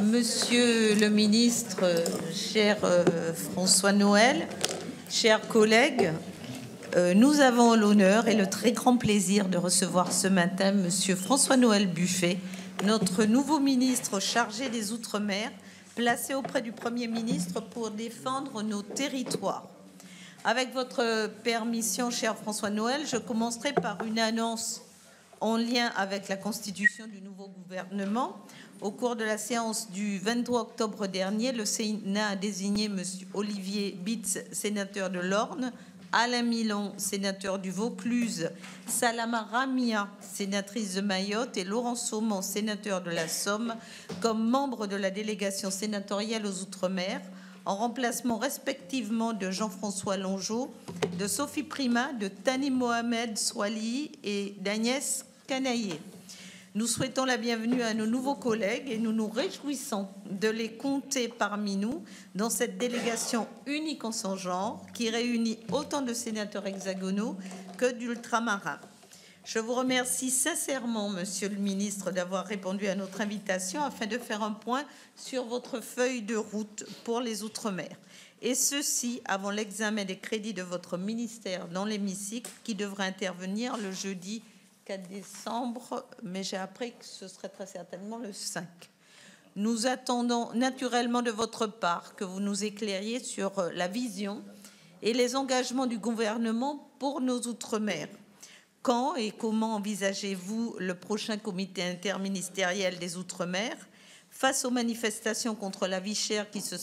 Monsieur le ministre, cher François Noël, chers collègues, nous avons l'honneur et le très grand plaisir de recevoir ce matin Monsieur François-Noël Buffet, notre nouveau ministre chargé des Outre-mer, placé auprès du Premier ministre pour défendre nos territoires. Avec votre permission, cher François Noël, je commencerai par une annonce en lien avec la constitution du nouveau gouvernement. Au cours de la séance du 23 octobre dernier, le Sénat a désigné M. Olivier Bitz, sénateur de l'Orne, Alain Milon, sénateur du Vaucluse, Salama Ramia, sénatrice de Mayotte, et Laurent Saumon, sénateur de la Somme, comme membres de la délégation sénatoriale aux Outre-mer, en remplacement respectivement de Jean-François Longeau, de Sophie Primat, de Tani Mohamed Swali et d'Agnès Canaillé. Nous souhaitons la bienvenue à nos nouveaux collègues et nous nous réjouissons de les compter parmi nous dans cette délégation unique en son genre qui réunit autant de sénateurs hexagonaux que d'ultramarins. Je vous remercie sincèrement, Monsieur le ministre, d'avoir répondu à notre invitation afin de faire un point sur votre feuille de route pour les Outre-mer. Et ceci avant l'examen des crédits de votre ministère dans l'hémicycle qui devrait intervenir le jeudi 4 décembre, mais j'ai appris que ce serait très certainement le 5. Nous attendons naturellement de votre part que vous nous éclairiez sur la vision et les engagements du gouvernement pour nos Outre-mer. Quand et comment envisagez-vous le prochain comité interministériel des Outre-mer face aux manifestations contre la vie chère qui se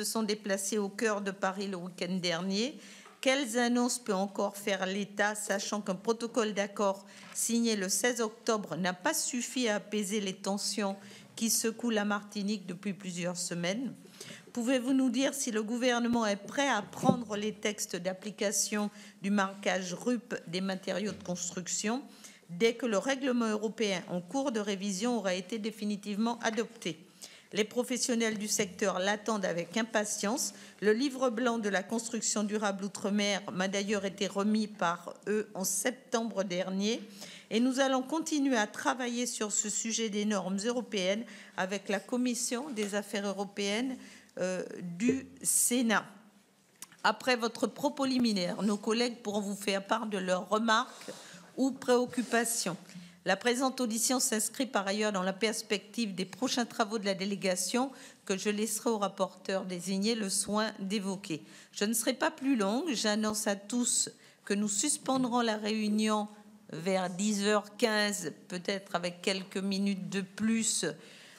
sont déplacées au cœur de Paris le week-end dernier? Quelles annonces peut encore faire l'État, sachant qu'un protocole d'accord signé le 16 octobre n'a pas suffi à apaiser les tensions qui secouent la Martinique depuis plusieurs semaines? Pouvez-vous nous dire si le gouvernement est prêt à prendre les textes d'application du marquage RUP des matériaux de construction dès que le règlement européen en cours de révision aura été définitivement adopté? Les professionnels du secteur l'attendent avec impatience. Le livre blanc de la construction durable outre-mer m'a d'ailleurs été remis par eux en septembre dernier. Et nous allons continuer à travailler sur ce sujet des normes européennes avec la Commission des affaires européennes du Sénat. Après votre propos liminaire, nos collègues pourront vous faire part de leurs remarques ou préoccupations. La présente audition s'inscrit par ailleurs dans la perspective des prochains travaux de la délégation que je laisserai au rapporteur désigné le soin d'évoquer. Je ne serai pas plus longue. J'annonce à tous que nous suspendrons la réunion vers 10h15, peut-être avec quelques minutes de plus,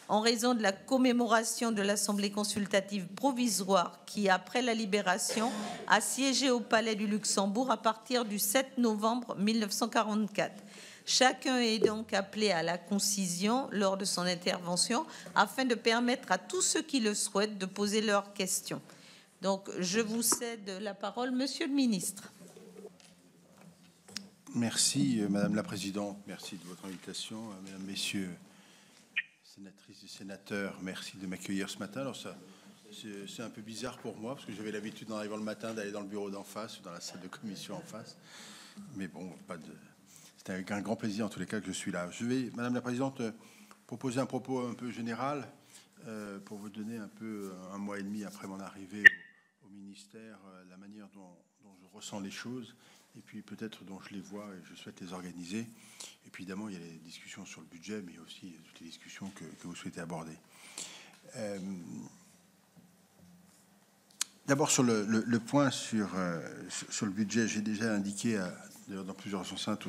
en raison de la commémoration de l'Assemblée consultative provisoire qui, après la libération, a siégé au Palais du Luxembourg à partir du 7 novembre 1944. Chacun est donc appelé à la concision lors de son intervention afin de permettre à tous ceux qui le souhaitent de poser leurs questions. Donc, je vous cède la parole, Monsieur le ministre. Merci, Madame la Présidente. Merci de votre invitation. Mesdames, Messieurs, sénatrices et sénateurs, merci de m'accueillir ce matin. Alors, c'est un peu bizarre pour moi parce que j'avais l'habitude, en arrivant le matin, d'aller dans le bureau d'en face, dans la salle de commission en face. Mais bon, c'est avec un grand plaisir, en tous les cas, que je suis là. Je vais, Madame la Présidente, proposer un propos un peu général pour vous donner un peu, un mois et demi après mon arrivée au ministère, la manière dont je ressens les choses et puis peut-être dont je les vois et je souhaite les organiser. Et puis évidemment, il y a les discussions sur le budget, mais aussi toutes les discussions que vous souhaitez aborder. D'abord, sur le point sur le budget, j'ai déjà indiqué dans plusieurs enceintes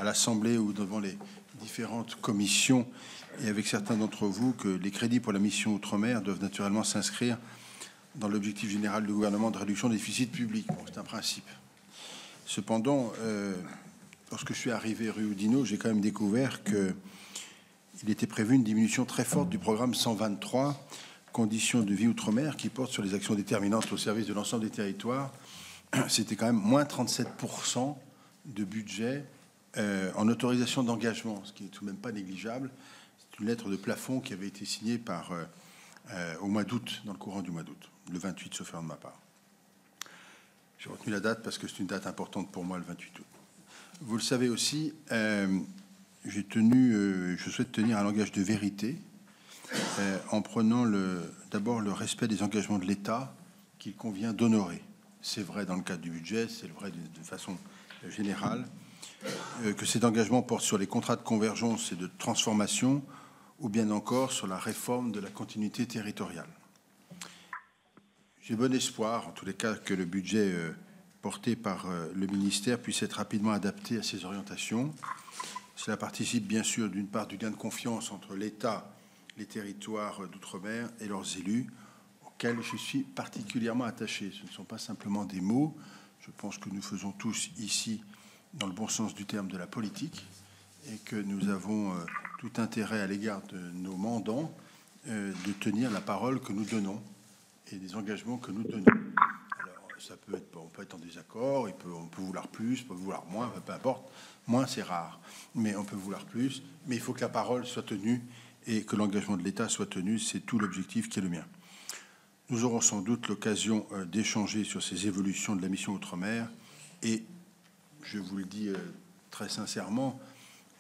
à l'Assemblée ou devant les différentes commissions et avec certains d'entre vous que les crédits pour la mission Outre-mer doivent naturellement s'inscrire dans l'objectif général du gouvernement de réduction des déficits publics. Bon, c'est un principe. Cependant, lorsque je suis arrivé rue Oudinot, j'ai quand même découvert qu'il était prévu une diminution très forte du programme 123, conditions de vie outre-mer, qui porte sur les actions déterminantes au service de l'ensemble des territoires. C'était quand même moins 37% de budget en autorisation d'engagement, ce qui n'est tout de même pas négligeable. C'est une lettre de plafond qui avait été signée par, au mois d'août, dans le courant du mois d'août, le 28, sauf erreur de ma part. J'ai retenu la date parce que c'est une date importante pour moi, le 28 août. Vous le savez aussi, je souhaite tenir un langage de vérité en prenant d'abord le respect des engagements de l'État qu'il convient d'honorer. C'est vrai dans le cadre du budget, c'est vrai de façon générale, que cet engagement porte sur les contrats de convergence et de transformation, ou bien encore sur la réforme de la continuité territoriale. J'ai bon espoir, en tous les cas, que le budget porté par le ministère puisse être rapidement adapté à ces orientations. Cela participe bien sûr d'une part du lien de confiance entre l'État, les territoires d'outre-mer et leurs élus, auxquels je suis particulièrement attaché. Ce ne sont pas simplement des mots. Je pense que nous faisons tous ici, dans le bon sens du terme, de la politique, et que nous avons tout intérêt à l'égard de nos mandants de tenir la parole que nous donnons et des engagements que nous donnons. Alors, ça peut être, on peut être en désaccord, on peut vouloir plus, on peut vouloir moins, peu importe. Moins, c'est rare, mais on peut vouloir plus. Mais il faut que la parole soit tenue et que l'engagement de l'État soit tenu. C'est tout l'objectif qui est le mien. Nous aurons sans doute l'occasion d'échanger sur ces évolutions de la mission Outre-mer. Et je vous le dis très sincèrement,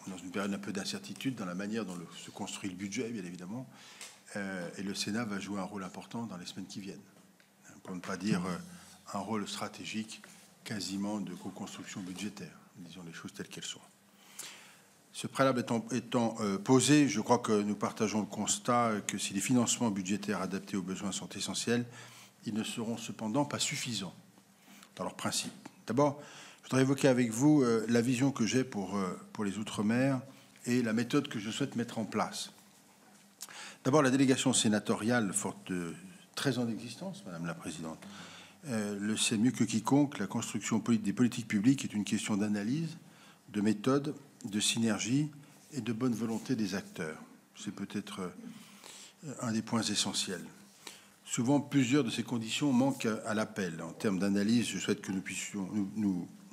dans une période un peu d'incertitude dans la manière dont se construit le budget, bien évidemment, et le Sénat va jouer un rôle important dans les semaines qui viennent, pour ne pas dire un rôle stratégique quasiment de co-construction budgétaire, disons les choses telles qu'elles sont. Ce préalable étant posé, je crois que nous partageons le constat que si les financements budgétaires adaptés aux besoins sont essentiels, ils ne seront cependant pas suffisants dans leur principe. D'abord, je voudrais évoquer avec vous la vision que j'ai pour les Outre-mer et la méthode que je souhaite mettre en place. D'abord, la délégation sénatoriale, forte de 13 ans d'existence, Madame la Présidente, le sait mieux que quiconque, la construction des politiques publiques est une question d'analyse, de méthode, de synergie et de bonne volonté des acteurs. C'est peut-être un des points essentiels. Souvent, plusieurs de ces conditions manquent à l'appel. En termes d'analyse, je souhaite que nous puissions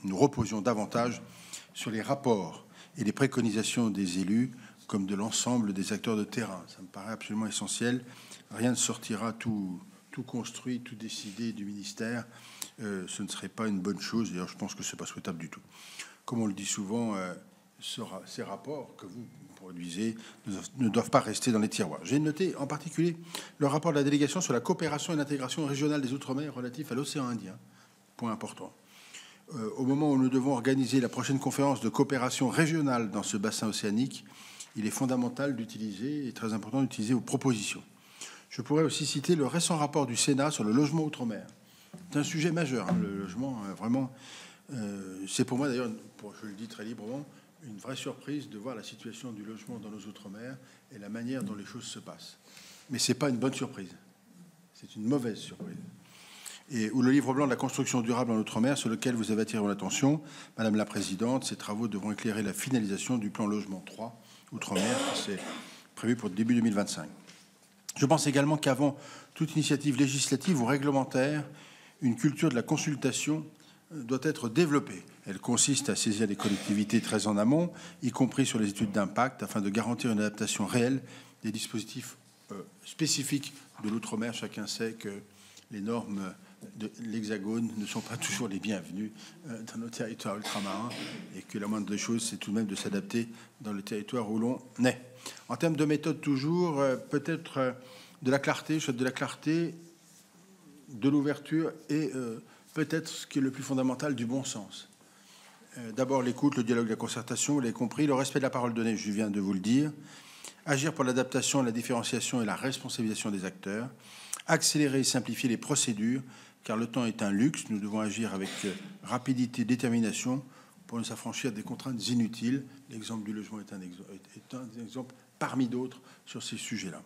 nous reposions davantage sur les rapports et les préconisations des élus comme de l'ensemble des acteurs de terrain. Ça me paraît absolument essentiel. Rien ne sortira tout construit, tout décidé du ministère. Ce ne serait pas une bonne chose. D'ailleurs, je pense que ce n'est pas souhaitable du tout. Comme on le dit souvent, ces rapports que vous produisez ne doivent pas rester dans les tiroirs. J'ai noté en particulier le rapport de la délégation sur la coopération et l'intégration régionale des Outre-mer relatif à l'océan Indien. Point important. Au moment où nous devons organiser la prochaine conférence de coopération régionale dans ce bassin océanique, il est fondamental d'utiliser et très important d'utiliser vos propositions. Je pourrais aussi citer le récent rapport du Sénat sur le logement outre-mer. C'est un sujet majeur, hein, le logement, vraiment. C'est pour moi, d'ailleurs, je le dis très librement, une vraie surprise de voir la situation du logement dans nos outre-mer et la manière dont les choses se passent. Mais ce n'est pas une bonne surprise. C'est une mauvaise surprise. Et où le livre blanc de la construction durable en outre-mer, sur lequel vous avez attiré mon attention, Madame la Présidente, ces travaux devront éclairer la finalisation du plan logement 3 outre-mer, c'est prévu pour début 2025. Je pense également qu'avant toute initiative législative ou réglementaire, une culture de la consultation doit être développée. Elle consiste à saisir les collectivités très en amont, y compris sur les études d'impact, afin de garantir une adaptation réelle des dispositifs spécifiques de l'outre-mer. Chacun sait que les normes de l'Hexagone ne sont pas toujours les bienvenues dans nos territoires ultramarins et que la moindre des choses, c'est tout de même de s'adapter dans le territoire où l'on est. En termes de méthode, toujours, peut-être de la clarté, je souhaite de la clarté, de l'ouverture et peut-être ce qui est le plus fondamental, du bon sens. D'abord, l'écoute, le dialogue, la concertation, vous l'avez compris, le respect de la parole donnée, je viens de vous le dire, agir pour l'adaptation, la différenciation et la responsabilisation des acteurs, accélérer et simplifier les procédures, car le temps est un luxe. Nous devons agir avec rapidité et détermination pour ne s'affranchir des contraintes inutiles. L'exemple du logement est un exemple parmi d'autres sur ces sujets-là.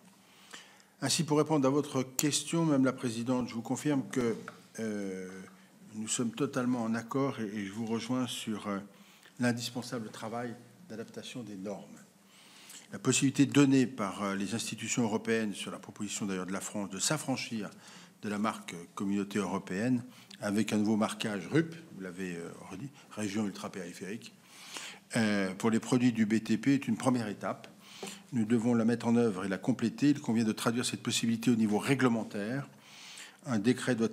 Ainsi, pour répondre à votre question, Madame la Présidente, je vous confirme que nous sommes totalement en accord et je vous rejoins sur l'indispensable travail d'adaptation des normes. La possibilité donnée par les institutions européennes, sur la proposition d'ailleurs de la France, de s'affranchir de la marque communauté européenne avec un nouveau marquage RUP, vous l'avez redit, région ultra-périphérique, pour les produits du BTP est une première étape. Nous devons la mettre en œuvre et la compléter. Il convient de traduire cette possibilité au niveau réglementaire. Un décret doit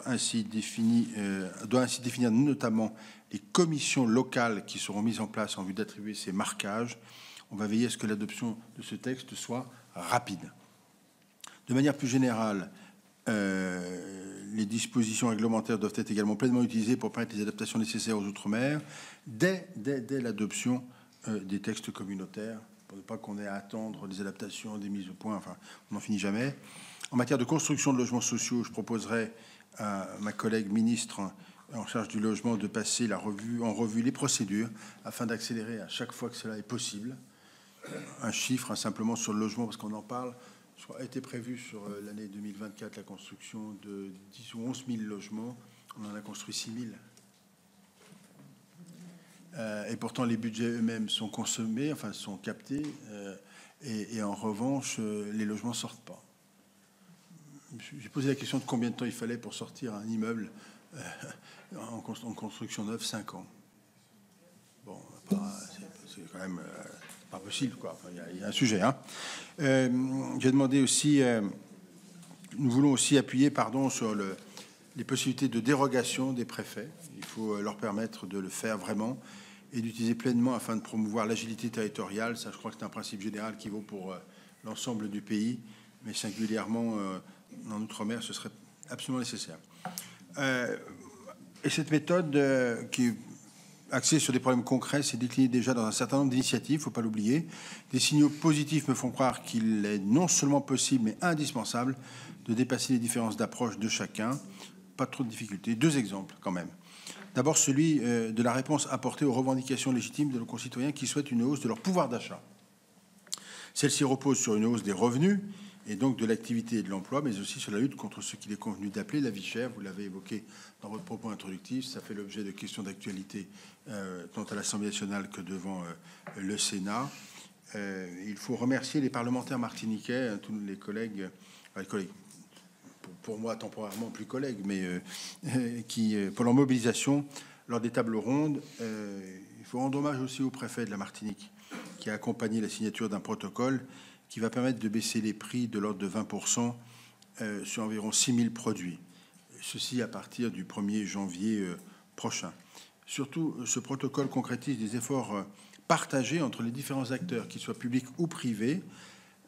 ainsi définir notamment les commissions locales qui seront mises en place en vue d'attribuer ces marquages. On va veiller à ce que l'adoption de ce texte soit rapide. De manière plus générale, les dispositions réglementaires doivent être également pleinement utilisées pour permettre les adaptations nécessaires aux Outre-mer dès l'adoption des textes communautaires, pour ne pas qu'on ait à attendre des adaptations, des mises au point, enfin, on n'en finit jamais. En matière de construction de logements sociaux, je proposerai à ma collègue ministre en charge du logement de passer en revue les procédures afin d'accélérer à chaque fois que cela est possible. Un chiffre simplement sur le logement, parce qu'on en parle, a été prévu sur l'année 2024 la construction de 10 ou 11 000 logements. On en a construit 6 000. Et pourtant, les budgets eux-mêmes sont consommés, enfin sont captés, et en revanche, les logements ne sortent pas. J'ai posé la question de combien de temps il fallait pour sortir un immeuble en construction neuve, 5 ans. Bon, c'est quand même pas possible, quoi. Enfin, il y a un sujet. Hein. J'ai demandé aussi, nous voulons aussi appuyer, sur les possibilités de dérogation des préfets. Il faut leur permettre de le faire vraiment et d'utiliser pleinement afin de promouvoir l'agilité territoriale. Ça, je crois que c'est un principe général qui vaut pour l'ensemble du pays, mais singulièrement en Outre-mer, ce serait absolument nécessaire. Et cette méthode qui est axée sur des problèmes concrets s'est déclinée déjà dans un certain nombre d'initiatives, il ne faut pas l'oublier. Des signaux positifs me font croire qu'il est non seulement possible, mais indispensable de dépasser les différences d'approche de chacun. Pas trop de difficultés. 2 exemples quand même. D'abord celui de la réponse apportée aux revendications légitimes de nos concitoyens qui souhaitent une hausse de leur pouvoir d'achat. Celle-ci repose sur une hausse des revenus et donc de l'activité et de l'emploi, mais aussi sur la lutte contre ce qu'il est convenu d'appeler la vie chère. Vous l'avez évoqué dans votre propos introductif, ça fait l'objet de questions d'actualité tant à l'Assemblée nationale que devant le Sénat. Il faut remercier les parlementaires martiniquais, tous les collègues, pour moi temporairement plus collègues, mais qui, pour leur mobilisation lors des tables rondes. Il faut rendre hommage aussi au préfet de la Martinique, qui a accompagné la signature d'un protocole qui va permettre de baisser les prix de l'ordre de 20% sur environ 6 000 produits. Ceci à partir du 1er janvier prochain. Surtout, ce protocole concrétise des efforts partagés entre les différents acteurs, qu'ils soient publics ou privés.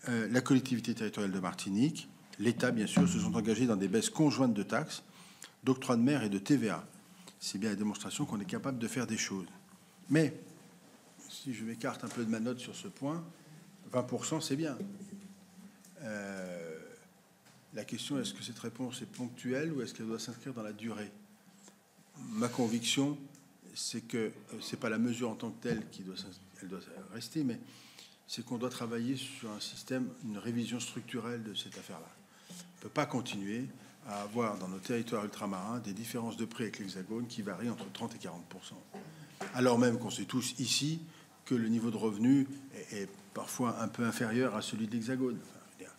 La collectivité territoriale de Martinique, l'État, bien sûr, se sont engagés dans des baisses conjointes de taxes, d'octroi de mer et de TVA. C'est bien la démonstration qu'on est capable de faire des choses. Mais, si je m'écarte un peu de ma note sur ce point, 20%, c'est bien. La question, est-ce que cette réponse est ponctuelle ou est-ce qu'elle doit s'inscrire dans la durée? Ma conviction, c'est que ce n'est pas la mesure en tant que telle qui doit rester, mais c'est qu'on doit travailler sur un système, une révision structurelle de cette affaire-là. On ne peut pas continuer à avoir dans nos territoires ultramarins des différences de prix avec l'Hexagone qui varient entre 30 et 40%. Alors même qu'on sait tous ici que le niveau de revenu est parfois un peu inférieur à celui de l'Hexagone. Enfin,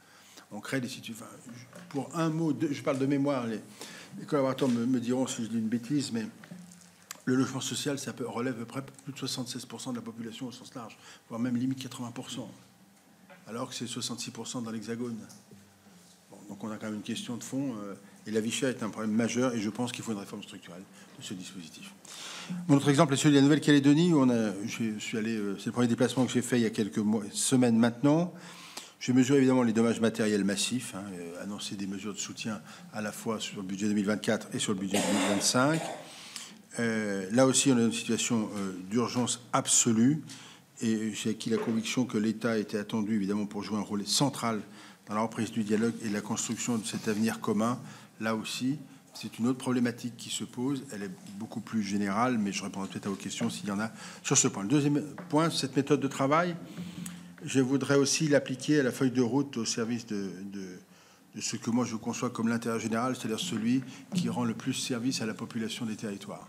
on crée des situations... Enfin, pour un mot, je parle de mémoire, les collaborateurs me diront si je dis une bêtise, mais le logement social, ça relève à peu près plus de 76% de la population au sens large, voire même limite 80%, alors que c'est 66% dans l'Hexagone. Bon, donc on a quand même une question de fond, et la vie chère est un problème majeur, et je pense qu'il faut une réforme structurelle de ce dispositif. Mon autre exemple est celui de la Nouvelle-Calédonie, où je suis allé, c'est le premier déplacement que j'ai fait il y a quelques semaines maintenant. J'ai mesuré évidemment les dommages matériels massifs, annoncé des mesures de soutien à la fois sur le budget 2024 et sur le budget 2025. Là aussi, on a une situation d'urgence absolue, et j'ai acquis la conviction que l'État était attendu évidemment pour jouer un rôle central dans la reprise du dialogue et la construction de cet avenir commun. Là aussi, c'est une autre problématique qui se pose. Elle est beaucoup plus générale, mais je répondrai peut-être à vos questions s'il y en a sur ce point. Le deuxième point, cette méthode de travail, je voudrais aussi l'appliquer à la feuille de route au service de ce que moi je conçois comme l'intérêt général, c'est-à-dire celui qui rend le plus service à la population des territoires.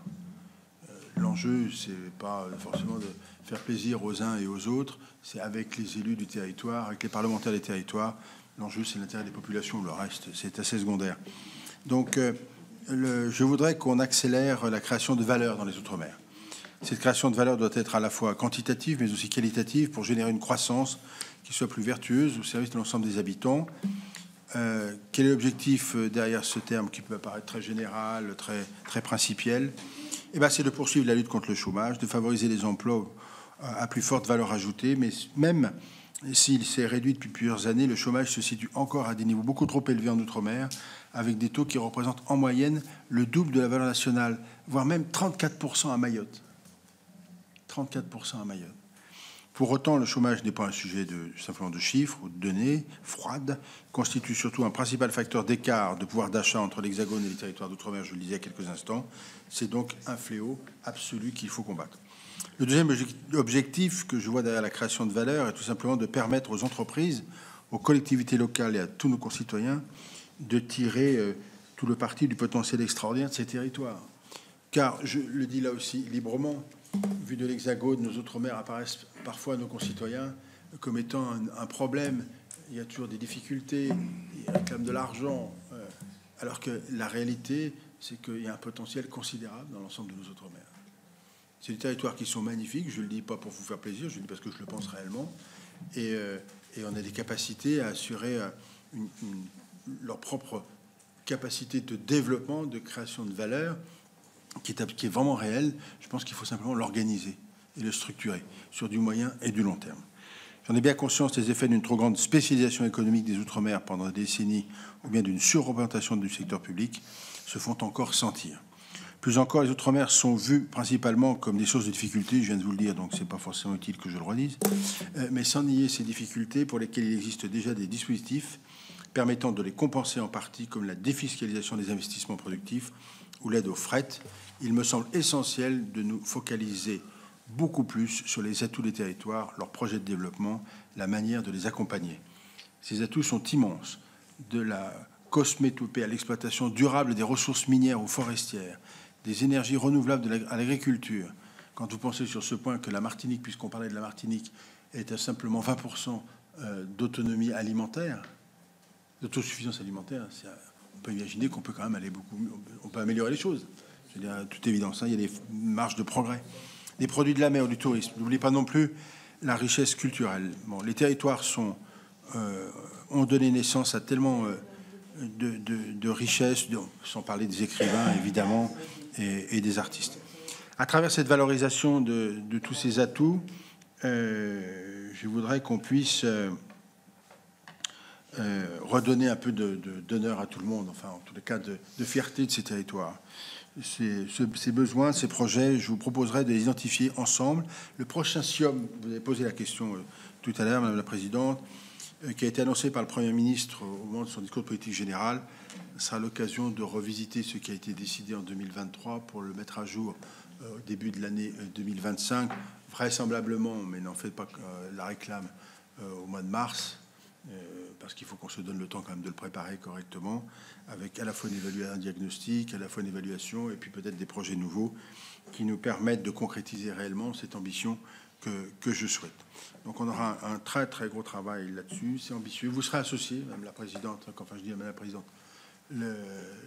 L'enjeu, c'est pas forcément de faire plaisir aux uns et aux autres, c'est avec les élus du territoire, avec les parlementaires des territoires. L'enjeu, c'est l'intérêt des populations. Le reste, c'est assez secondaire. Donc, je voudrais qu'on accélère la création de valeur dans les Outre-mer. Cette création de valeur doit être à la fois quantitative, mais aussi qualitative, pour générer une croissance qui soit plus vertueuse au service de l'ensemble des habitants. Quel est l'objectif derrière ce terme qui peut apparaître très général, très principiel? Eh bien, c'est de poursuivre la lutte contre le chômage, de favoriser les emplois à plus forte valeur ajoutée, mais même s'il s'est réduit depuis plusieurs années, le chômage se situe encore à des niveaux beaucoup trop élevés en Outre-mer, avec des taux qui représentent en moyenne le double de la valeur nationale, voire même 34% à Mayotte. 34% à Mayotte. Pour autant, le chômage n'est pas un sujet simplement de chiffres ou de données froides, constitue surtout un principal facteur d'écart de pouvoir d'achat entre l'Hexagone et les territoires d'outre-mer, je le disais il y a quelques instants. C'est donc un fléau absolu qu'il faut combattre. Le deuxième objectif que je vois derrière la création de valeur est tout simplement de permettre aux entreprises, aux collectivités locales et à tous nos concitoyens de tirer tout le parti du potentiel extraordinaire de ces territoires. Car, je le dis là aussi librement, vu de l'Hexagone, nos outre-mer apparaissent parfois à nos concitoyens comme étant un problème. Il y a toujours des difficultés, ils réclament de l'argent, alors que la réalité, c'est qu'il y a un potentiel considérable dans l'ensemble de nos outre-mer. C'est des territoires qui sont magnifiques, je ne le dis pas pour vous faire plaisir, je le dis parce que je le pense réellement, et on a des capacités à assurer leur propre capacité de développement, de création de valeur, qui est vraiment réel. Je pense qu'il faut simplement l'organiser et le structurer sur du moyen et du long terme. J'en ai bien conscience, les effets d'une trop grande spécialisation économique des Outre-mer pendant des décennies ou bien d'une surreprésentation du secteur public se font encore sentir. Plus encore, les Outre-mer sont vus principalement comme des sources de difficultés, je viens de vous le dire, donc ce n'est pas forcément utile que je le redise, mais sans nier ces difficultés pour lesquelles il existe déjà des dispositifs permettant de les compenser en partie, comme la défiscalisation des investissements productifs ou l'aide au fret. Il me semble essentiel de nous focaliser beaucoup plus sur les atouts des territoires, leurs projets de développement, la manière de les accompagner. Ces atouts sont immenses, de la cosmétopée à l'exploitation durable des ressources minières ou forestières, des énergies renouvelables à l'agriculture. Quand vous pensez sur ce point que la Martinique, puisqu'on parlait de la Martinique, est à simplement 20% d'autonomie alimentaire, d'autosuffisance alimentaire, on peut imaginer qu'on peut quand même aller beaucoup mieux, on peut améliorer les choses. Je veux dire, à toute évidence, hein, il y a des marges de progrès. Les produits de la mer ou du tourisme. N'oubliez pas non plus la richesse culturelle. Bon, les territoires ont donné naissance à tellement de richesses, sans parler des écrivains, évidemment, et des artistes. À travers cette valorisation de tous ces atouts, je voudrais qu'on puisse redonner un peu d'honneur à tout le monde, enfin, en tous les cas, de fierté de ces territoires. Ces besoins, ces projets, je vous proposerai de les identifier ensemble. Le prochain SIOM, vous avez posé la question tout à l'heure, Madame la Présidente, qui a été annoncé par le Premier ministre au moment de son discours de politique générale, sera l'occasion de revisiter ce qui a été décidé en 2023 pour le mettre à jour au début de l'année 2025, vraisemblablement, mais n'en faites pas la réclame, au mois de mars, parce qu'il faut qu'on se donne le temps quand même de le préparer correctement, avec à la fois un diagnostic, à la fois une évaluation, et puis peut-être des projets nouveaux qui nous permettent de concrétiser réellement cette ambition que je souhaite. Donc on aura un très très gros travail là-dessus, c'est ambitieux. Vous serez associés, Madame la Présidente, enfin je dis à Madame la Présidente,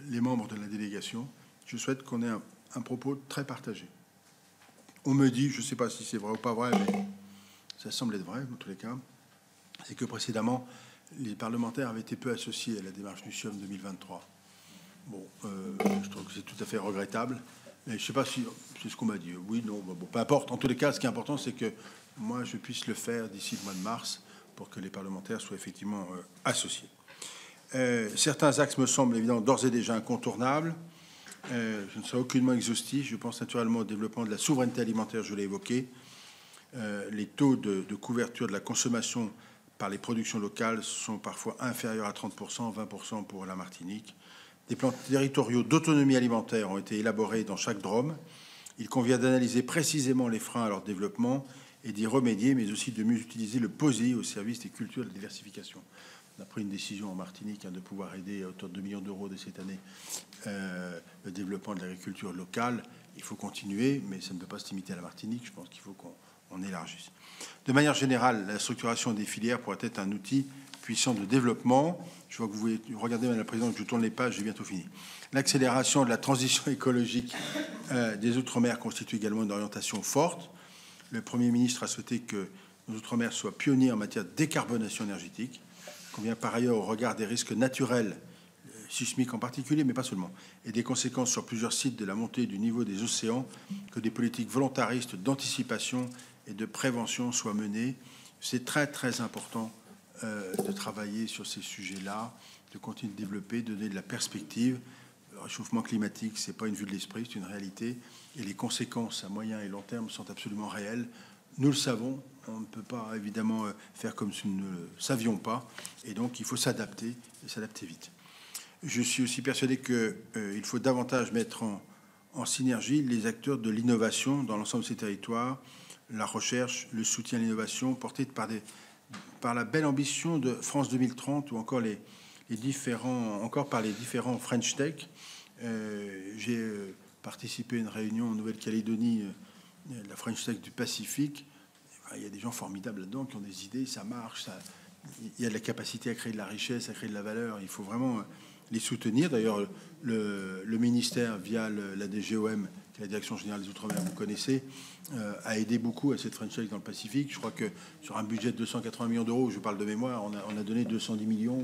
les membres de la délégation. Je souhaite qu'on ait un propos très partagé. On me dit, je ne sais pas si c'est vrai ou pas vrai, mais ça semble être vrai dans tous les cas, c'est que précédemment, les parlementaires avaient été peu associés à la démarche du SIOM 2023. Bon, je trouve que c'est tout à fait regrettable. Mais je ne sais pas si c'est ce qu'on m'a dit. Oui, non, bon, peu importe. En tous les cas, ce qui est important, c'est que moi, je puisse le faire d'ici le mois de mars pour que les parlementaires soient effectivement associés. Certains axes me semblent évidemment d'ores et déjà incontournables. Je ne serai aucunement exhaustif. Je pense naturellement au développement de la souveraineté alimentaire, je l'ai évoqué. Les taux de couverture de la consommation par les productions locales sont parfois inférieurs à 30%, 20% pour la Martinique. Des plans territoriaux d'autonomie alimentaire ont été élaborés dans chaque DROM. Il convient d'analyser précisément les freins à leur développement et d'y remédier, mais aussi de mieux utiliser le POSI au service des cultures de diversification. On a pris une décision en Martinique de pouvoir aider à hauteur de 2 millions d'euros de cette année le développement de l'agriculture locale. Il faut continuer, mais ça ne peut pas se limiter à la Martinique. Je pense qu'il faut qu'on élargisse. De manière générale, la structuration des filières pourrait être un outil puissant de développement. Je vois que vous voulez regarder, Madame la Présidente, que je tourne les pages, j'ai bientôt fini. L'accélération de la transition écologique des Outre-mer constitue également une orientation forte. Le Premier ministre a souhaité que nos Outre-mer soient pionniers en matière de décarbonation énergétique. Il convient par ailleurs, au regard des risques naturels, sismiques en particulier, mais pas seulement, et des conséquences sur plusieurs sites de la montée du niveau des océans, que des politiques volontaristes d'anticipation et de prévention soient menées. C'est très, très important de travailler sur ces sujets-là, de continuer de développer, de donner de la perspective. Le réchauffement climatique, ce n'est pas une vue de l'esprit, c'est une réalité. Et les conséquences à moyen et long terme sont absolument réelles. Nous le savons, on ne peut pas évidemment faire comme si nous ne le savions pas. Et donc, il faut s'adapter et s'adapter vite. Je suis aussi persuadé qu'il faut davantage mettre en synergie les acteurs de l'innovation dans l'ensemble de ces territoires, la recherche, le soutien à l'innovation, porté par la belle ambition de France 2030 ou encore par les différents French Tech. J'ai participé à une réunion en Nouvelle-Calédonie, la French Tech du Pacifique. Il y a des gens formidables là-dedans qui ont des idées, ça marche, il y a de la capacité à créer de la richesse, à créer de la valeur. Il faut vraiment les soutenir. D'ailleurs, le ministère, via la DGOM, qui est la Direction Générale des Outre-mer, vous connaissez, a aidé beaucoup à cette French Tech dans le Pacifique. Je crois que sur un budget de 280 millions d'euros, je parle de mémoire, on a donné 210 millions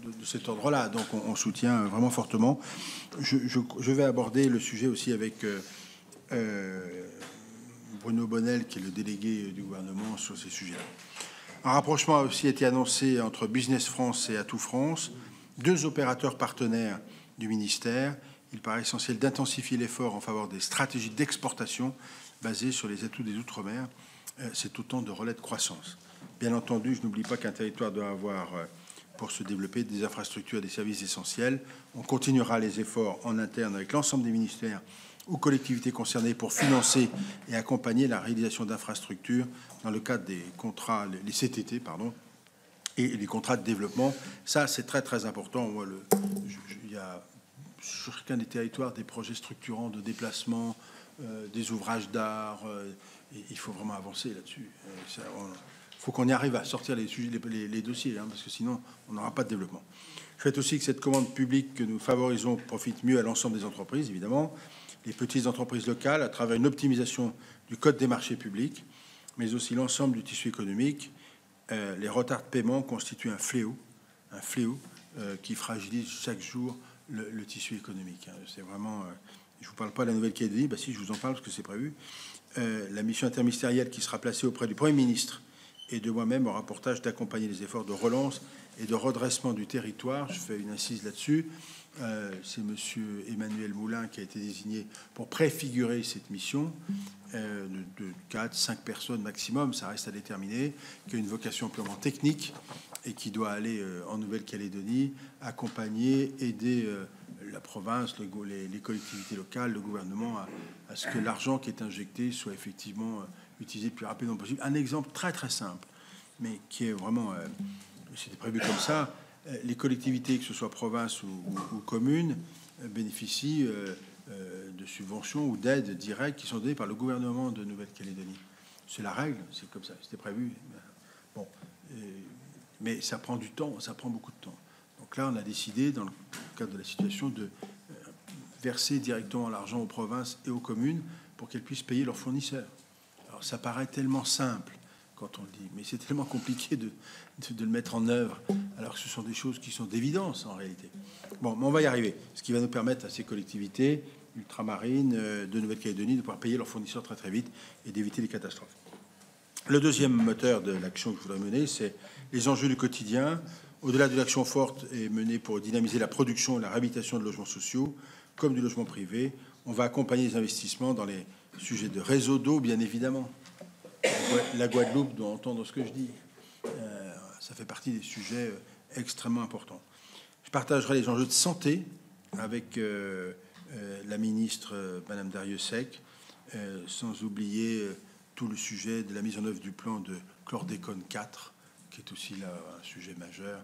de cet ordre-là. Donc, on soutient vraiment fortement. Je vais aborder le sujet aussi avec Bruno Bonnel, qui est le délégué du gouvernement sur ces sujets-là. Un rapprochement a aussi été annoncé entre Business France et Atout France, 2 opérateurs partenaires du ministère. Il paraît essentiel d'intensifier l'effort en faveur des stratégies d'exportation basées sur les atouts des Outre-mer. C'est autant de relais de croissance. Bien entendu, je n'oublie pas qu'un territoire doit avoir, pour se développer, des infrastructures et des services essentiels. On continuera les efforts en interne avec l'ensemble des ministères ou collectivités concernées pour financer et accompagner la réalisation d'infrastructures dans le cadre des contrats, les CTT, pardon, et les contrats de développement. Ça, c'est très, très important. Moi, il y a sur chacun des territoires des projets structurants de déplacement, des ouvrages d'art. Et il faut vraiment avancer là-dessus. Il faut qu'on y arrive à sortir les dossiers, parce que sinon, on n'aura pas de développement. Je souhaite aussi que cette commande publique que nous favorisons profite mieux à l'ensemble des entreprises, évidemment, les petites entreprises locales, à travers une optimisation du code des marchés publics, mais aussi l'ensemble du tissu économique. Les retards de paiement constituent un fléau qui fragilise chaque jour le tissu économique. C'est vraiment... je ne vous parle pas de la Nouvelle-Calédonie, si, je vous en parle parce que c'est prévu. La mission interministérielle qui sera placée auprès du Premier ministre et de moi-même au rapportage d'accompagner les efforts de relance et de redressement du territoire. Je fais une incise là-dessus. C'est monsieur Emmanuel Moulin qui a été désigné pour préfigurer cette mission de 4-5 personnes maximum, ça reste à déterminer, qui a une vocation purement technique et qui doit aller en Nouvelle-Calédonie, accompagner, aider la province, les collectivités locales, le gouvernement à ce que l'argent qui est injecté soit effectivement utilisé le plus rapidement possible. Un exemple très très simple, mais qui est vraiment... c'était prévu comme ça. Les collectivités, que ce soit province ou communes, bénéficient de subventions ou d'aides directes qui sont données par le gouvernement de Nouvelle-Calédonie. C'est la règle, c'est comme ça, c'était prévu. Bon, mais ça prend du temps, ça prend beaucoup de temps. Donc là, on a décidé, dans le cadre de la situation, de verser directement l'argent aux provinces et aux communes pour qu'elles puissent payer leurs fournisseurs. Alors ça paraît tellement simple quand on le dit, mais c'est tellement compliqué de le mettre en œuvre, alors que ce sont des choses qui sont d'évidence en réalité. Bon, mais on va y arriver, ce qui va nous permettre à ces collectivités ultramarines de Nouvelle-Calédonie de pouvoir payer leurs fournisseurs très très vite et d'éviter les catastrophes. Le deuxième moteur de l'action que je voudrais mener, c'est les enjeux du quotidien. Au-delà de l'action forte est menée pour dynamiser la production et la réhabilitation de logements sociaux, comme du logement privé. On va accompagner les investissements dans les sujets de réseau d'eau, bien évidemment. La Guadeloupe doit entendre ce que je dis. Ça fait partie des sujets extrêmement importants. Je partagerai les enjeux de santé avec la ministre Madame Darrieussecq, sans oublier tout le sujet de la mise en œuvre du plan de chlordécone 4, qui est aussi là un sujet majeur,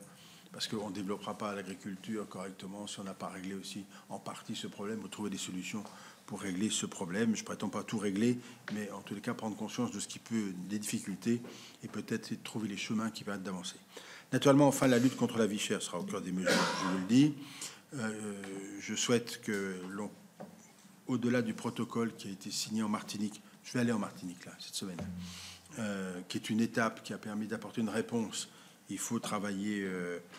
parce qu'on ne développera pas l'agriculture correctement si on n'a pas réglé aussi en partie ce problème ou trouver des solutions pour régler ce problème. Je ne prétends pas tout régler, mais en tous les cas prendre conscience de ce qui peut, des difficultés, et peut-être trouver les chemins qui permettent d'avancer. Naturellement, enfin, la lutte contre la vie chère sera au cœur des mesures, je vous le dis. Je souhaite que au-delà du protocole qui a été signé en Martinique, je vais aller en Martinique là cette semaine, qui est une étape qui a permis d'apporter une réponse. Il faut travailler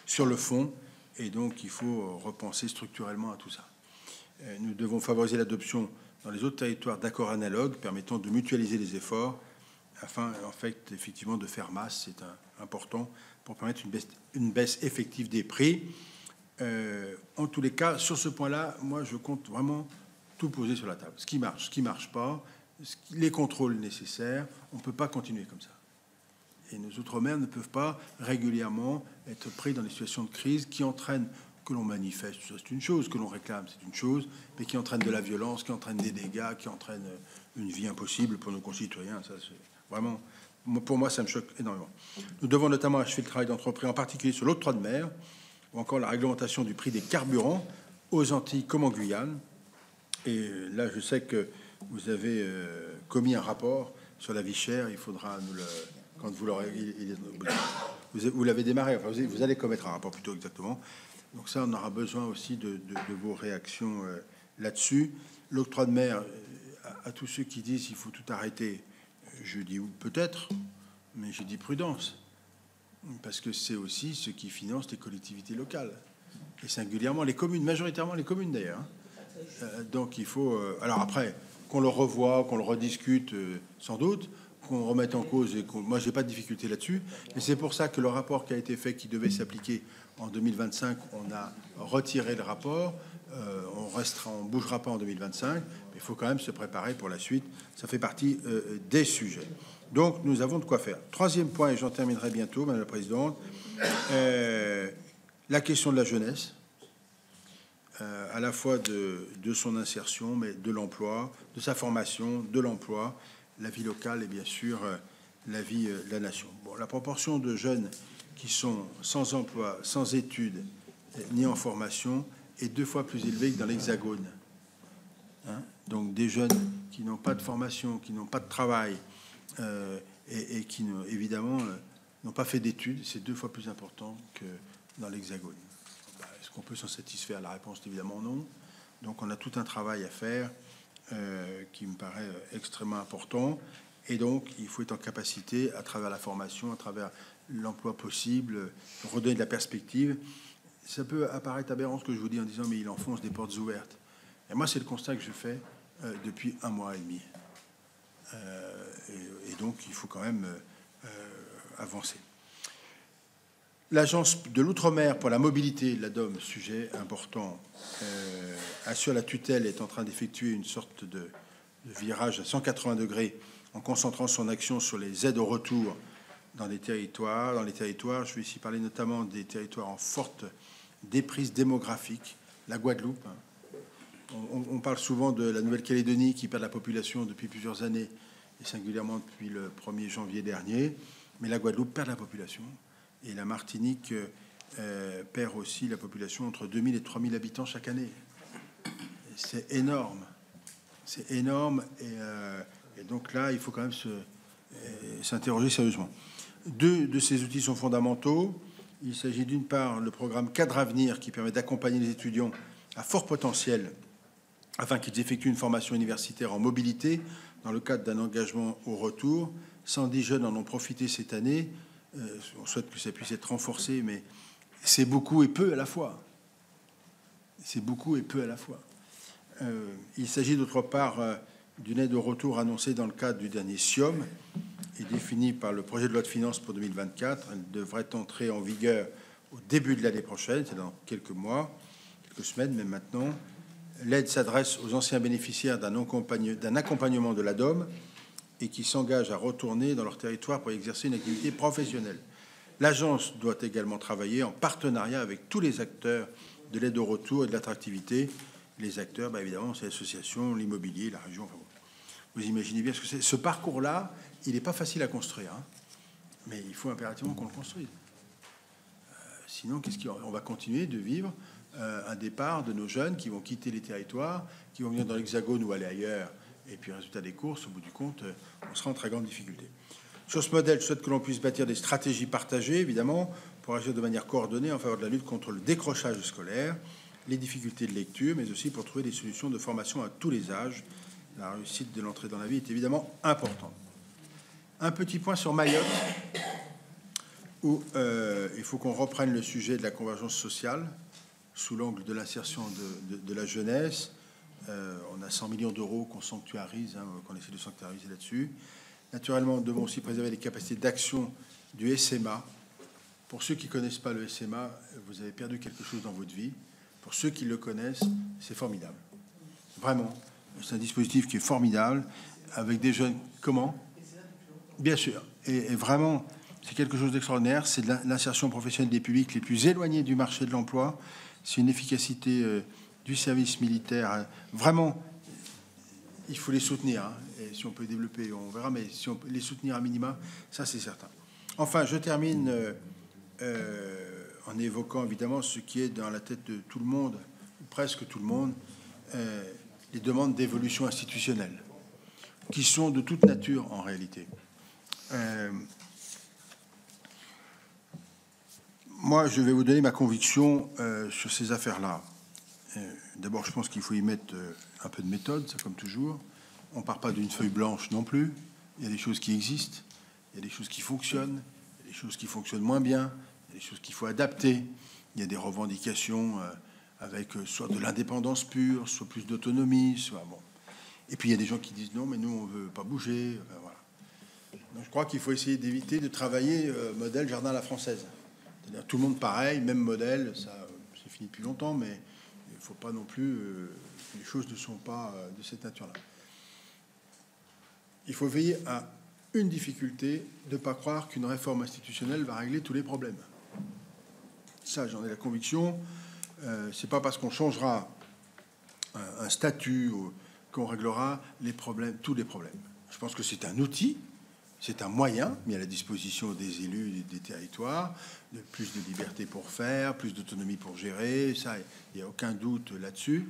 sur le fond, et donc il faut repenser structurellement à tout ça. Nous devons favoriser l'adoption dans les autres territoires d'accords analogues permettant de mutualiser les efforts afin, en fait, effectivement, de faire masse. C'est important pour permettre une baisse effective des prix. En tous les cas, sur ce point-là, moi, je compte vraiment tout poser sur la table. Ce qui marche pas, les contrôles nécessaires. On ne peut pas continuer comme ça. Et nos outre-mer ne peuvent pas régulièrement être pris dans des situations de crise qui entraînent, que l'on manifeste, c'est une chose, que l'on réclame, c'est une chose, mais qui entraînent de la violence, qui entraînent des dégâts, qui entraînent une vie impossible pour nos concitoyens. Ça, c'est vraiment, pour moi, ça me choque énormément. Nous devons notamment achever le travail d'entreprise, en particulier sur l'octroi de mer, ou encore la réglementation du prix des carburants aux Antilles comme en Guyane. Et là, je sais que vous avez commis un rapport sur la vie chère. Il faudra nous le... Quand vous l'aurez... Vous l'avez démarré. Enfin, vous allez commettre un rapport plutôt exactement. Donc ça, on aura besoin aussi de vos réactions là-dessus. L'octroi de mer, à tous ceux qui disent qu'il faut tout arrêter, je dis peut-être, mais je dis prudence. Parce que c'est aussi ce qui finance les collectivités locales. Et singulièrement les communes, majoritairement les communes d'ailleurs. Donc il faut... alors après, qu'on le revoie, qu'on le rediscute, sans doute, qu'on remette en cause, et moi j'ai pas de difficulté là-dessus, mais c'est pour ça que le rapport qui a été fait, qui devait s'appliquer en 2025, on a retiré le rapport, on bougera pas en 2025, mais il faut quand même se préparer pour la suite, ça fait partie des sujets. Donc nous avons de quoi faire. Troisième point, et j'en terminerai bientôt, Madame la Présidente, la question de la jeunesse, à la fois de son insertion, mais de l'emploi, de sa formation, de l'emploi, la vie locale et bien sûr la vie de la nation. Bon, la proportion de jeunes qui sont sans emploi, sans études, ni en formation, est 2 fois plus élevée que dans l'Hexagone. Hein? Donc des jeunes qui n'ont pas de formation, qui n'ont pas de travail et qui, évidemment, n'ont pas fait d'études, c'est 2 fois plus important que dans l'Hexagone. Est-ce qu'on peut s'en satisfaire? La réponse est évidemment non. Donc on a tout un travail à faire qui me paraît extrêmement important. Et donc, il faut être en capacité, à travers la formation, à travers l'emploi possible, de redonner de la perspective. Ça peut apparaître aberrant ce que je vous dis en disant « mais il enfonce des portes ouvertes ». Et moi, c'est le constat que je fais depuis 1 mois et demi. Et donc, il faut quand même avancer. L'Agence de l'Outre-mer pour la mobilité, l'ADOM, sujet important, assure la tutelle, est en train d'effectuer une sorte de virage à 180 degrés en concentrant son action sur les aides au retour dans les territoires. Je vais ici parler notamment des territoires en forte déprise démographique, la Guadeloupe. On parle souvent de la Nouvelle-Calédonie qui perd la population depuis plusieurs années, et singulièrement depuis le 1er janvier dernier, mais la Guadeloupe perd la population. Et la Martinique perd aussi la population entre 2000 et 3000 habitants chaque année. C'est énorme. C'est énorme. Et donc là, il faut quand même s'interroger sérieusement. 2 de ces outils sont fondamentaux. Il s'agit d'une part le programme Cadre Avenir qui permet d'accompagner les étudiants à fort potentiel afin qu'ils effectuent une formation universitaire en mobilité dans le cadre d'un engagement au retour. 110 jeunes en ont profité cette année. On souhaite que ça puisse être renforcé, mais c'est beaucoup et peu à la fois. C'est beaucoup et peu à la fois. Il s'agit d'autre part d'une aide au retour annoncée dans le cadre du dernier SIOM et définie par le projet de loi de finances pour 2024. Elle devrait entrer en vigueur au début de l'année prochaine, c'est dans quelques mois, quelques semaines, même maintenant. L'aide s'adresse aux anciens bénéficiaires d'un accompagnement de l'ADOM et qui s'engagent à retourner dans leur territoire pour exercer une activité professionnelle. L'agence doit également travailler en partenariat avec tous les acteurs de l'aide au retour et de l'attractivité. Les acteurs, évidemment, c'est l'association, l'immobilier, la région. Enfin, vous imaginez bien ce que c'est. Ce parcours-là, il n'est pas facile à construire, hein, mais il faut impérativement qu'on le construise. Sinon, on va continuer de vivre un départ de nos jeunes qui vont quitter les territoires, qui vont venir dans l'Hexagone ou aller ailleurs. Et puis, résultat des courses, au bout du compte, on sera en très grande difficulté. Sur ce modèle, je souhaite que l'on puisse bâtir des stratégies partagées, évidemment, pour agir de manière coordonnée en faveur de la lutte contre le décrochage scolaire, les difficultés de lecture, mais aussi pour trouver des solutions de formation à tous les âges. La réussite de l'entrée dans la vie est évidemment importante. Un petit point sur Mayotte, où il faut qu'on reprenne le sujet de la convergence sociale sous l'angle de l'insertion de la jeunesse. On a 100 millions d'euros qu'on sanctuarise, qu'on essaie de sanctuariser là-dessus. Naturellement, nous devons aussi préserver les capacités d'action du SMA. Pour ceux qui ne connaissent pas le SMA, vous avez perdu quelque chose dans votre vie. Pour ceux qui le connaissent, c'est formidable. Vraiment, c'est un dispositif qui est formidable, avec des jeunes... Comment? Bien sûr. Et vraiment, c'est quelque chose d'extraordinaire. C'est l'insertion professionnelle des publics les plus éloignés du marché de l'emploi. C'est une efficacité du service militaire. Vraiment, il faut les soutenir. Hein. Et si on peut développer, on verra. Mais si on peut les soutenir à minima, ça, c'est certain. Enfin, je termine en évoquant évidemment ce qui est dans la tête de tout le monde, ou presque tout le monde, les demandes d'évolution institutionnelle, qui sont de toute nature en réalité. Moi, je vais vous donner ma conviction sur ces affaires-là. D'abord, je pense qu'il faut y mettre un peu de méthode, ça comme toujours. On ne part pas d'une feuille blanche non plus. Il y a des choses qui existent, il y a des choses qui fonctionnent, il y a des choses qui fonctionnent moins bien, il y a des choses qu'il faut adapter. Il y a des revendications avec soit de l'indépendance pure, soit plus d'autonomie, soit bon. Et puis il y a des gens qui disent non, mais nous on veut pas bouger. Enfin, voilà. Donc, je crois qu'il faut essayer d'éviter de travailler modèle jardin à la française. C'est-à-dire tout le monde pareil, même modèle, ça c'est fini depuis longtemps, mais il ne faut pas non plus que les choses ne sont pas de cette nature-là. Il faut veiller à une difficulté, de ne pas croire qu'une réforme institutionnelle va régler tous les problèmes. Ça, j'en ai la conviction. C'est pas parce qu'on changera un statut qu'on réglera les problèmes, tous les problèmes. Je pense que c'est un outil, c'est un moyen mis à la disposition des élus et des territoires, de plus de liberté pour faire, plus d'autonomie pour gérer. Ça, il n'y a aucun doute là-dessus.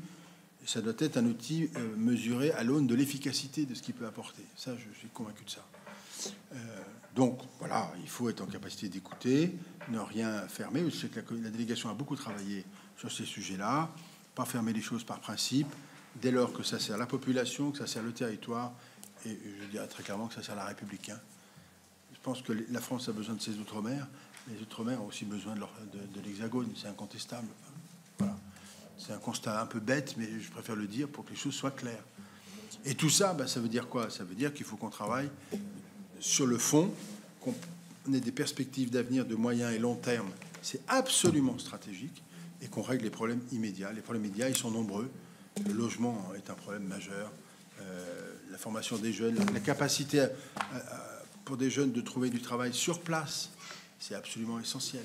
Et ça doit être un outil mesuré à l'aune de l'efficacité de ce qu'il peut apporter. Ça, je suis convaincu de ça. Donc, voilà, il faut être en capacité d'écouter, ne rien fermer. Je sais que la délégation a beaucoup travaillé sur ces sujets-là. Pas fermer les choses par principe, dès lors que ça sert la population, que ça sert le territoire, et je dirais très clairement que ça sert la République. Je pense que la France a besoin de ses outre-mer, mais les outre-mer ont aussi besoin de l'Hexagone, c'est incontestable. Voilà. C'est un constat un peu bête, mais je préfère le dire pour que les choses soient claires. Et tout ça, ça veut dire quoi? Ça veut dire qu'il faut qu'on travaille sur le fond, qu'on ait des perspectives d'avenir de moyen et long terme. C'est absolument stratégique, et qu'on règle les problèmes immédiats. Les problèmes immédiats, ils sont nombreux. Le logement est un problème majeur. La formation des jeunes, la capacité pour des jeunes de trouver du travail sur place, c'est absolument essentiel.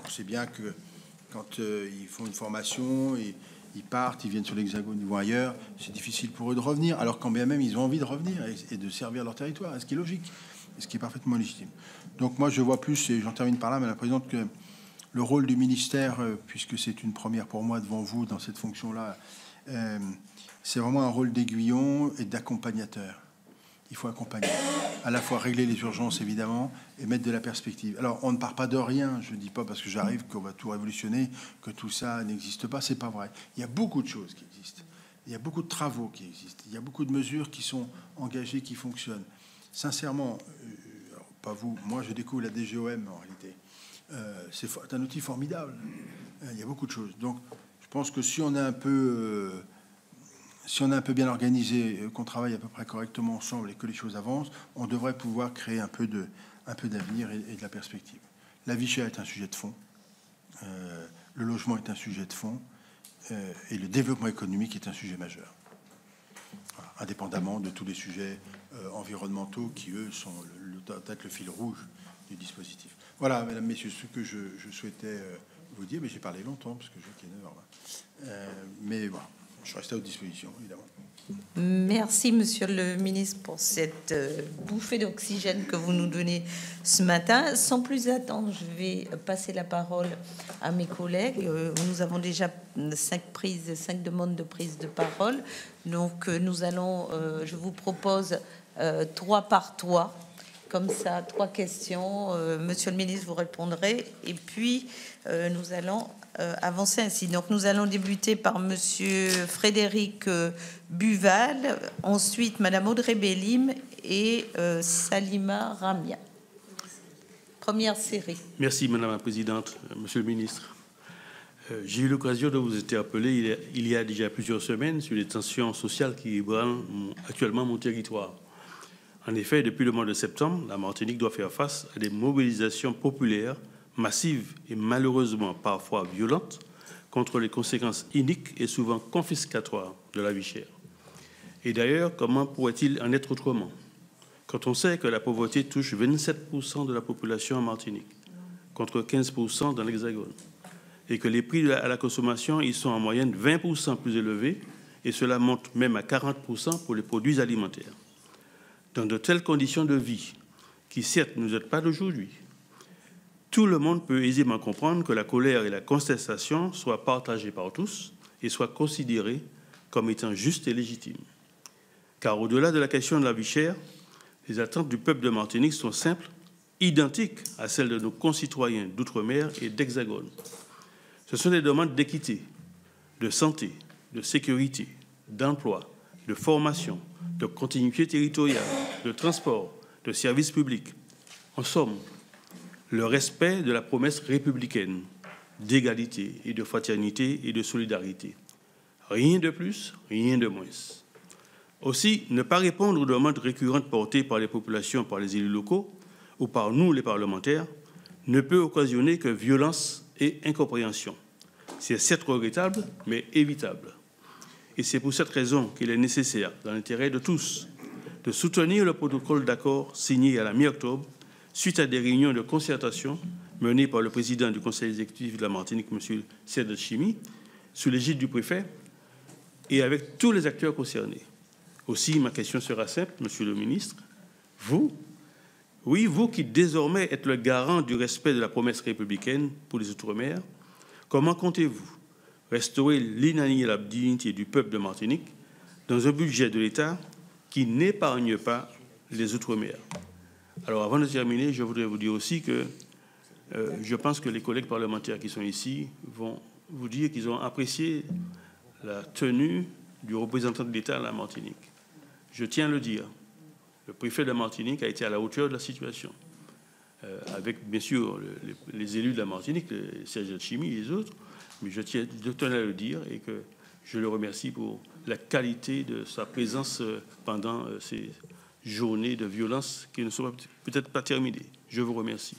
On sait bien que quand ils font une formation, ils partent, ils viennent sur l'Hexagone, ils vont ailleurs, c'est difficile pour eux de revenir, alors quand bien même ils ont envie de revenir et de servir leur territoire, ce qui est logique, ce qui est parfaitement légitime. Donc moi je vois plus, et j'en termine par là, Madame la Présidente, que le rôle du ministère, puisque c'est une première pour moi devant vous dans cette fonction-là, c'est vraiment un rôle d'aiguillon et d'accompagnateur. Il faut accompagner, à la fois régler les urgences évidemment et mettre de la perspective. Alors on ne part pas de rien, je ne dis pas parce que j'arrive qu'on va tout révolutionner, que tout ça n'existe pas, c'est pas vrai. Il y a beaucoup de choses qui existent, il y a beaucoup de travaux qui existent, il y a beaucoup de mesures qui sont engagées, qui fonctionnent. Sincèrement, alors, pas vous, moi je découvre la DGOM en réalité. C'est un outil formidable. Il y a beaucoup de choses. Donc, je pense que si on est un peu bien organisé, qu'on travaille à peu près correctement ensemble et que les choses avancent, on devrait pouvoir créer un peu d'avenir et de la perspective. La vie chère est un sujet de fond. Le logement est un sujet de fond. Et le développement économique est un sujet majeur. Voilà, indépendamment de tous les sujets environnementaux qui, eux, sont peut-être le fil rouge du dispositif. Voilà, mesdames, messieurs, ce que je souhaitais vous dire, mais j'ai parlé longtemps, parce que je vois qu'il est 9h20. Mais voilà, je reste à votre disposition, évidemment. Merci, Monsieur le Ministre, pour cette bouffée d'oxygène que vous nous donnez ce matin. Sans plus attendre, je vais passer la parole à mes collègues. Nous avons déjà 5 demandes de prise de parole. Donc, nous allons, je vous propose 3 par 3. Comme ça, 3 questions. Monsieur le ministre, vous répondrez. Et puis, nous allons avancer ainsi. Donc, nous allons débuter par Monsieur Frédéric Buval, ensuite Madame Audrey Bélim et Salima Ramia. Première série. Merci, Madame la Présidente, Monsieur le ministre. J'ai eu l'occasion de vous interpeller il y a déjà plusieurs semaines sur les tensions sociales qui ébranlent actuellement mon territoire. En effet, depuis le mois de septembre, la Martinique doit faire face à des mobilisations populaires massives et malheureusement parfois violentes contre les conséquences iniques et souvent confiscatoires de la vie chère. Et d'ailleurs, comment pourrait-il en être autrement quand on sait que la pauvreté touche 27% de la population en Martinique, contre 15% dans l'Hexagone, et que les prix à la consommation, ils sont en moyenne 20% plus élevés, et cela monte même à 40% pour les produits alimentaires. Dans de telles conditions de vie, qui certes ne nous aident pas d'aujourd'hui, tout le monde peut aisément comprendre que la colère et la contestation soient partagées par tous et soient considérées comme étant justes et légitimes. Car au-delà de la question de la vie chère, les attentes du peuple de Martinique sont simples, identiques à celles de nos concitoyens d'outre-mer et d'Hexagone. Ce sont des demandes d'équité, de santé, de sécurité, d'emploi, de formation, de continuité territoriale, de transport, de services publics. En somme, le respect de la promesse républicaine d'égalité et de fraternité et de solidarité. Rien de plus, rien de moins. Aussi, ne pas répondre aux demandes récurrentes portées par les populations, par les élus locaux ou par nous, les parlementaires, ne peut occasionner que violence et incompréhension. C'est certes regrettable, mais évitable. Et c'est pour cette raison qu'il est nécessaire, dans l'intérêt de tous, de soutenir le protocole d'accord signé à la mi-octobre, suite à des réunions de concertation menées par le président du Conseil exécutif de la Martinique, M. Cédric Chimi, sous l'égide du préfet, et avec tous les acteurs concernés. Aussi, ma question sera simple, Monsieur le ministre. Vous qui désormais êtes le garant du respect de la promesse républicaine pour les Outre-mer, comment comptez-vous restaurer l'inaliénable dignité du peuple de Martinique dans un budget de l'État qui n'épargne pas les Outre-mer? Alors, avant de terminer, je voudrais vous dire aussi que je pense que les collègues parlementaires qui sont ici vont vous dire qu'ils ont apprécié la tenue du représentant de l'État à la Martinique. Je tiens à le dire, le préfet de Martinique a été à la hauteur de la situation, avec bien sûr les élus de la Martinique, Serge Chimi et les autres, mais je tenais à le dire et que je le remercie pour la qualité de sa présence pendant ces journées de violence qui ne sont peut-être pas terminées. Je vous remercie.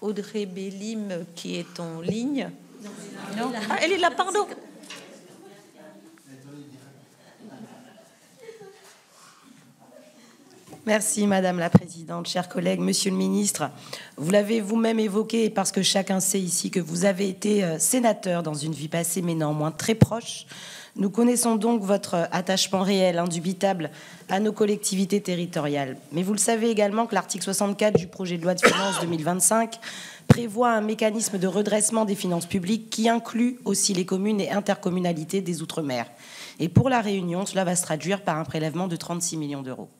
Audrey Bélim, qui est en ligne. Non. Ah, elle est là, pardon. Merci Madame la Présidente, chers collègues, Monsieur le Ministre. Vous l'avez vous-même évoqué parce que chacun sait ici que vous avez été sénateur dans une vie passée, mais néanmoins très proche. Nous connaissons donc votre attachement réel, indubitable, à nos collectivités territoriales. Mais vous le savez également que l'article 64 du projet de loi de finances 2025 prévoit un mécanisme de redressement des finances publiques qui inclut aussi les communes et intercommunalités des Outre-mer. Et pour la Réunion, cela va se traduire par un prélèvement de 36 millions d'euros.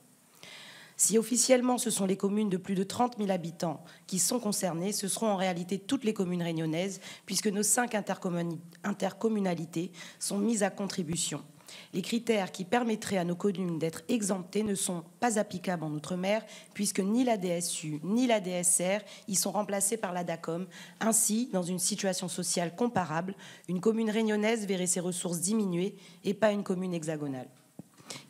Si officiellement ce sont les communes de plus de 30 000 habitants qui sont concernées, ce seront en réalité toutes les communes réunionnaises, puisque nos 5 intercommunalités sont mises à contribution. Les critères qui permettraient à nos communes d'être exemptées ne sont pas applicables en Outre-mer, puisque ni la DSU ni la DSR y sont remplacées par la DACOM. Ainsi, dans une situation sociale comparable, une commune réunionnaise verrait ses ressources diminuer et pas une commune hexagonale.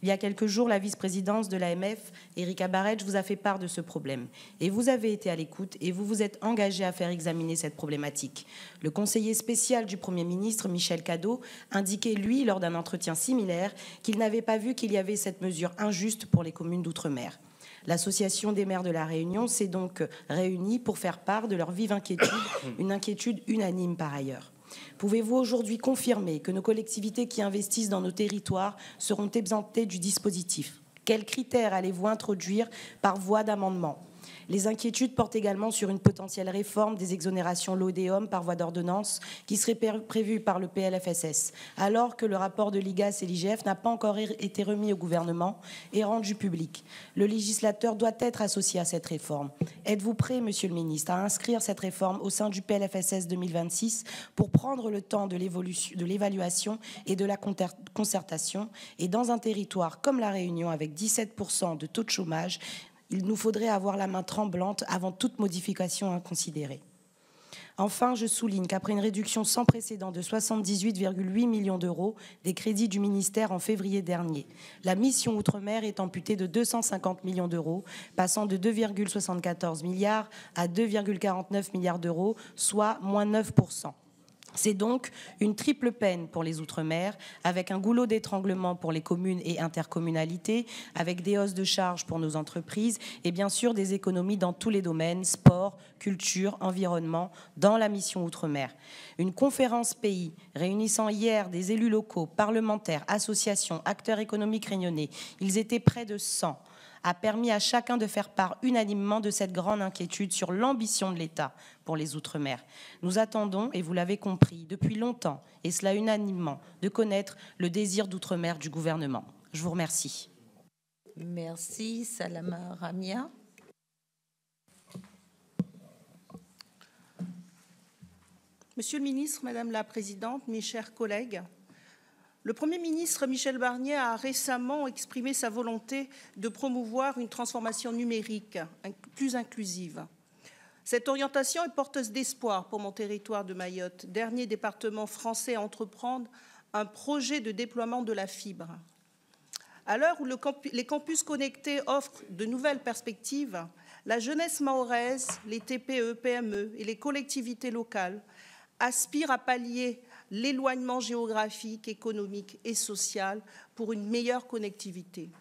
Il y a quelques jours, la vice-présidence de l'AMF, Erika Barretch, vous a fait part de ce problème. Et vous avez été à l'écoute et vous vous êtes engagé à faire examiner cette problématique. Le conseiller spécial du Premier ministre, Michel Cadot, indiquait, lui, lors d'un entretien similaire, qu'il n'avait pas vu qu'il y avait cette mesure injuste pour les communes d'outre-mer. L'Association des maires de la Réunion s'est donc réunie pour faire part de leur vive inquiétude, une inquiétude unanime par ailleurs. Pouvez-vous aujourd'hui confirmer que nos collectivités qui investissent dans nos territoires seront exemptées du dispositif? Quels critères allez-vous introduire par voie d'amendement? Les inquiétudes portent également sur une potentielle réforme des exonérations LODEOM par voie d'ordonnance qui serait prévue par le PLFSS, alors que le rapport de l'IGAS et l'IGF n'a pas encore été remis au gouvernement et rendu public. Le législateur doit être associé à cette réforme. Êtes-vous prêt, Monsieur le Ministre, à inscrire cette réforme au sein du PLFSS 2026 pour prendre le temps de l'évaluation et de la concertation? Et dans un territoire comme la Réunion, avec 17% de taux de chômage, il nous faudrait avoir la main tremblante avant toute modification inconsidérée. Enfin, je souligne qu'après une réduction sans précédent de 78,8 millions d'euros des crédits du ministère en février dernier, la mission Outre-mer est amputée de 250 millions d'euros, passant de 2,74 milliards à 2,49 milliards d'euros, soit moins 9%. C'est donc une triple peine pour les Outre-mer, avec un goulot d'étranglement pour les communes et intercommunalités, avec des hausses de charges pour nos entreprises et bien sûr des économies dans tous les domaines, sport, culture, environnement, dans la mission Outre-mer. Une conférence pays réunissant hier des élus locaux, parlementaires, associations, acteurs économiques réunionnais, ils étaient près de 100, a permis à chacun de faire part unanimement de cette grande inquiétude sur l'ambition de l'État pour les Outre-mer. Nous attendons, et vous l'avez compris, depuis longtemps, et cela unanimement, de connaître le désir d'Outre-mer du gouvernement. Je vous remercie. Merci, Salama Ramia. Monsieur le ministre, Madame la Présidente, mes chers collègues, le Premier ministre Michel Barnier a récemment exprimé sa volonté de promouvoir une transformation numérique plus inclusive. Cette orientation est porteuse d'espoir pour mon territoire de Mayotte, dernier département français à entreprendre un projet de déploiement de la fibre. À l'heure où les campus connectés offrent de nouvelles perspectives, la jeunesse mahoraise, les TPE, PME et les collectivités locales aspirent à pallier l'éloignement géographique, économique et social pour une meilleure connectivité.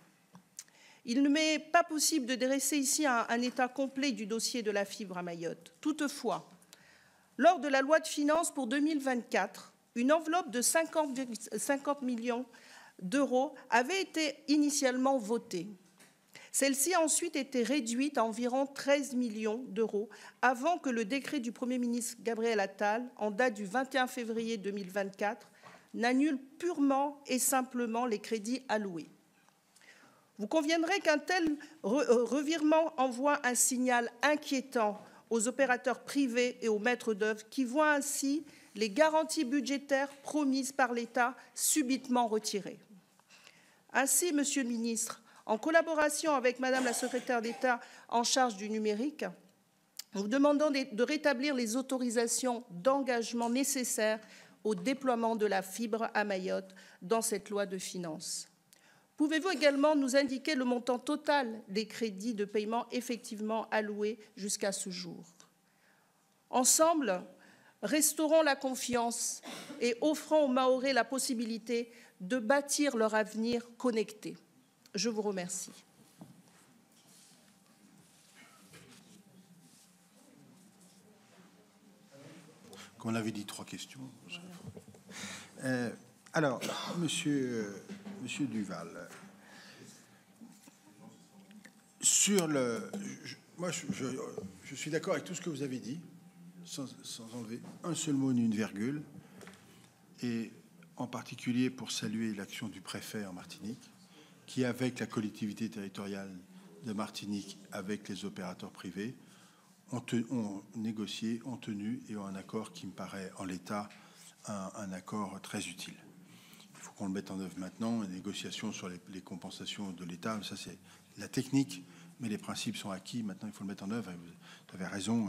Il ne m'est pas possible de dresser ici un état complet du dossier de la fibre à Mayotte. Toutefois, lors de la loi de finances pour 2024, une enveloppe de 50 millions d'euros avait été initialement votée. Celle-ci a ensuite été réduite à environ 13 millions d'euros avant que le décret du Premier ministre Gabriel Attal, en date du 21 février 2024, n'annule purement et simplement les crédits alloués. Vous conviendrez qu'un tel revirement envoie un signal inquiétant aux opérateurs privés et aux maîtres d'œuvre qui voient ainsi les garanties budgétaires promises par l'État subitement retirées. Ainsi, Monsieur le ministre, en collaboration avec Madame la secrétaire d'État en charge du numérique, nous demandons de rétablir les autorisations d'engagement nécessaires au déploiement de la fibre à Mayotte dans cette loi de finances. Pouvez-vous également nous indiquer le montant total des crédits de paiement effectivement alloués jusqu'à ce jour? Ensemble, restaurons la confiance et offrons aux Mahorais la possibilité de bâtir leur avenir connecté. Je vous remercie. Qu'on avait dit 3 questions. Alors, Monsieur Duval, sur le, moi, je suis d'accord avec tout ce que vous avez dit, sans enlever un seul mot ni une virgule, et en particulier pour saluer l'action du préfet en Martinique, qui, avec la collectivité territoriale de Martinique, avec les opérateurs privés, ont négocié, ont tenu et ont un accord qui me paraît, en l'état, un accord très utile. Il faut qu'on le mette en œuvre maintenant. Les négociations sur les compensations de l'État, ça c'est la technique, mais les principes sont acquis. Maintenant, il faut le mettre en œuvre. Et vous avez raison,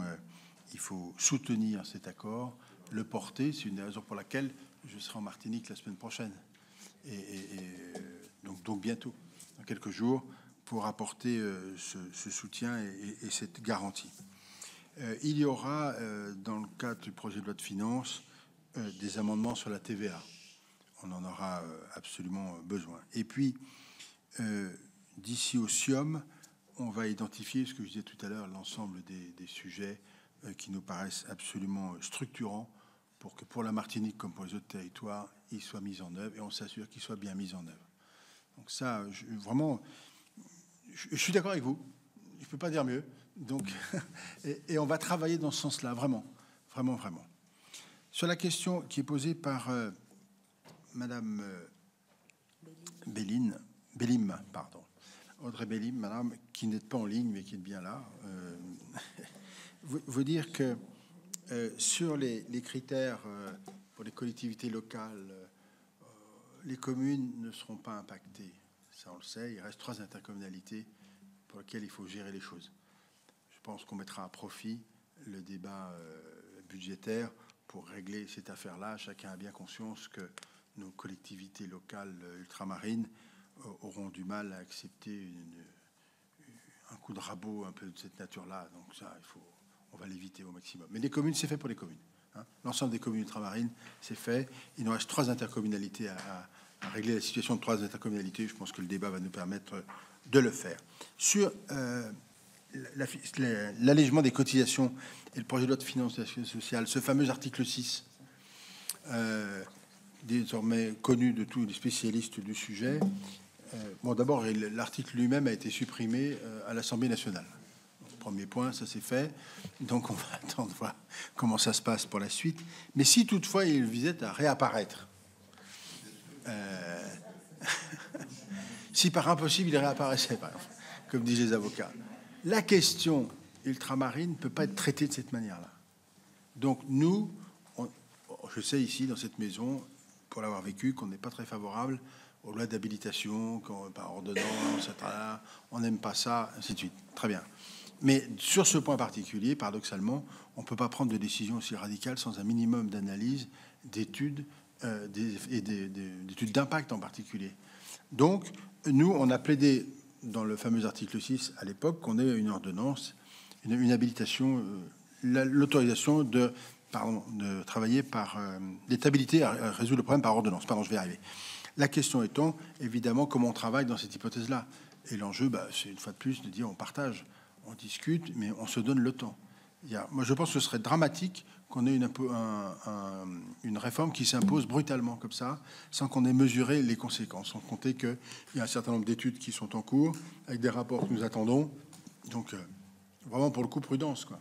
il faut soutenir cet accord, le porter. C'est une des raisons pour laquelle je serai en Martinique la semaine prochaine. Donc bientôt, dans quelques jours, pour apporter ce soutien et cette garantie. Il y aura, dans le cadre du projet de loi de finances, des amendements sur la TVA. On en aura absolument besoin. Et puis, d'ici au SIOM, on va identifier, ce que je disais tout à l'heure, l'ensemble des sujets qui nous paraissent absolument structurants pour que pour la Martinique comme pour les autres territoires, ils soient mis en œuvre et on s'assure qu'ils soient bien mis en œuvre. Donc ça, vraiment, je suis d'accord avec vous. Je ne peux pas dire mieux. Donc, et on va travailler dans ce sens-là, vraiment, vraiment, vraiment. Sur la question qui est posée par Madame Bélim, pardon, Audrey Bélim, Madame, qui n'est pas en ligne mais qui est bien là, vous dire que sur les critères pour les collectivités locales, les communes ne seront pas impactées. Ça, on le sait. Il reste 3 intercommunalités pour lesquelles il faut gérer les choses. Je pense qu'on mettra à profit le débat budgétaires pour régler cette affaire-là. Chacun a bien conscience que nos collectivités locales ultramarines auront du mal à accepter un coup de rabot un peu de cette nature-là. Donc ça, on va l'éviter au maximum. Mais les communes, c'est fait pour les communes. Hein. L'ensemble des communes ultramarines, c'est fait. Il nous reste 3 intercommunalités à régler la situation de 3 intercommunalités. Je pense que le débat va nous permettre de le faire. Sur l'allègement des cotisations et le projet de loi de finances sociale, ce fameux article 6, désormais connu de tous les spécialistes du sujet. Bon, d'abord, l'article lui-même a été supprimé à l'Assemblée nationale. Premier point, ça c'est fait. Donc, on va attendre voir comment ça se passe pour la suite. Mais si toutefois il visait à réapparaître, si par impossible il réapparaissait, par exemple, comme disent les avocats, la question ultramarine ne peut pas être traitée de cette manière-là. Donc, nous, je sais ici, dans cette maison, pour l'avoir vécu, qu'on n'est pas très favorable aux lois d'habilitation, par ordonnance, etc. On n'aime pas ça, ainsi de suite. Très bien. Mais sur ce point particulier, paradoxalement, on ne peut pas prendre de décision aussi radicale sans un minimum d'analyse, d'études, et d'études d'impact en particulier. Donc, nous, on a plaidé dans le fameux article 6 à l'époque qu'on ait une ordonnance, une habilitation, l'autorisation de travailler par d'étabilité à résoudre le problème par ordonnance. Pardon, je vais y arriver. La question étant, évidemment, comment on travaille dans cette hypothèse-là. Et l'enjeu, c'est une fois de plus de dire on partage, on discute, mais on se donne le temps. Moi, je pense que ce serait dramatique qu'on ait une réforme qui s'impose brutalement comme ça, sans qu'on ait mesuré les conséquences, sans compter qu'il y a un certain nombre d'études qui sont en cours, avec des rapports que nous attendons. Donc, vraiment, pour le coup, prudence, quoi.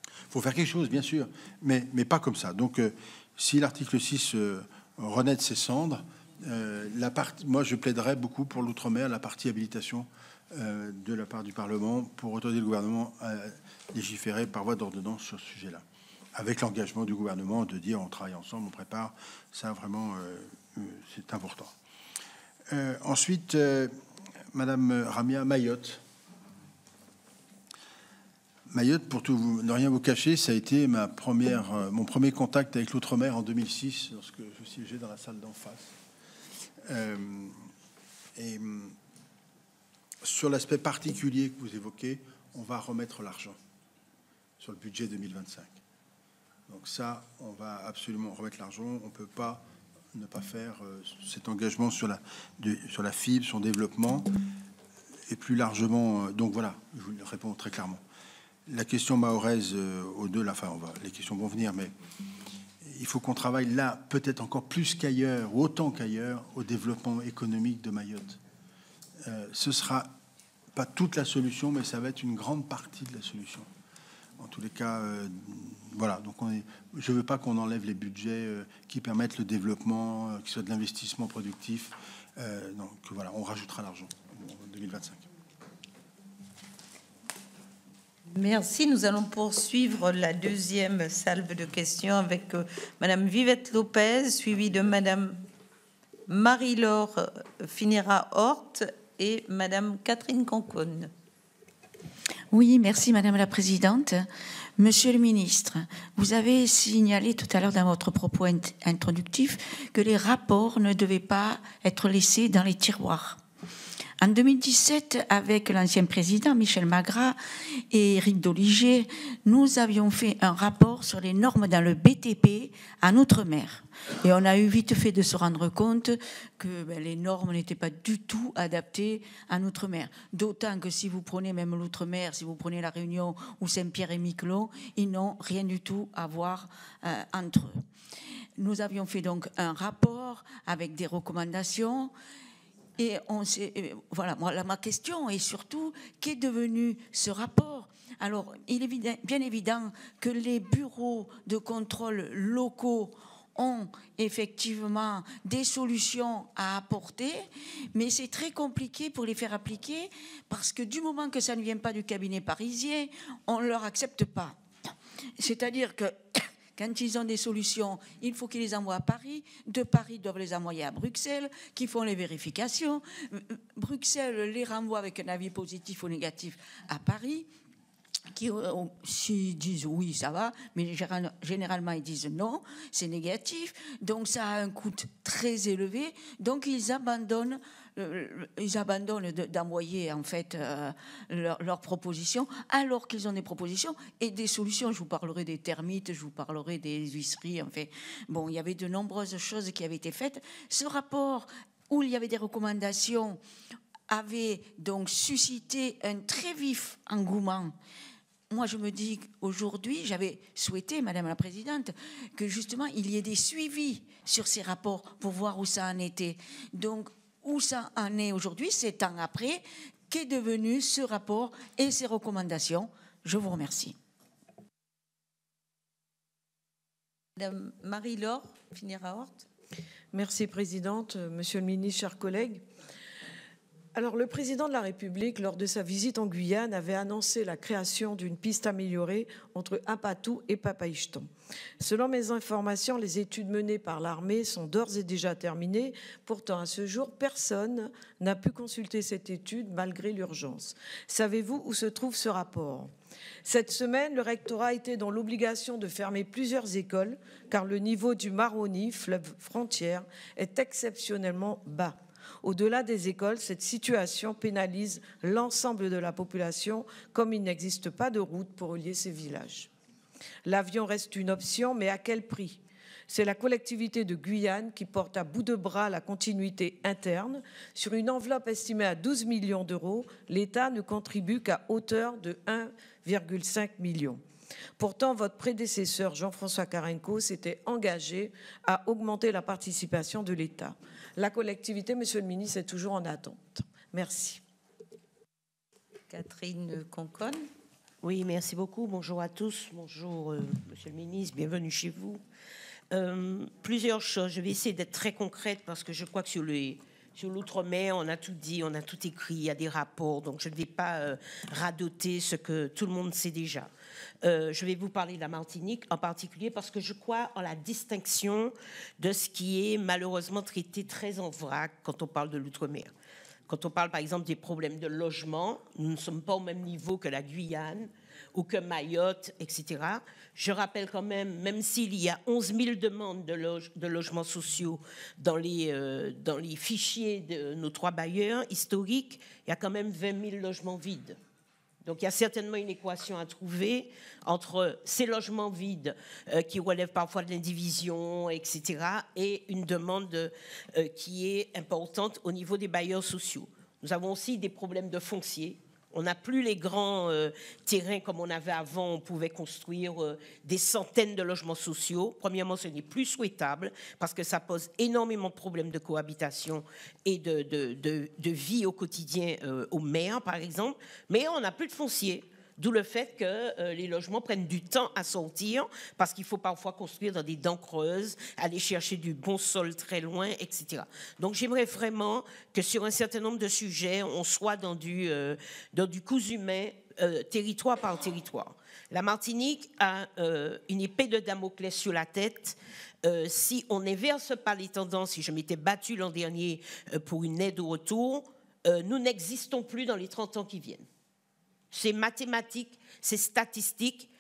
Il faut faire quelque chose, bien sûr, mais pas comme ça. Donc, si l'article 6 renaît de ses cendres, moi, je plaiderais beaucoup pour l'outre-mer, la partie habilitation de la part du Parlement pour autoriser le gouvernement à légiférer par voie d'ordonnance sur ce sujet-là, avec l'engagement du gouvernement de dire on travaille ensemble, on prépare. Ça, vraiment, c'est important. Ensuite, Madame Ramia, Mayotte. Mayotte, pour ne rien vous cacher, ça a été mon premier contact avec l'outre-mer en 2006, lorsque je siégeais dans la salle d'en face. Et sur l'aspect particulier que vous évoquez, on va remettre l'argent sur le budget 2025. Donc ça, on va absolument remettre l'argent. On ne peut pas ne pas faire cet engagement sur la fibre, son développement, et plus largement. Donc voilà, je vous réponds très clairement. La question mahoraise, au-delà, les questions vont venir, mais il faut qu'on travaille là, peut-être encore plus qu'ailleurs, ou autant qu'ailleurs, au développement économique de Mayotte. Ce sera pas toute la solution, mais ça va être une grande partie de la solution. En tous les cas, voilà. Donc, je ne veux pas qu'on enlève les budgets qui permettent le développement, qui soit de l'investissement productif. Donc, voilà, on rajoutera l'argent en 2025. Merci. Nous allons poursuivre la deuxième salve de questions avec Madame Vivette Lopez, suivie de Madame Marie-Laure Finera-Hort et Madame Catherine Conconne. Oui, merci Madame la Présidente. Monsieur le Ministre, vous avez signalé tout à l'heure dans votre propos introductif que les rapports ne devaient pas être laissés dans les tiroirs. En 2017, avec l'ancien président Michel Magras et Éric Dolliger, nous avions fait un rapport sur les normes dans le BTP en Outre-mer. Et on a eu vite fait de se rendre compte que les normes n'étaient pas du tout adaptées en Outre-mer. D'autant que si vous prenez même l'Outre-mer, si vous prenez la Réunion ou Saint-Pierre-et-Miquelon, ils n'ont rien du tout à voir entre eux. Nous avions fait donc un rapport avec des recommandations. Et voilà, ma question est surtout, qu'est devenu ce rapport? Alors, il est bien évident que les bureaux de contrôle locaux ont effectivement des solutions à apporter, mais c'est très compliqué pour les faire appliquer parce que du moment que ça ne vient pas du cabinet parisien, on ne leur accepte pas. C'est-à-dire que quand ils ont des solutions, il faut qu'ils les envoient à Paris. De Paris, ils doivent les envoyer à Bruxelles, qui font les vérifications. Bruxelles les renvoie avec un avis positif ou négatif à Paris. qui disent oui, ça va, mais généralement ils disent non, c'est négatif, donc ça a un coût très élevé, donc ils abandonnent d'envoyer en fait leurs propositions, alors qu'ils ont des propositions et des solutions. Je vous parlerai des termites, je vous parlerai des huisseries, enfin, bon, il y avait de nombreuses choses qui avaient été faites. Ce rapport où il y avait des recommandations avait donc suscité un très vif engouement. Moi, je me dis qu'aujourd'hui, j'avais souhaité, Madame la Présidente, que justement, il y ait des suivis sur ces rapports pour voir où ça en était. Donc, où ça en est aujourd'hui, 7 ans après, qu'est devenu ce rapport et ces recommandations? Je vous remercie. Madame Marie-Laure Finira-Hort. Merci, Présidente. Monsieur le ministre, chers collègues. Alors, le président de la République, lors de sa visite en Guyane, avait annoncé la création d'une piste améliorée entre Apatou et Papaïcheton. Selon mes informations, les études menées par l'armée sont d'ores et déjà terminées. Pourtant, à ce jour, personne n'a pu consulter cette étude malgré l'urgence. Savez-vous où se trouve ce rapport ? Cette semaine, le rectorat était dans l'obligation de fermer plusieurs écoles car le niveau du Maroni, fleuve frontière, est exceptionnellement bas. Au-delà des écoles, cette situation pénalise l'ensemble de la population comme il n'existe pas de route pour relier ces villages. L'avion reste une option, mais à quel prix ? C'est la collectivité de Guyane qui porte à bout de bras la continuité interne. Sur une enveloppe estimée à 12 millions d'euros, l'État ne contribue qu'à hauteur de 1,5 million. Pourtant, votre prédécesseur, Jean-François Carenco, s'était engagé à augmenter la participation de l'État. La collectivité, Monsieur le ministre, est toujours en attente. Merci. Catherine Conconne. Oui, merci beaucoup. Bonjour à tous. Bonjour, Monsieur le ministre. Bienvenue chez vous. Plusieurs choses. Je vais essayer d'être très concrète parce que je crois que sur l'outre-mer, on a tout dit, on a tout écrit, il y a des rapports, donc je ne vais pas radoter ce que tout le monde sait déjà. Je vais vous parler de la Martinique en particulier parce que je crois en la distinction de ce qui est malheureusement traité très en vrac quand on parle de l'outre-mer. Quand on parle par exemple des problèmes de logement, nous ne sommes pas au même niveau que la Guyane ou que Mayotte, etc. Je rappelle quand même s'il y a 11 000 demandes de logements sociaux dans les fichiers de nos 3 bailleurs historiques, il y a quand même 20 000 logements vides. Donc il y a certainement une équation à trouver entre ces logements vides qui relèvent parfois de l'indivision, etc., et une demande qui est importante au niveau des bailleurs sociaux. Nous avons aussi des problèmes de foncier. On n'a plus les grands terrains comme on avait avant. On pouvait construire des centaines de logements sociaux. Premièrement, ce n'est plus souhaitable parce que ça pose énormément de problèmes de cohabitation et de vie au quotidien aux maires, par exemple. Mais on n'a plus de foncier. D'où le fait que les logements prennent du temps à sortir parce qu'il faut parfois construire dans des dents creuses, aller chercher du bon sol très loin, etc. Donc j'aimerais vraiment que sur un certain nombre de sujets, on soit dans du cousu humain, territoire par territoire. La Martinique a une épée de Damoclès sur la tête. Si on n'inverse pas les tendances, si je m'étais battue l'an dernier pour une aide au retour, nous n'existons plus dans les 30 ans qui viennent. C'est mathématique, c'est statistique.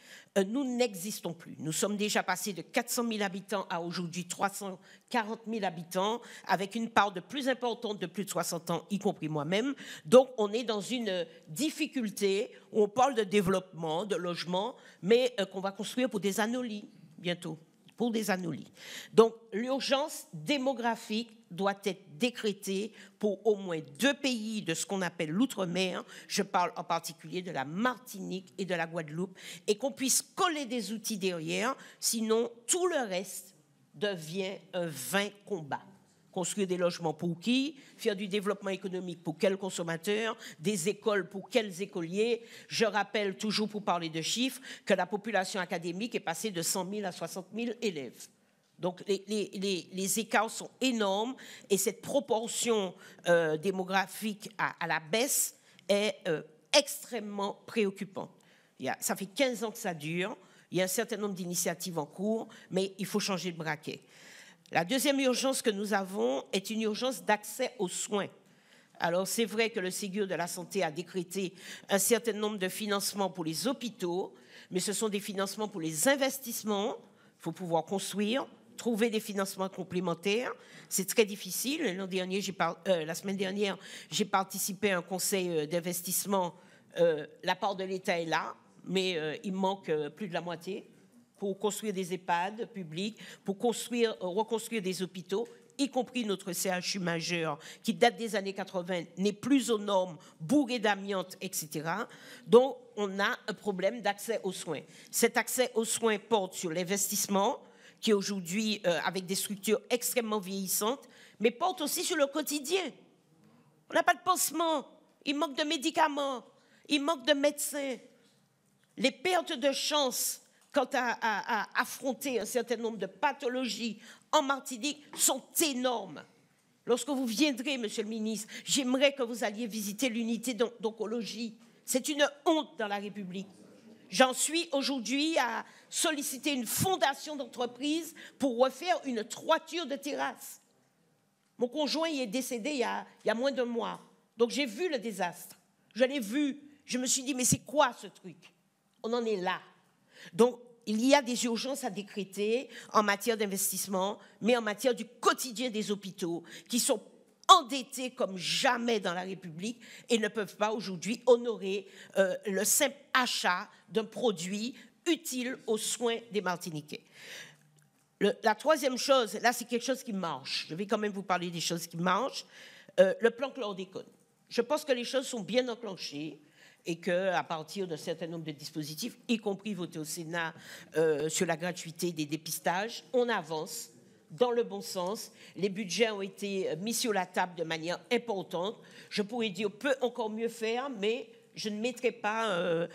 Nous n'existons plus. Nous sommes déjà passés de 400 000 habitants à aujourd'hui 340 000 habitants, avec une part de plus importante de plus de 60 ans, y compris moi-même. Donc, on est dans une difficulté où on parle de développement, de logement, mais qu'on va construire pour des anolis bientôt. Pour des anolis. Donc, l'urgence démographique doit être décrétée pour au moins 2 pays de ce qu'on appelle l'outre-mer. Je parle en particulier de la Martinique et de la Guadeloupe, et qu'on puisse coller des outils derrière, sinon tout le reste devient un vain combat. Construire des logements pour qui? Faire du développement économique pour quels consommateurs? Des écoles pour quels écoliers? Je rappelle toujours, pour parler de chiffres, que la population académique est passée de 100 000 à 60 000 élèves. Donc les écarts sont énormes et cette proportion démographique à la baisse est extrêmement préoccupante. Ça fait 15 ans que ça dure, il y a un certain nombre d'initiatives en cours, mais il faut changer de braquet. La deuxième urgence que nous avons est une urgence d'accès aux soins. Alors, c'est vrai que le Ségur de la Santé a décrété un certain nombre de financements pour les hôpitaux, mais ce sont des financements pour les investissements. Il faut pouvoir construire, trouver des financements complémentaires. C'est très difficile. La semaine dernière, j'ai participé à un conseil d'investissement. La part de l'État est là, mais il manque plus de la moitié pour construire des EHPAD publics, pour reconstruire des hôpitaux, y compris notre CHU majeur, qui date des années 80, n'est plus aux normes, bourré d'amiante, etc. Donc, on a un problème d'accès aux soins. Cet accès aux soins porte sur l'investissement, qui est aujourd'hui avec des structures extrêmement vieillissantes, mais porte aussi sur le quotidien. On n'a pas de pansement, il manque de médicaments, il manque de médecins. Les pertes de chance quant à affronter un certain nombre de pathologies en Martinique sont énormes. Lorsque vous viendrez, Monsieur le ministre, j'aimerais que vous alliez visiter l'unité d'oncologie. C'est une honte dans la République. J'en suis aujourd'hui à solliciter une fondation d'entreprise pour refaire une toiture de terrasse. Mon conjoint y est décédé il y a moins d'un mois. Donc j'ai vu le désastre. Je l'ai vu. Je me suis dit, mais c'est quoi ce truc? On en est là. Donc, il y a des urgences à décréter en matière d'investissement, mais en matière du quotidien des hôpitaux, qui sont endettés comme jamais dans la République et ne peuvent pas aujourd'hui honorer le simple achat d'un produit utile aux soins des Martiniquais. La troisième chose, là c'est quelque chose qui marche, je vais quand même vous parler des choses qui marchent, le plan chlordécone. Je pense que les choses sont bien enclenchées, et qu'à partir d'un certain nombre de dispositifs, y compris votés au Sénat sur la gratuité des dépistages, on avance dans le bon sens. Les budgets ont été mis sur la table de manière importante. Je pourrais dire, on peut encore mieux faire, mais je ne mettrai pas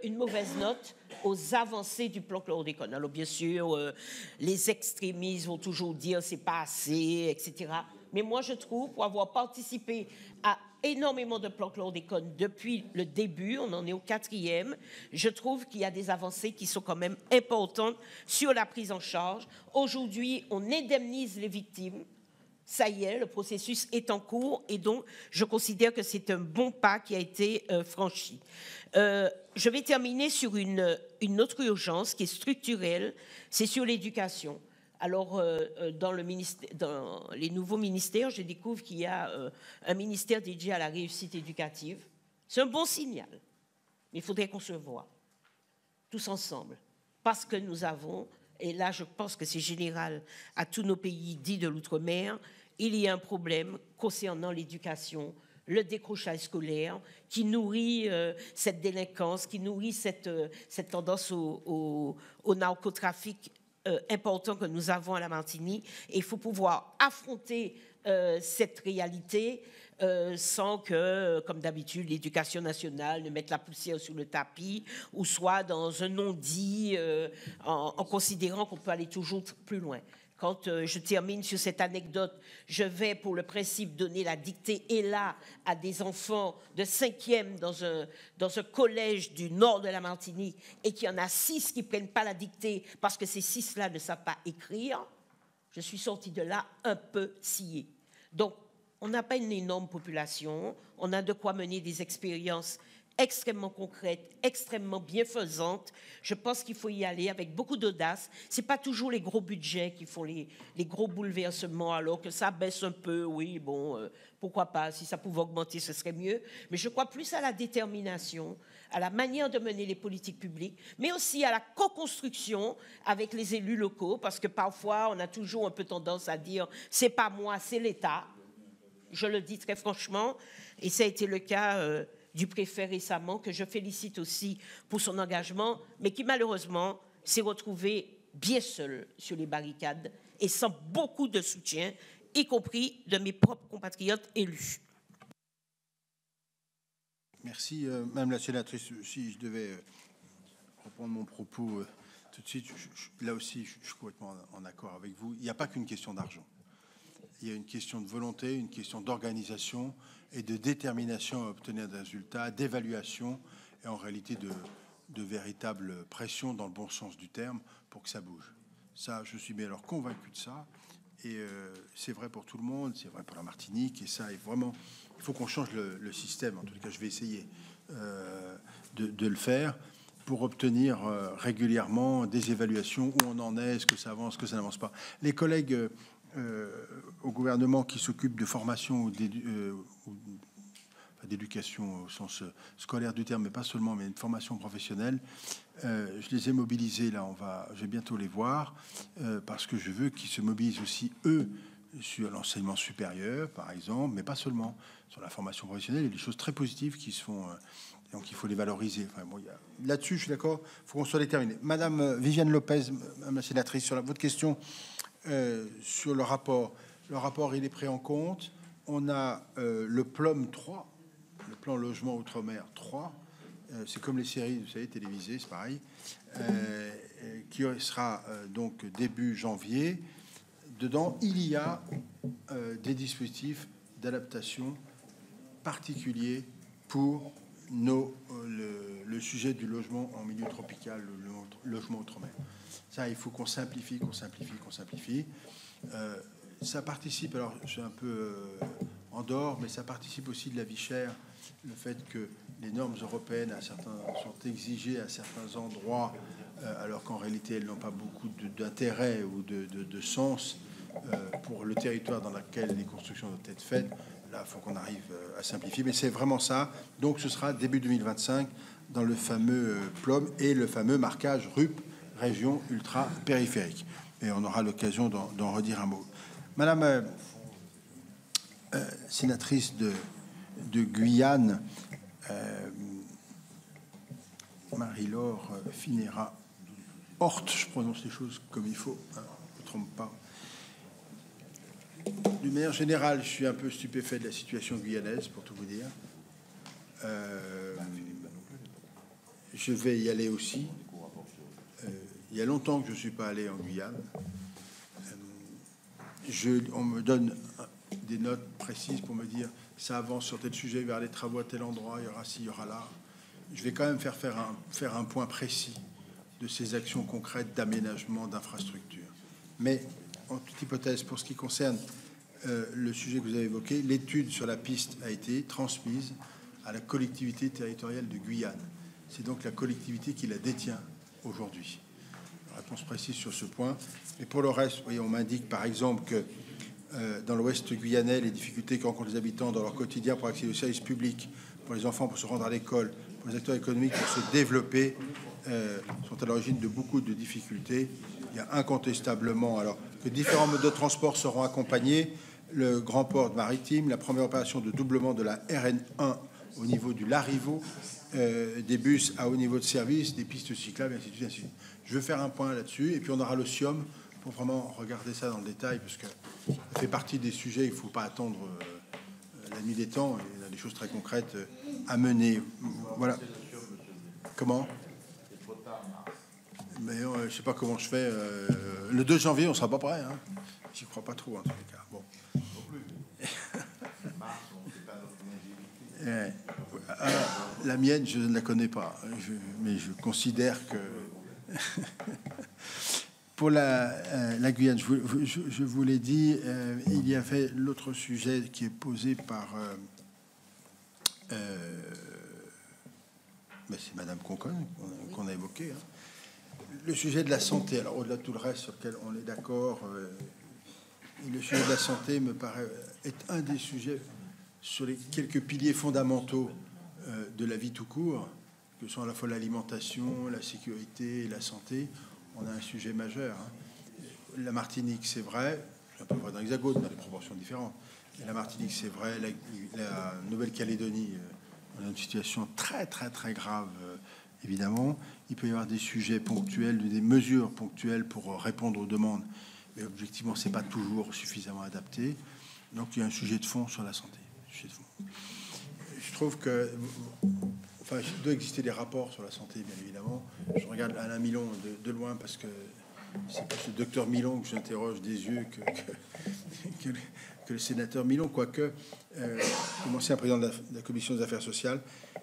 une mauvaise note aux avancées du plan chlordécone. Alors bien sûr, les extrémistes vont toujours dire c'est pas assez, etc. Mais moi, je trouve, pour avoir participé à énormément de plans chlordécone depuis le début, on en est au 4e, je trouve qu'il y a des avancées qui sont quand même importantes sur la prise en charge. Aujourd'hui, on indemnise les victimes. Ça y est, le processus est en cours et donc je considère que c'est un bon pas qui a été franchi. Je vais terminer sur une autre urgence qui est structurelle, c'est sur l'éducation. Alors, dans les nouveaux ministères, je découvre qu'il y a un ministère dédié à la réussite éducative. C'est un bon signal, mais il faudrait qu'on se voie tous ensemble, parce que nous avons, et là je pense que c'est général à tous nos pays dits de l'outre-mer, il y a un problème concernant l'éducation, le décrochage scolaire, qui nourrit cette délinquance, qui nourrit cette tendance au narcotrafic important que nous avons à la Martinique. Et il faut pouvoir affronter cette réalité sans que, comme d'habitude, l'éducation nationale ne mette la poussière sur le tapis ou soit dans un non-dit en considérant qu'on peut aller toujours plus loin. Quand je termine sur cette anecdote, je vais pour le principe donner la dictée et là à des enfants de 5e dans un collège du nord de la Martinique et qu'il y en a 6 qui ne prennent pas la dictée parce que ces 6-là ne savent pas écrire, je suis sortie de là un peu sciée. Donc, on n'a pas une énorme population, on a de quoi mener des expériences extrêmement concrètes, extrêmement bienfaisantes. Je pense qu'il faut y aller avec beaucoup d'audace. Ce n'est pas toujours les gros budgets qui font les gros bouleversements, alors que ça baisse un peu, oui, bon, pourquoi pas, si ça pouvait augmenter, ce serait mieux. Mais je crois plus à la détermination, à la manière de mener les politiques publiques, mais aussi à la co-construction avec les élus locaux, parce que parfois, on a toujours un peu tendance à dire « c'est pas moi, c'est l'État ». Je le dis très franchement, et ça a été le cas du préfet récemment, que je félicite aussi pour son engagement, mais qui malheureusement s'est retrouvé bien seul sur les barricades et sans beaucoup de soutien, y compris de mes propres compatriotes élus. Merci, Madame la sénatrice. Si je devais reprendre mon propos tout de suite, là aussi, je suis complètement en accord avec vous. Il n'y a pas qu'une question d'argent. Il y a une question de volonté, une question d'organisation et de détermination à obtenir des résultats, d'évaluation et en réalité de véritable pression dans le bon sens du terme pour que ça bouge. Ça, je suis bien alors convaincu de ça Et c'est vrai pour tout le monde, c'est vrai pour la Martinique, et ça est vraiment... Il faut qu'on change le système, en tout cas je vais essayer de le faire, pour obtenir régulièrement des évaluations, où on en est, est-ce que ça avance, est-ce que ça n'avance pas. Les collègues au gouvernement qui s'occupent de formation ou d'éducation au sens scolaire du terme, mais pas seulement, mais une formation professionnelle, je les ai mobilisés, là, je vais bientôt les voir, parce que je veux qu'ils se mobilisent aussi, eux, sur l'enseignement supérieur, par exemple, mais pas seulement, sur la formation professionnelle. Il y a des choses très positives qui se font, donc il faut les valoriser. Enfin, bon, là-dessus, je suis d'accord, il faut qu'on soit déterminé. Madame Viviane Lopez, Madame la sénatrice, sur votre question sur le rapport. Le rapport, il est pris en compte. On a le PLOM 3, le plan logement outre-mer 3, c'est comme les séries, vous savez, télévisées, c'est pareil, qui sera donc début janvier. Dedans, il y a des dispositifs d'adaptation particuliers pour le sujet du logement en milieu tropical, le logement outre-mer. Ça, il faut qu'on simplifie, qu'on simplifie, qu'on simplifie. Ça participe, alors je suis un peu en dehors, mais ça participe aussi de la vie chère, le fait que les normes européennes sont exigées à certains endroits, alors qu'en réalité elles n'ont pas beaucoup d'intérêt ou de sens pour le territoire dans lequel les constructions doivent être faites. Là, il faut qu'on arrive à simplifier, mais c'est vraiment ça. Donc ce sera début 2025 dans le fameux PLOM et le fameux marquage RUP, région ultra-périphérique. Et on aura l'occasion d'en redire un mot. Madame sénatrice de Guyane, Marie-Laure Finera Horte, je prononce les choses comme il faut, hein, je ne me trompe pas. D'une manière générale, je suis un peu stupéfait de la situation guyanaise, pour tout vous dire. Je vais y aller aussi. Il y a longtemps que je ne suis pas allé en Guyane. On me donne des notes précises pour me dire ça avance sur tel sujet, vers les travaux à tel endroit, il y aura ci, il y aura là. Je vais quand même faire un point précis de ces actions concrètes d'aménagement d'infrastructures. Mais en toute hypothèse, pour ce qui concerne le sujet que vous avez évoqué, l'étude sur la piste a été transmise à la collectivité territoriale de Guyane. C'est donc la collectivité qui la détient aujourd'hui. Réponse précise sur ce point. Et pour le reste, vous voyez, on m'indique par exemple que dans l'ouest guyanais, les difficultés que rencontrent les habitants dans leur quotidien pour accéder aux services publics, pour les enfants pour se rendre à l'école, pour les acteurs économiques pour se développer, sont à l'origine de beaucoup de difficultés. Il y a incontestablement alors que différents modes de transport seront accompagnés, le grand port maritime, la première opération de doublement de la RN1 au niveau du Larivot, des bus à haut niveau de service, des pistes cyclables, et ainsi de suite, ainsi de suite. Je veux faire un point là-dessus, et puis on aura le SIOM pour vraiment regarder ça dans le détail, parce que ça fait partie des sujets, il ne faut pas attendre la nuit des temps, il y a des choses très concrètes à mener. Voilà. Comment ? Mais je ne sais pas comment je fais. Le 2 janvier, on ne sera pas prêt. Hein. J'y crois pas trop, en tous les cas. Bon. La mienne, je ne la connais pas, mais je considère que pour la Guyane, je vous l'ai dit, il y avait l'autre sujet qui est posé par c'est Madame Conconne qu'on a évoqué, hein. Le sujet de la santé. Alors au-delà de tout le reste sur lequel on est d'accord, le sujet de la santé me paraît être un des sujets sur les quelques piliers fondamentaux de la vie tout court, que sont à la fois l'alimentation, la sécurité et la santé. On a un sujet majeur. Hein. La Martinique, c'est vrai, c'est un peu vrai dans l'Hexagone, dans des proportions différentes. Et la Martinique, c'est vrai. La Nouvelle-Calédonie, on a une situation très, très, très grave, évidemment. Il peut y avoir des sujets ponctuels, des mesures ponctuelles pour répondre aux demandes. Mais objectivement, ce n'est pas toujours suffisamment adapté. Donc, il y a un sujet de fond sur la santé. Je trouve que... Enfin, il doit exister des rapports sur la santé, bien évidemment. Je regarde Alain Milon de loin parce que c'est plus le docteur Milon que j'interroge des yeux que le sénateur Milon, quoique, comme ancien président de la Commission des affaires sociales,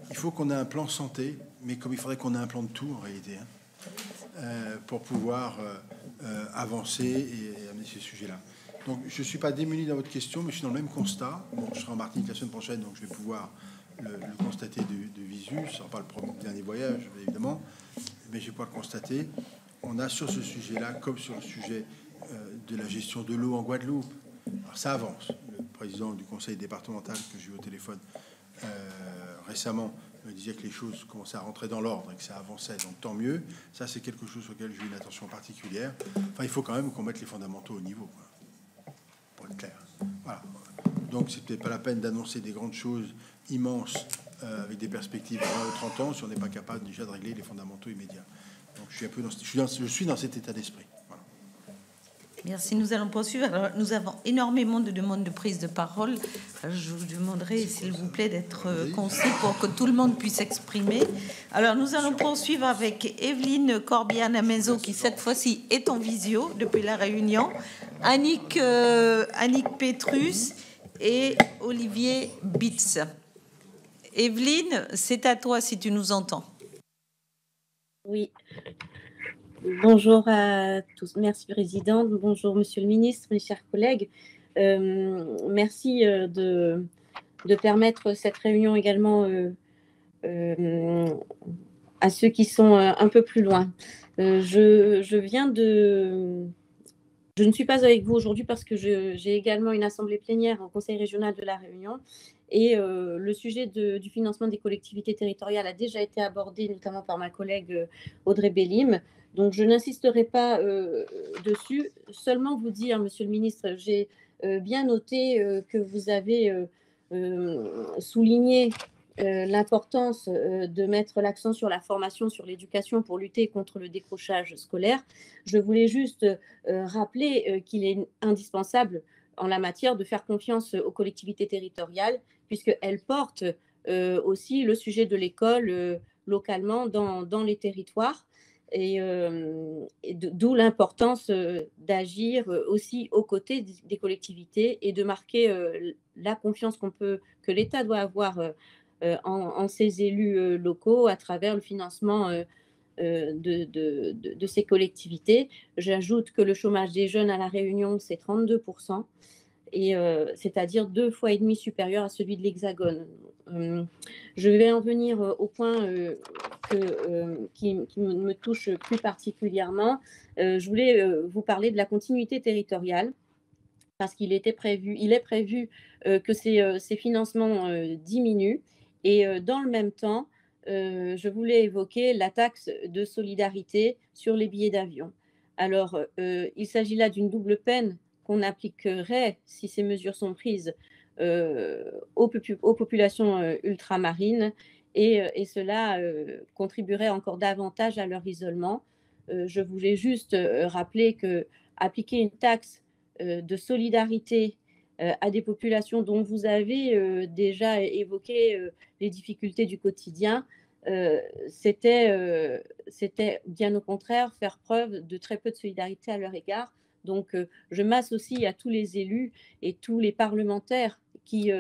il faut qu'on ait un plan santé, mais comme il faudrait qu'on ait un plan de tout, en réalité, hein, pour pouvoir avancer et amener ces sujets-là. Donc, je ne suis pas démuni dans votre question, mais je suis dans le même constat. Bon, je serai en Martinique la semaine prochaine, donc je vais pouvoir le constater de visu. Ce ne sera pas le dernier voyage, évidemment, mais je vais pouvoir le constater. On a sur ce sujet-là, comme sur le sujet de la gestion de l'eau en Guadeloupe, alors ça avance. Le président du conseil départemental que j'ai eu au téléphone récemment me disait que les choses commençaient à rentrer dans l'ordre et que ça avançait, donc tant mieux. Ça, c'est quelque chose sur lequel j'ai une attention particulière. Enfin, il faut quand même qu'on mette les fondamentaux au niveau, quoi, pour être clair. Voilà. Donc, c'est peut-être pas la peine d'annoncer des grandes choses immenses avec des perspectives à 20 ou 30 ans si on n'est pas capable déjà de régler les fondamentaux immédiats. Donc, je suis dans cet état d'esprit. Voilà. Merci. Nous allons poursuivre. Alors, nous avons énormément de demandes de prise de parole. Je vous demanderai, s'il vous plaît, d'être concis pour que tout le monde puisse s'exprimer. Alors, nous allons poursuivre avec Evelyne Corbiane-Amezo, qui cette fois-ci est en visio depuis la Réunion, Annick Petrus et Olivier Bitz. Evelyne, c'est à toi si tu nous entends. Oui. Bonjour à tous. Merci, Présidente. Bonjour, Monsieur le Ministre, mes chers collègues. Merci de permettre cette réunion également à ceux qui sont un peu plus loin. Je ne suis pas avec vous aujourd'hui parce que j'ai également une assemblée plénière au Conseil régional de la Réunion et le sujet du financement des collectivités territoriales a déjà été abordé notamment par ma collègue Audrey Bélim. Donc, je n'insisterai pas dessus. Seulement vous dire, Monsieur le Ministre, j'ai bien noté que vous avez souligné l'importance de mettre l'accent sur la formation, sur l'éducation pour lutter contre le décrochage scolaire. Je voulais juste rappeler qu'il est indispensable en la matière de faire confiance aux collectivités territoriales puisqu'elles portent aussi le sujet de l'école localement dans les territoires. Et d'où l'importance d'agir aussi aux côtés des collectivités et de marquer la confiance que l'État doit avoir en ses élus locaux à travers le financement de ces collectivités. J'ajoute que le chômage des jeunes à La Réunion, c'est 32%, et c'est-à-dire 2,5 fois supérieur à celui de l'Hexagone. Je vais en venir au point qui me touche plus particulièrement. Je voulais vous parler de la continuité territoriale parce qu'il est prévu que ces financements diminuent et dans le même temps, je voulais évoquer la taxe de solidarité sur les billets d'avion. Alors, il s'agit là d'une double peine qu'on appliquerait si ces mesures sont prises aux populations ultramarines et cela contribuerait encore davantage à leur isolement. Je voulais juste rappeler qu'appliquer une taxe de solidarité à des populations dont vous avez déjà évoqué les difficultés du quotidien, c'était bien au contraire faire preuve de très peu de solidarité à leur égard. Donc, je m'associe à tous les élus et tous les parlementaires qui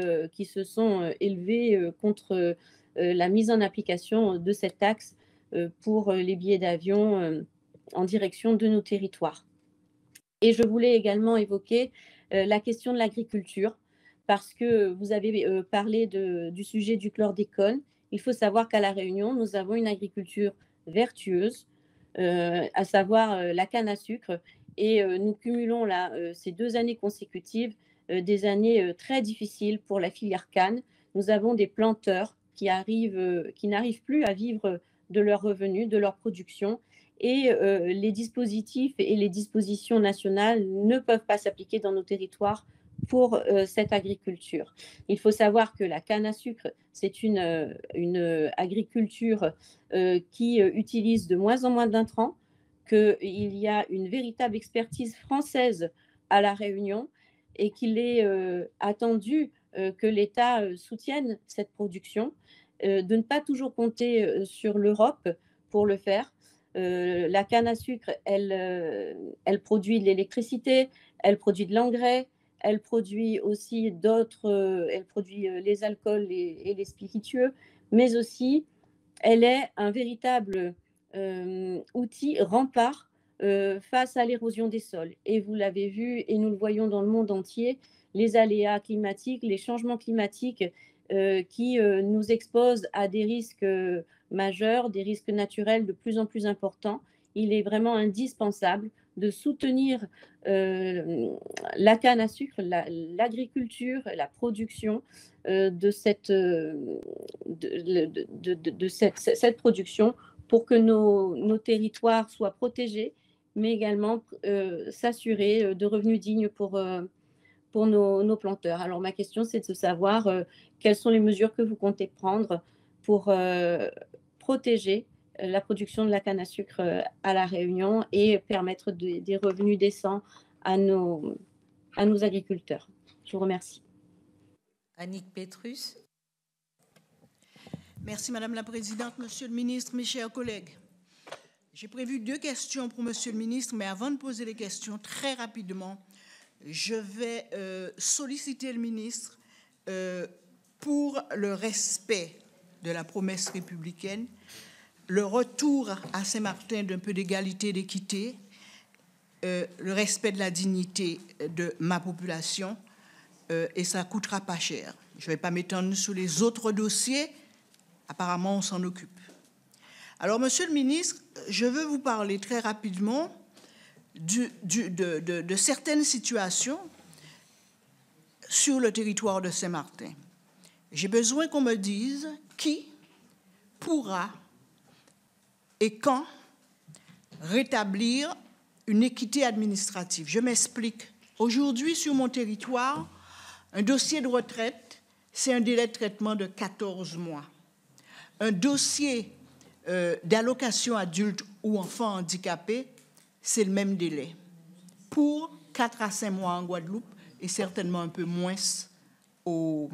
se sont élevés contre la mise en application de cette taxe pour les billets d'avion en direction de nos territoires. Et je voulais également évoquer la question de l'agriculture, parce que vous avez parlé du sujet du chlordécone. Il faut savoir qu'à La Réunion, nous avons une agriculture vertueuse, à savoir la canne à sucre. Et nous cumulons là, ces 2 années consécutives, des années très difficiles pour la filière canne. Nous avons des planteurs qui n'arrivent plus à vivre de leurs revenus, de leur production. Et les dispositifs et les dispositions nationales ne peuvent pas s'appliquer dans nos territoires pour cette agriculture. Il faut savoir que la canne à sucre, c'est une agriculture qui utilise de moins en moins d'intrants, qu'il y a une véritable expertise française à La Réunion et qu'il est attendu que l'État soutienne cette production, de ne pas toujours compter sur l'Europe pour le faire. La canne à sucre, elle produit de l'électricité, elle produit de l'engrais, elle produit aussi elle produit les alcools et les spiritueux, mais aussi elle est un véritable outil rempart face à l'érosion des sols. Et vous l'avez vu, et nous le voyons dans le monde entier, les aléas climatiques, les changements climatiques qui nous exposent à des risques majeurs, des risques naturels de plus en plus importants. Il est vraiment indispensable de soutenir la canne à sucre, l'agriculture, la production de cette production pour que nos territoires soient protégés, mais également s'assurer de revenus dignes pour nos planteurs. Alors ma question, c'est de savoir quelles sont les mesures que vous comptez prendre pour protéger la production de la canne à sucre à La Réunion et permettre des revenus décents à nos agriculteurs. Je vous remercie. Annick Petrus. Merci Madame la Présidente, Monsieur le Ministre, mes chers collègues. J'ai prévu 2 questions pour Monsieur le Ministre, mais avant de poser les questions, très rapidement, je vais solliciter le ministre pour le respect de la promesse républicaine, le retour à Saint-Martin d'un peu d'égalité et d'équité, le respect de la dignité de ma population, et ça ne coûtera pas cher. Je ne vais pas m'étendre sur les autres dossiers, apparemment on s'en occupe. Alors, Monsieur le ministre, je veux vous parler très rapidement de certaines situations sur le territoire de Saint-Martin. J'ai besoin qu'on me dise qui pourra et quand rétablir une équité administrative. Je m'explique. Aujourd'hui, sur mon territoire, un dossier de retraite, c'est un délai de traitement de 14 mois. Un dossier d'allocation adulte ou enfant handicapé, c'est le même délai. Pour 4 à 5 mois en Guadeloupe et certainement un peu moins dans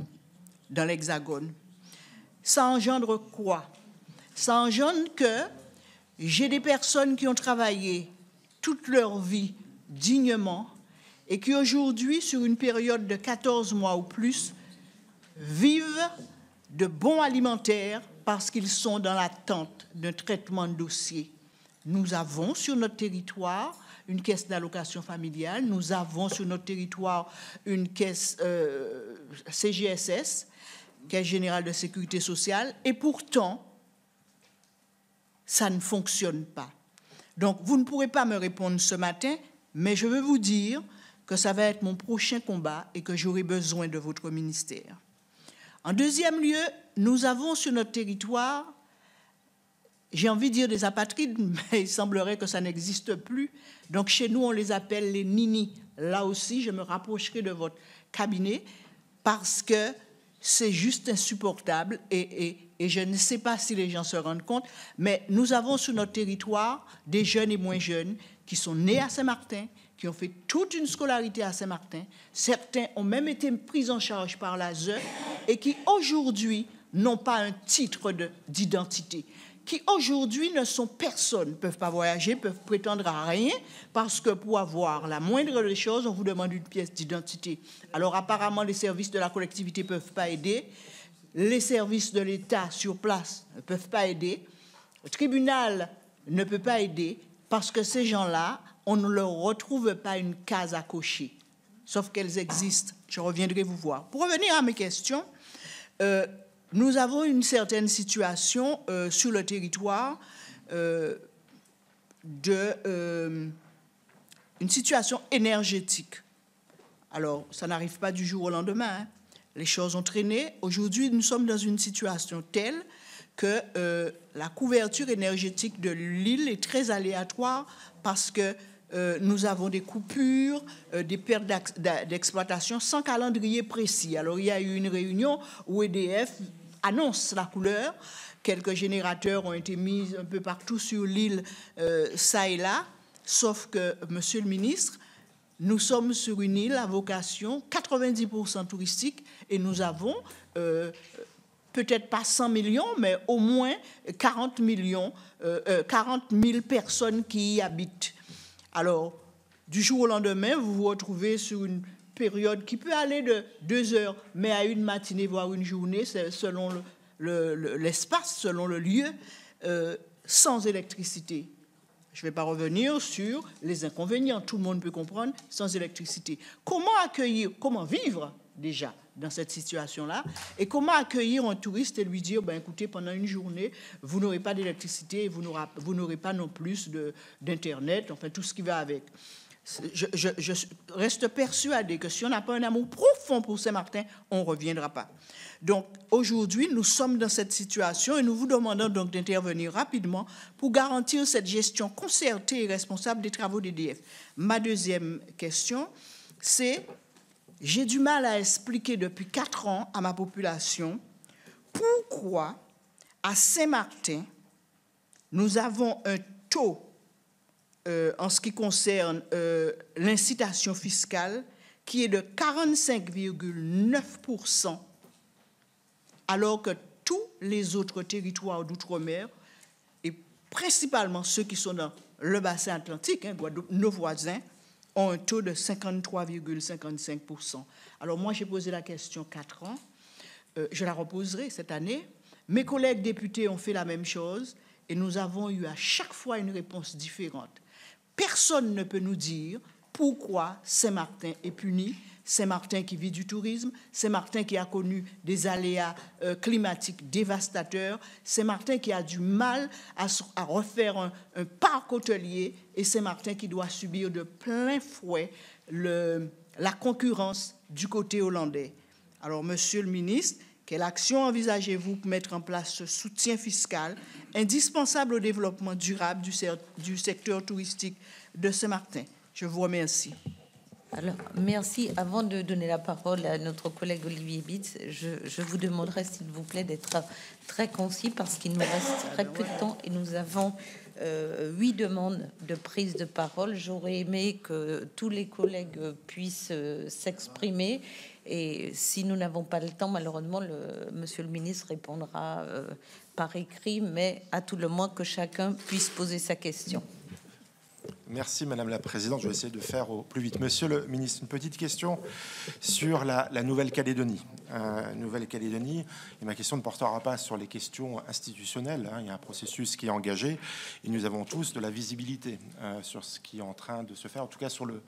l'Hexagone. Ça engendre quoi? Ça engendre que j'ai des personnes qui ont travaillé toute leur vie dignement et qui aujourd'hui, sur une période de 14 mois ou plus, vivent de bons alimentaires parce qu'ils sont dans l'attente d'un traitement de dossier. Nous avons sur notre territoire une caisse d'allocation familiale, nous avons sur notre territoire une caisse CGSS, Caisse générale de sécurité sociale, et pourtant, ça ne fonctionne pas. Donc, vous ne pourrez pas me répondre ce matin, mais je veux vous dire que ça va être mon prochain combat et que j'aurai besoin de votre ministère. En deuxième lieu, nous avons sur notre territoire, j'ai envie de dire des apatrides, mais il semblerait que ça n'existe plus. Donc, chez nous, on les appelle les ninis. Là aussi, je me rapprocherai de votre cabinet parce que c'est juste insupportable et je ne sais pas si les gens se rendent compte, mais nous avons sur notre territoire des jeunes et moins jeunes qui sont nés à Saint-Martin, qui ont fait toute une scolarité à Saint-Martin. Certains ont même été pris en charge par l'ASE et qui aujourd'hui n'ont pas un titre d'identité, qui aujourd'hui ne sont personne, ne peuvent pas voyager, peuvent prétendre à rien, parce que pour avoir la moindre des choses, on vous demande une pièce d'identité. Alors apparemment, les services de la collectivité ne peuvent pas aider, les services de l'État sur place ne peuvent pas aider, le tribunal ne peut pas aider, parce que ces gens-là, on ne leur retrouve pas une case à cocher, sauf qu'elles existent. Je reviendrai vous voir. Pour revenir à mes questions, nous avons une certaine situation sur le territoire une situation énergétique. Alors, ça n'arrive pas du jour au lendemain, hein. Les choses ont traîné. Aujourd'hui, nous sommes dans une situation telle que la couverture énergétique de l'île est très aléatoire parce que nous avons des coupures, des pertes d'exploitation sans calendrier précis. Alors, il y a eu une réunion où EDF annonce la couleur. Quelques générateurs ont été mis un peu partout sur l'île, ça et là. Sauf que, Monsieur le ministre, nous sommes sur une île à vocation 90% touristique et nous avons peut-être pas 100 millions, mais au moins 40 000 personnes qui y habitent. Alors, du jour au lendemain, vous vous retrouvez sur une période qui peut aller de 2 heures, mais à une matinée, voire une journée, selon l'espace, selon le lieu, sans électricité. Je ne vais pas revenir sur les inconvénients. Tout le monde peut comprendre sans électricité. Comment accueillir, comment vivre déjà dans cette situation-là, et comment accueillir un touriste et lui dire, ben, écoutez, pendant une journée, vous n'aurez pas d'électricité et vous n'aurez pas non plus d'Internet, enfin tout ce qui va avec. Je reste persuadée que si on n'a pas un amour profond pour Saint-Martin, on ne reviendra pas. Donc, aujourd'hui, nous sommes dans cette situation et nous vous demandons donc d'intervenir rapidement pour garantir cette gestion concertée et responsable des travaux d'EDF. Ma deuxième question, c'est, j'ai du mal à expliquer depuis 4 ans à ma population pourquoi, à Saint-Martin, nous avons un taux en ce qui concerne l'incitation fiscale, qui est de 45,9%, alors que tous les autres territoires d'outre-mer, et principalement ceux qui sont dans le bassin atlantique, Guadeloupe, nos voisins, ont un taux de 53,55%. Alors moi, j'ai posé la question 4 ans, je la reposerai cette année. Mes collègues députés ont fait la même chose et nous avons eu à chaque fois une réponse différente. Personne ne peut nous dire pourquoi Saint-Martin est puni, Saint-Martin qui vit du tourisme, Saint-Martin qui a connu des aléas climatiques dévastateurs, Saint-Martin qui a du mal à refaire un parc hôtelier et Saint-Martin qui doit subir de plein fouet la concurrence du côté hollandais. Alors, Monsieur le ministre, quelle action envisagez-vous pour mettre en place ce soutien fiscal indispensable au développement durable du secteur touristique de Saint-Martin? Je vous remercie. Alors, merci. Avant de donner la parole à notre collègue Olivier Bitz, je vous demanderai, s'il vous plaît, d'être très concis parce qu'il nous reste très peu de temps et nous avons 8 demandes de prise de parole. J'aurais aimé que tous les collègues puissent s'exprimer. Et si nous n'avons pas le temps, malheureusement, monsieur le ministre répondra par écrit, mais à tout le moins que chacun puisse poser sa question. Merci Madame la Présidente. Je vais essayer de faire au plus vite. Monsieur le ministre, une petite question sur la Nouvelle-Calédonie. Nouvelle-Calédonie, et ma question ne portera pas sur les questions institutionnelles. Il y a un processus qui est engagé et nous avons tous de la visibilité sur ce qui est en train de se faire, en tout cas sur le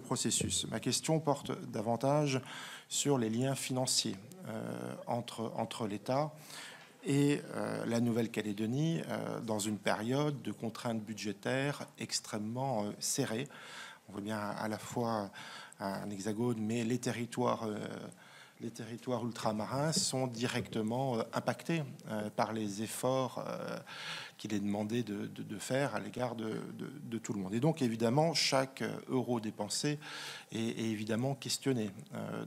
processus. Ma question porte davantage sur les liens financiers entre l'État et la Nouvelle-Calédonie dans une période de contraintes budgétaires extrêmement serrées. On voit bien à la fois un hexagone, mais les territoires ultramarins sont directement impactés par les efforts qu'il est demandé de faire à l'égard de tout le monde. Et donc, évidemment, chaque euro dépensé est évidemment questionné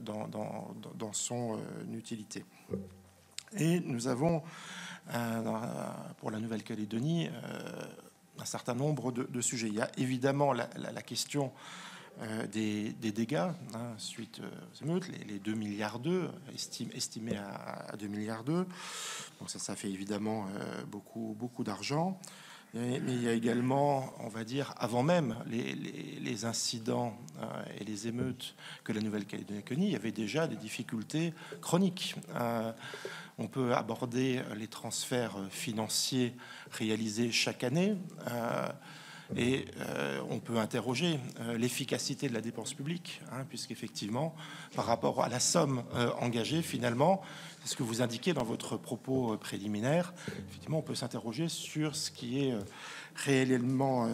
dans son utilité. Et nous avons, pour la Nouvelle-Calédonie, un certain nombre de sujets. Il y a évidemment la question des dégâts suite aux émeutes, les 2,2 milliards, estimés à 2,2 milliards. Donc ça fait évidemment beaucoup d'argent. Mais il y a également, on va dire, avant même les incidents et les émeutes que la Nouvelle-Calédonie a connues, il y avait déjà des difficultés chroniques. On peut aborder les transferts financiers réalisés chaque année et on peut interroger l'efficacité de la dépense publique, puisqu'effectivement, par rapport à la somme engagée, finalement, c'est ce que vous indiquez dans votre propos préliminaire, effectivement, on peut s'interroger sur ce qui est réellement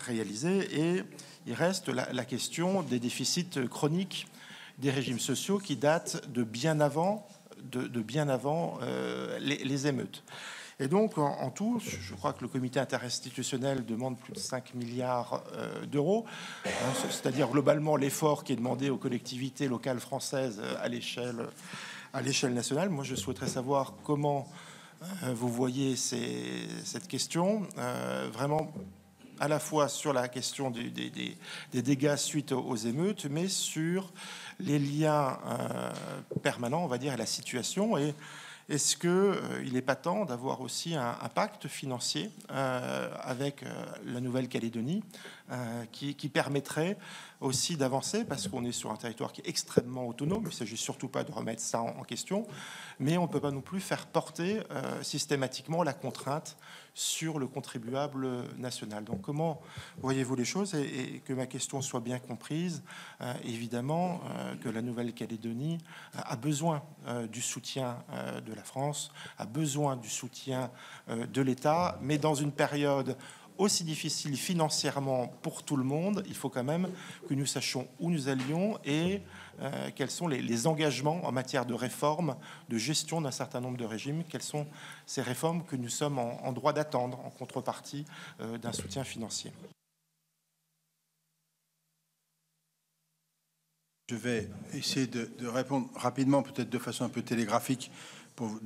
réalisé et il reste la question des déficits chroniques des régimes sociaux qui datent de bien avant les émeutes. Et donc, en tout, je crois que le comité interinstitutionnel demande plus de 5 milliards d'euros, c'est-à-dire globalement l'effort qui est demandé aux collectivités locales françaises à l'échelle nationale. Moi, je souhaiterais savoir comment vous voyez cette question, vraiment à la fois sur la question des dégâts suite aux émeutes, mais sur les liens permanents, on va dire, à la situation. Et est-ce qu'il n'est pas temps d'avoir aussi un pacte financier avec la Nouvelle-Calédonie qui permettrait aussi d'avancer, parce qu'on est sur un territoire qui est extrêmement autonome, il ne s'agit surtout pas de remettre ça en question, mais on ne peut pas non plus faire porter systématiquement la contrainte sur le contribuable national. Donc comment voyez-vous les choses, et que ma question soit bien comprise, évidemment que la Nouvelle-Calédonie a besoin du soutien de la France, a besoin du soutien de l'État, mais dans une période aussi difficile financièrement pour tout le monde, il faut quand même que nous sachions où nous allions et quels sont les engagements en matière de réforme, de gestion d'un certain nombre de régimes, quelles sont ces réformes que nous sommes en droit d'attendre en contrepartie d'un soutien financier. Je vais essayer de répondre rapidement, peut-être de façon un peu télégraphique, pour vous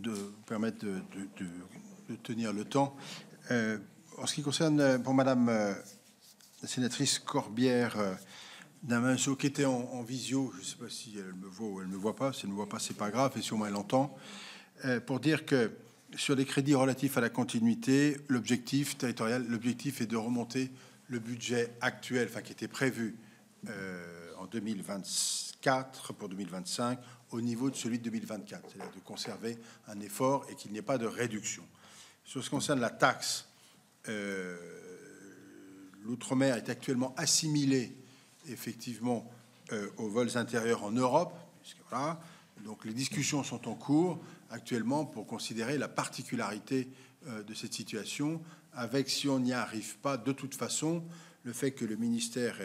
permettre de tenir le temps. En ce qui concerne, pour Madame la sénatrice Corbière Daminzo, qui était en visio, je ne sais pas si elle me voit ou elle ne me voit pas. Si elle ne me voit pas, c'est pas grave, et sûrement elle entend. Pour dire que sur les crédits relatifs à la continuité, l'objectif territorial, l'objectif est de remonter le budget actuel, enfin qui était prévu en 2024 pour 2025 au niveau de celui de 2024, c'est-à-dire de conserver un effort et qu'il n'y ait pas de réduction. Sur ce qui concerne la taxe, l'outre-mer est actuellement assimilé effectivement aux vols intérieurs en Europe, puisque, voilà, donc les discussions sont en cours actuellement pour considérer la particularité de cette situation, avec, si on n'y arrive pas, de toute façon, le fait que le ministère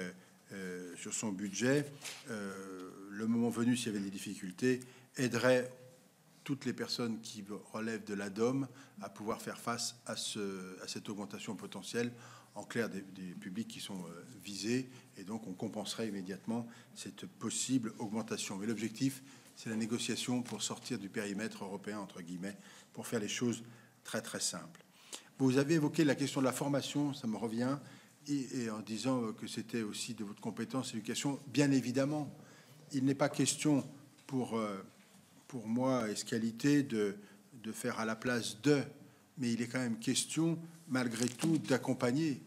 sur son budget, le moment venu, s'il y avait des difficultés, aiderait toutes les personnes qui relèvent de l'ADOM à pouvoir faire face à cette augmentation potentielle, en clair des publics qui sont visés, et donc on compenserait immédiatement cette possible augmentation. Mais l'objectif, c'est la négociation pour sortir du périmètre européen, entre guillemets, pour faire les choses très très simples. Vous avez évoqué la question de la formation, ça me revient, et en disant que c'était aussi de votre compétence, l'éducation. Bien évidemment, il n'est pas question pour moi, Escalité, de faire à la place de, mais il est quand même question, malgré tout, d'accompagner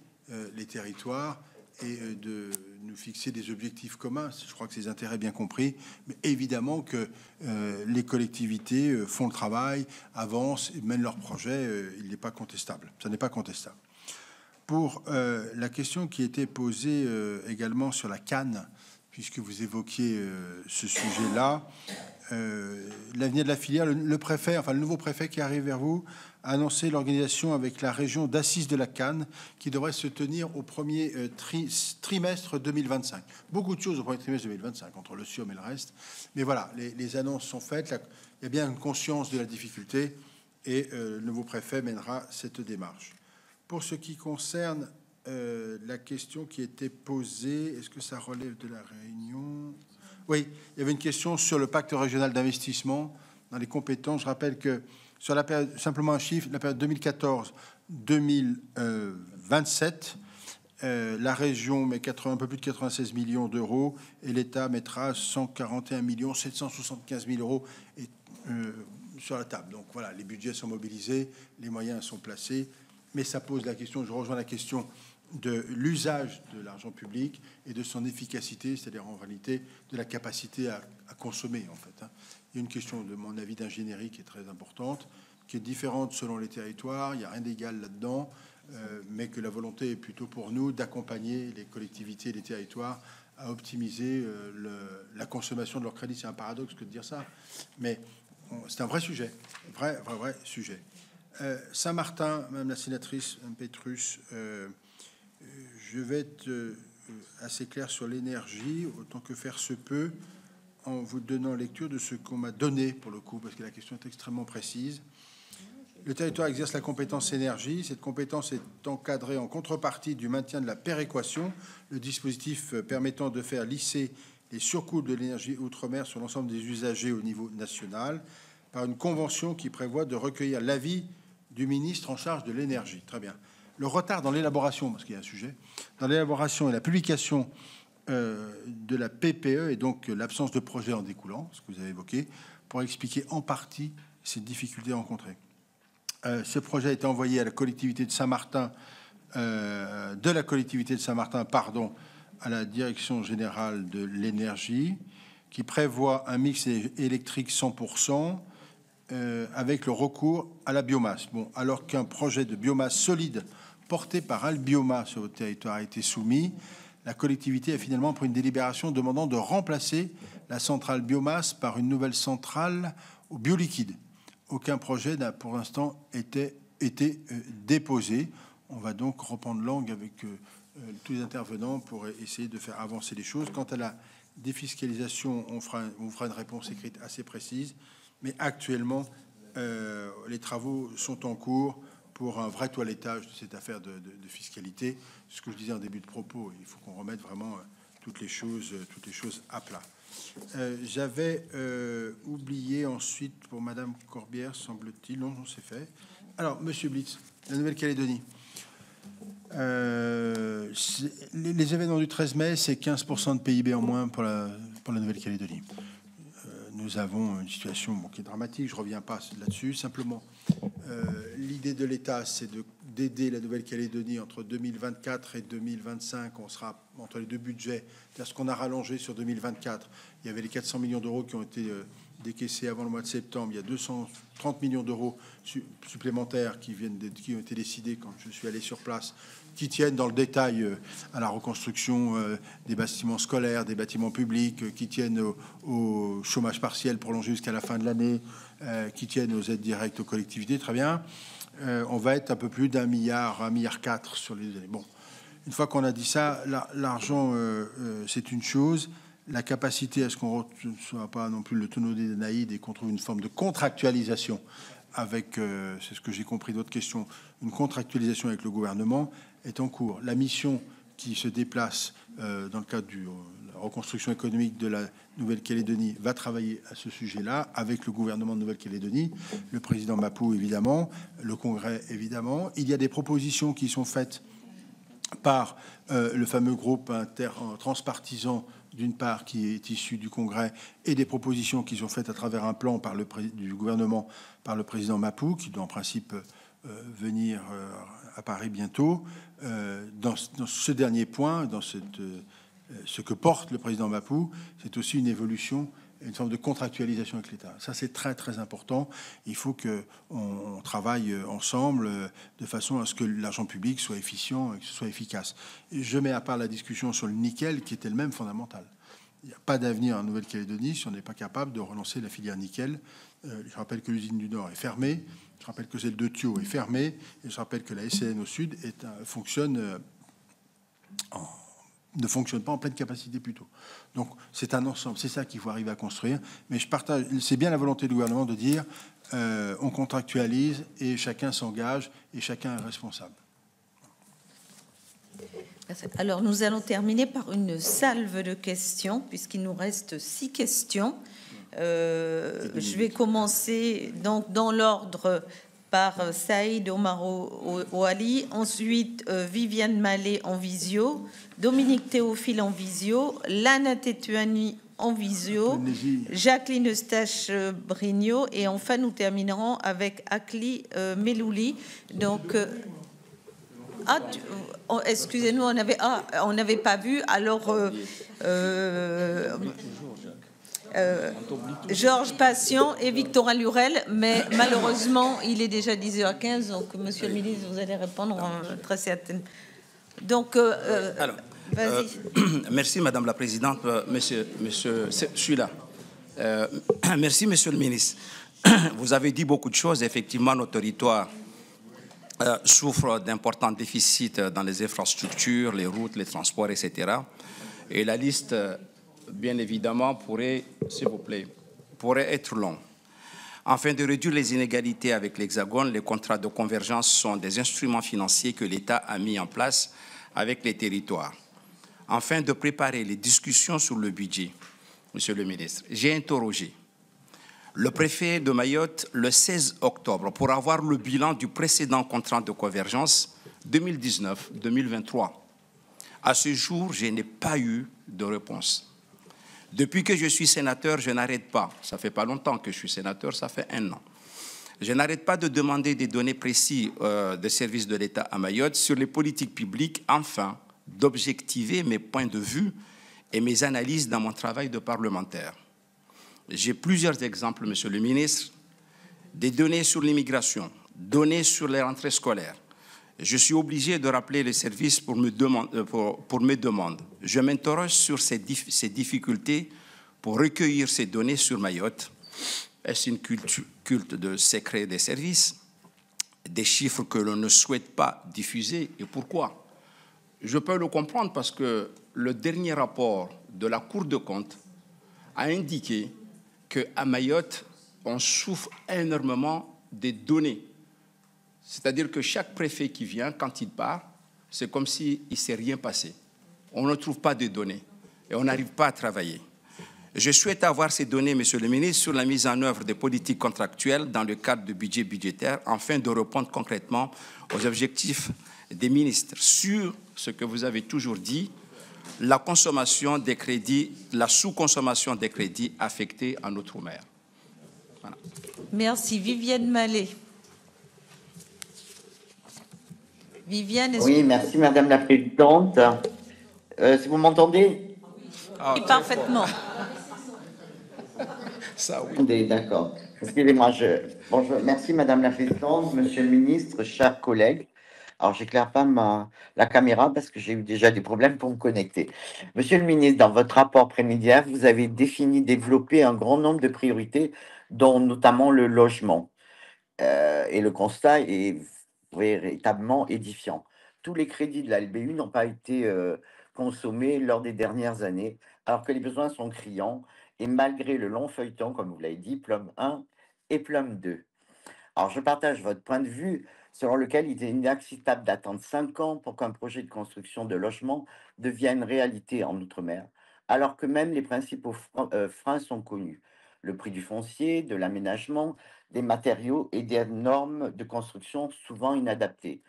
les territoires et de nous fixer des objectifs communs. Je crois que c'est intérêts bien compris, mais évidemment que les collectivités font le travail, avancent, mènent leurs projets, il n'est pas contestable. Ça n'est pas contestable. Pour la question qui était posée également sur la Cannes, puisque vous évoquiez ce sujet-là, l'avenir de la filière, le préfet, enfin le nouveau préfet qui arrive vers vous, a annoncé l'organisation avec la région d'assises de la Cannes qui devrait se tenir au premier trimestre 2025. Beaucoup de choses au premier trimestre 2025, entre le SIOM et le reste. Mais voilà, les annonces sont faites. Il y a bien une conscience de la difficulté et le nouveau préfet mènera cette démarche. Pour ce qui concerne la question qui était posée, est-ce que ça relève de la réunion ? Oui, il y avait une question sur le pacte régional d'investissement dans les compétences. Je rappelle que sur la période, simplement un chiffre, la période 2014-2027, la région met un peu plus de 96 millions d'euros et l'État mettra 141 775 000 euros sur la table. Donc voilà, les budgets sont mobilisés, les moyens sont placés, mais ça pose la question, je rejoins la question de l'usage de l'argent public et de son efficacité, c'est-à-dire en réalité de la capacité à consommer en fait. Il y a une question, de mon avis, d'ingénierie qui est très importante, qui est différente selon les territoires, il n'y a rien d'égal là-dedans, mais que la volonté est plutôt pour nous d'accompagner les collectivités et les territoires à optimiser la consommation de leur crédit. C'est un paradoxe que de dire ça, mais c'est un vrai sujet, vrai sujet. Saint-Martin, Madame la sénatrice Petrus, je vais être assez clair sur l'énergie, autant que faire se peut, en vous donnant lecture de ce qu'on m'a donné, pour le coup, parce que la question est extrêmement précise. Le territoire exerce la compétence énergie. Cette compétence est encadrée en contrepartie du maintien de la péréquation, le dispositif permettant de faire lisser les surcoûts de l'énergie outre-mer sur l'ensemble des usagers au niveau national, par une convention qui prévoit de recueillir l'avis du ministre en charge de l'énergie. Très bien. Le retard dans l'élaboration, parce qu'il y a un sujet, dans l'élaboration et la publication de la PPE, et donc l'absence de projet en découlant, ce que vous avez évoqué, pour expliquer en partie ces difficultés rencontrées. Ce projet a été envoyé à la collectivité de Saint-Martin, à la Direction générale de l'énergie, qui prévoit un mix électrique 100%, avec le recours à la biomasse. Bon, alors qu'un projet de biomasse solide porté par Albioma sur votre territoire a été soumis, la collectivité a finalement pris une délibération demandant de remplacer la centrale biomasse par une nouvelle centrale au bioliquide. Aucun projet n'a pour l'instant été déposé. On va donc reprendre langue avec tous les intervenants pour essayer de faire avancer les choses. Quant à la défiscalisation, on fera une réponse écrite assez précise. Mais actuellement, les travaux sont en cours pour un vrai toilettage de cette affaire de fiscalité. Ce que je disais en début de propos, il faut qu'on remette vraiment toutes les choses à plat. J'avais oublié ensuite pour Madame Corbière, semble-t-il. Non, c'est fait. Alors, Monsieur Blitz, la Nouvelle-Calédonie. Les événements du 13 mai, c'est 15% de PIB en moins pour la Nouvelle-Calédonie. Nous avons une situation qui est dramatique, je ne reviens pas là-dessus. Simplement, l'idée de l'État, c'est d'aider la Nouvelle-Calédonie entre 2024 et 2025. On sera entre les deux budgets. C'est-à-dire ce qu'on a rallongé sur 2024. Il y avait les 400 millions d'euros qui ont été décaissés avant le mois de septembre. Il y a 230 millions d'euros supplémentaires qui ont été décidés quand je suis allé sur place, qui tiennent dans le détail à la reconstruction des bâtiments scolaires, des bâtiments publics, qui tiennent au chômage partiel prolongé jusqu'à la fin de l'année, qui tiennent aux aides directes aux collectivités. Très bien. On va être un peu plus d'1 milliard, 1,4 milliard sur les années. Bon, une fois qu'on a dit ça, l'argent, c'est une chose. La capacité à ce qu'on ne soit pas non plus le tonneau des Danaïdes et qu'on trouve une forme de contractualisation avec, c'est ce que j'ai compris d'autres questions, une contractualisation avec le gouvernement est en cours. La mission qui se déplace dans le cadre de la reconstruction économique de la Nouvelle-Calédonie va travailler à ce sujet-là avec le gouvernement de Nouvelle-Calédonie, le président Mapou évidemment, le Congrès évidemment. Il y a des propositions qui sont faites par le fameux groupe transpartisan d'une part qui est issu du Congrès et des propositions qui sont faites à travers un plan du gouvernement par le président Mapou qui doit en principe venir à Paris bientôt. Dans ce dernier point, dans ce que porte le président Mapou, c'est aussi une évolution, une forme de contractualisation avec l'État. Ça, c'est très, très important. Il faut qu'on travaille ensemble de façon à ce que l'argent public soit efficient et que ce soit efficace. Et je mets à part la discussion sur le nickel, qui est elle-même fondamentale. Il n'y a pas d'avenir en Nouvelle-Calédonie si on n'est pas capable de relancer la filière nickel. Je rappelle que l'usine du Nord est fermée. Je rappelle que celle de Thio est fermée. Et je rappelle que la SCN au Sud ne fonctionne pas en pleine capacité plutôt. Donc c'est un ensemble, c'est ça qu'il faut arriver à construire. Mais je partage, c'est bien la volonté du gouvernement de dire on contractualise et chacun s'engage et chacun est responsable. Alors nous allons terminer par une salve de questions puisqu'il nous reste 6 questions. Je vais commencer donc dans l'ordre par Saïd Omar Ouali, ensuite Viviane Mallet en visio, Dominique Théophile en visio, Lana Tetuani en visio, Jacqueline Eustache-Brignot et enfin nous terminerons avec Akli Melouli. Donc, excusez-nous, on n'avait pas vu. Alors, Georges Patient et Victorin Lurel, mais malheureusement, il est déjà 10h15, donc Monsieur le ministre, vous allez répondre très certainement. Donc, vas-y. Merci, Madame la Présidente. Monsieur, je suis là. Merci, Monsieur le ministre. Vous avez dit beaucoup de choses. Effectivement, nos territoires souffrent d'importants déficits dans les infrastructures, les routes, les transports, etc. Et la liste, bien évidemment, pourrait, s'il vous plaît, pourrait être longue. Afin de réduire les inégalités avec l'Hexagone, les contrats de convergence sont des instruments financiers que l'État a mis en place avec les territoires. Afin de préparer les discussions sur le budget, Monsieur le ministre, j'ai interrogé le préfet de Mayotte le 16 octobre pour avoir le bilan du précédent contrat de convergence 2019-2023. À ce jour, je n'ai pas eu de réponse. Depuis que je suis sénateur, je n'arrête pas. Ça fait pas longtemps que je suis sénateur, ça fait 1 an. Je n'arrête pas de demander des données précises des services de l'État à Mayotte sur les politiques publiques, afin d'objectiver mes points de vue et mes analyses dans mon travail de parlementaire. J'ai plusieurs exemples, Monsieur le ministre, des données sur l'immigration, données sur les rentrées scolaires. Je suis obligé de rappeler les services pour mes demandes. Je m'interroge sur ces difficultés pour recueillir ces données sur Mayotte. Est-ce une culte de secret des services? Des chiffres que l'on ne souhaite pas diffuser, et pourquoi? Je peux le comprendre parce que le dernier rapport de la Cour des comptes a indiqué qu'à Mayotte, on souffre énormément des données. C'est-à-dire que chaque préfet qui vient, quand il part, c'est comme s'il ne s'est rien passé. On ne trouve pas de données et on n'arrive pas à travailler. Je souhaite avoir ces données, Monsieur le ministre, sur la mise en œuvre des politiques contractuelles dans le cadre du budget budgétaire, afin de répondre concrètement aux objectifs des ministres sur ce que vous avez toujours dit, la consommation des crédits, la sous-consommation des crédits affectés en Outre-mer. Voilà. Merci. Viviane Mallet. Viviane, oui, merci Madame la Présidente. Si vous m'entendez? Oui, parfaitement. Ça, oui. D'accord. Excusez-moi. Bonjour. Merci Madame la Présidente, Monsieur le Ministre, chers collègues. Alors, j'éclaire pas la caméra parce que j'ai eu déjà des problèmes pour me connecter. Monsieur le ministre, dans votre rapport préliminaire, vous avez développé un grand nombre de priorités, dont notamment le logement. Et le constat est véritablement édifiant. Tous les crédits de la LBU n'ont pas été consommés lors des dernières années, alors que les besoins sont criants, et malgré le long feuilleton, comme vous l'avez dit, PLOM 1 et PLOM 2. Alors, je partage votre point de vue selon lequel il est inacceptable d'attendre 5 ans pour qu'un projet de construction de logement devienne réalité en Outre-mer, alors que même les principaux freins sont connus. Le prix du foncier, de l'aménagement, des matériaux et des normes de construction souvent inadaptées.